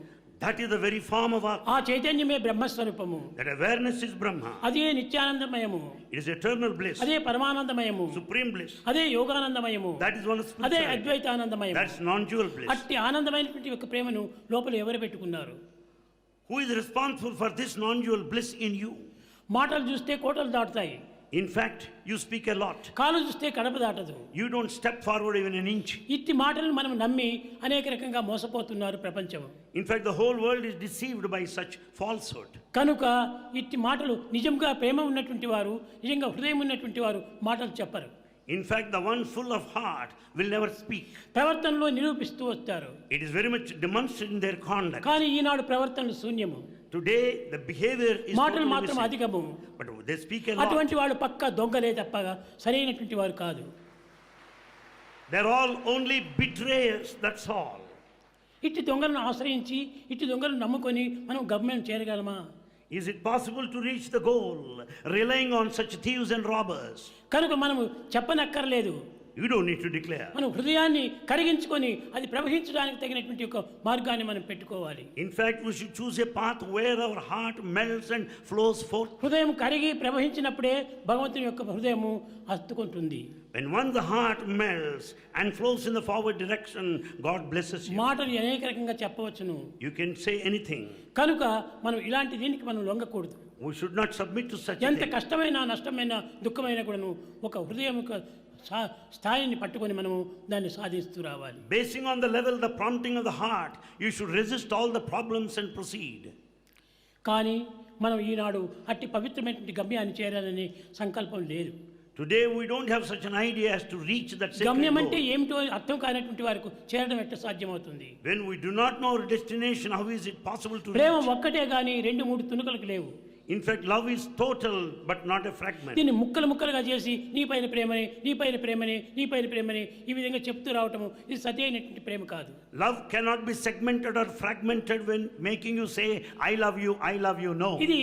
That is the very form of Atma. ఆ చైతన్యమే బ్రహ్మస్వరూపము. That awareness is Brahma. అదే నిత్యానందమయము. It is eternal bliss. అదే పరమానందమయము. Supreme bliss. అదే యోగానందమయము. That is one of అదే spirituality. అద్వైతానందమయము. That's non-dual bliss. అట్టి ఆనందమైనటువంటి ఒక ప్రేమను లోపల ఎవరు పెట్టుకున్నారు? Who is responsible for this non-dual bliss in you? మాటలు చూస్తే కోటలు దాటుతాయి. In fact, you speak a lot. కాలు చూస్తే Kadapa దాటదు. You don't step forward even an inch. ఇట్టి మాటలను మనం నమ్మి అనేక రకంగా మోసపోతున్నారు ప్రపంచం. In fact, the whole world is deceived by such falsehood. కనుక ఇట్టి మాటలు నిజంగా ప్రేమ ఉన్నటువంటి వారు, నిజంగా హృదయం ఉన్నటువంటి వారు మాటలు చెప్పరు. In fact, the one full of heart will never speak. ప్రవర్తనలో నిరూపిస్తూ వస్తారు. It is very much demonstrated in their conduct. కానీ ఈనాడు ప్రవర్తనలు శూన్యము. Today, the behavior is మాటలు totally మాత్రం missing. అధికము. But they speak a lot. అటువంటి వాళ్ళు పక్క దొంగలే తప్పగా సరైనటువంటి వారు కాదు. They're all only betrayers, that's all. ఇట్టి దొంగలను ఆశ్రయించి ఇట్టి దొంగలను నమ్ముకొని మనం గమ్యం చేరగలమా? Is it possible to reach the goal relying on such thieves and robbers? కనుక మనము చెప్పనక్కర్లేదు. You don't need to declare. మనం హృదయాన్ని కరిగించుకొని అది ప్రవహించడానికి తగినటువంటి ఒక మార్గాన్ని మనం పెట్టుకోవాలి. In fact, we should choose a path where our heart melts and flows forth. హృదయం కరిగి ప్రవహించినప్పుడే భగవంతుని యొక్క హృదయము హత్తుకుంటుంది. When once the heart melts and flows in the forward direction, God blesses you. మాటలు అనేక రకంగా చెప్పవచ్చును. You can say anything. కనుక మనం ఇలాంటి దీనికి మనం లొంగకూడదు. We should not submit to such a ఎంత thing. కష్టమైన నష్టమైన దుఃఖమైన కూడాను ఒక హృదయం యొక్క స్థాయిని పట్టుకొని మనము దాన్ని సాధిస్తూ రావాలి. Basing on the level, the prompting of the heart, you should resist all the problems and proceed. కానీ మనం ఈనాడు అట్టి పవిత్రమైనటువంటి గమ్యాన్ని చేరాలనే సంకల్పం లేదు. Today we don't have such an idea as to reach that sacred గమ్యం అంటే goal. ఏమిటో అర్థం కానటువంటి వారికి చేరడం ఎట్లా సాధ్యమవుతుంది? When we do not know our destination, how is it possible to Prema reach? ఒక్కటే గాని 2-3 తునుకలకు లేవు. In fact, love is total but not a fragment. దీన్ని ముక్కలు ముక్కలుగా చేసి నీపైన ప్రేమని నీపైన ప్రేమని నీపైన ప్రేమని ఈ విధంగా చెప్తూ రావటము ఇది సరైనటువంటి ప్రేమ కాదు. Love cannot be segmented or fragmented when making you say I love you, I love you. No. ఇది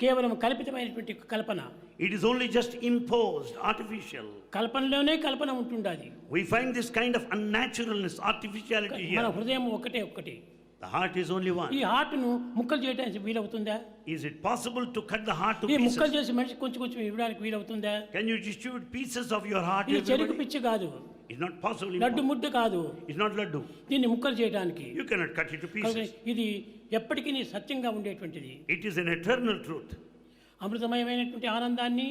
కేవలం కల్పితమైనటువంటి కల్పన. It is only just imposed, artificial. కల్పనలోనే కల్పన ఉంటుండాలి. We find this kind of unnaturalness, artificiality మన here. హృదయం ఒకటే. The heart is only one. ఈ హార్ట్ను ముక్కలు చేయడానికి వీలవుతుందా? Is it possible to cut the heart to ఈ ముక్కలు pieces? చేసి మనిషి కొంచెం ఇవ్వడానికి వీలవుతుందా? Can you distribute pieces of your heart to ఇది చెరుకు everybody? పిచ్చి కాదు, It's not possible. లడ్డు ముద్ద కాదు. It's not laddu. దీన్ని ముక్కలు చేయడానికి You cannot cut it to కనుక pieces. ఇది ఎప్పటికీ సత్యంగా ఉండేటువంటిది. It is an eternal truth. అమృతమయమైనటువంటి ఆనందాన్ని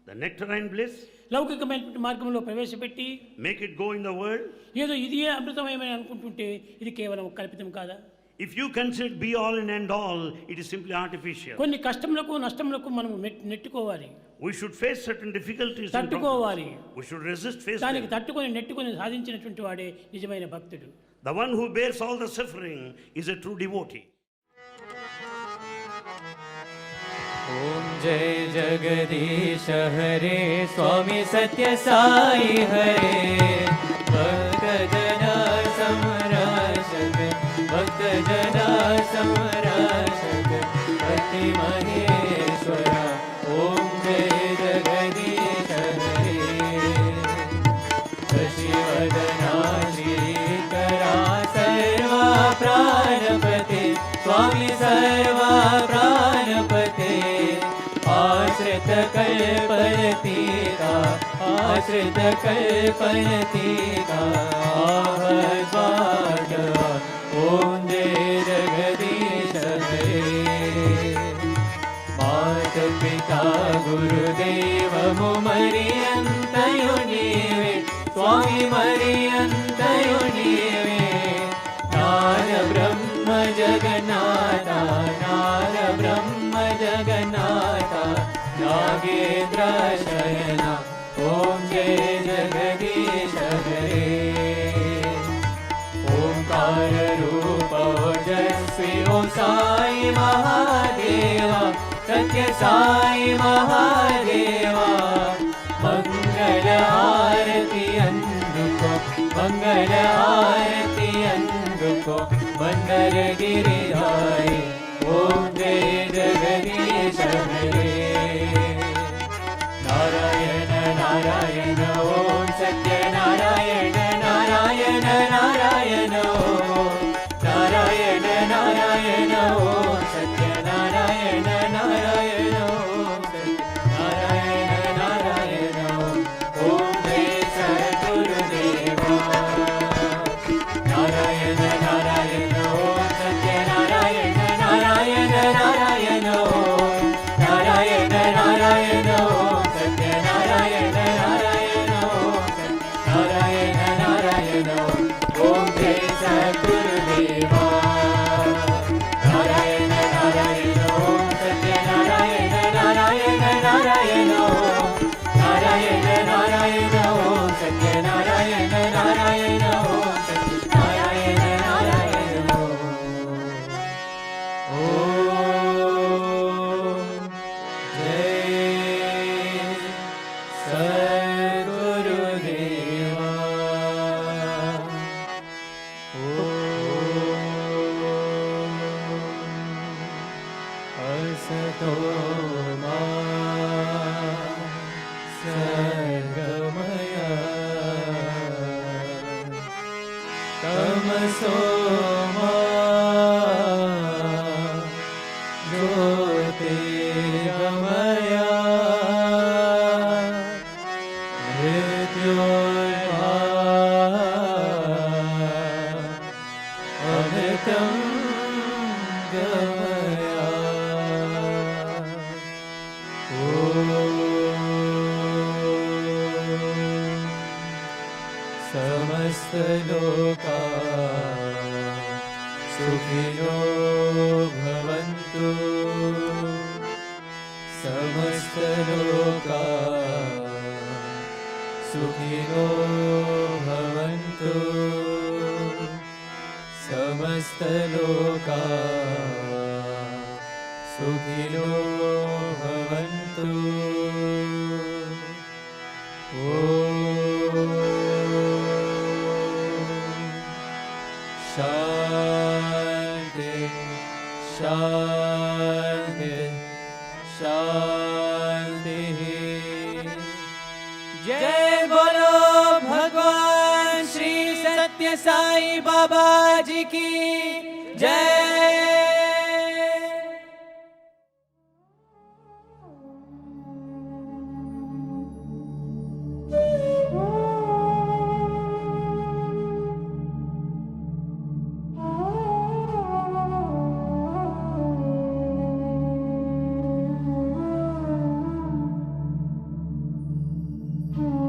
The nectarine bliss, లౌకికమైనటువంటి మార్గంలో ప్రవేశపెట్టి make it go in the world. ఏదో ఇదే అమృతమయమని అనుకుంటుంటే ఇది కేవలం కల్పితం కాదా? If you consider it be all and end all, it is simply artificial. కొన్ని కష్టములకు నష్టములకు మనం నెట్టుకోవాలి, We should face certain difficulties and తట్టుకోవాలి. problems. We should resist, face దానికి them. తట్టుకొని నెట్టుకొని సాధించినటువంటి వాడే నిజమైన భక్తుడు. The one who bears all the suffering is a true devotee. ओम जय जगदीश हरे स्वामी सत्य साई हरे भक्त जना समरक्षक भक्त जना समरक्षक भक्ति महेश्वर ओम जय जगदीश हरे शशिवदना श्रीकरा सर्वा प्राणपते स्वामी सर्वा प्राणपते आश्रित कल्पनतीका आश्रित कल्पनतीका आहवाद ओम जय जगदीश हरे मात पिता गुरुदेव मुमरियंतयो नीवे स्वामी मरियंतयो नीवे नाद ब्रह्म जगन्नाथा नाद ब्रह्म जगन्नाथा नागेन्द्र शयना ओम जय जगदीश हरे ओंकार रूप ओजस्वी ओम साई महादेवा सत्य साई महादेवा मंगल आरती अंधुको मंगल आरती अंधुको मंगल गिरिधारी नारायण ओम सत्य नारायण नारायण नारायण ओम नारायण नारायण ओम सत्य नारायण नारायण ओम नारायण नारायण ओम जय सद्गुरुदेवा नारायण नारायण ओम सत्य नारायण नारायण नारायण ओम नारायण नारायण ओम सत्य नारायण नारायण ओम नारायण नारायण ओम जय सद्गुरुदेवा नारायण नारायण ओम सत्य नारायण नारायण नारायण ओम नारायण नारायण ओम सत्य नारायण नारायण ओम सत्य नारायण नारायण ओम जय सद्गुरुदेवा असतो मा सद्गमय तमसो मा ज्योतिर्गमय मृत्योर्मा अमृतं गमय समस्त लोका सुखिनो भवन्तु समस्त लोका सुखिनो भवन्तु समस्त लोका सुखिनो भवन्तु शान्ति शान्ति शान्तिः जय बोलो भगवान श्री सत्य साई बाबा जी की जय। Oh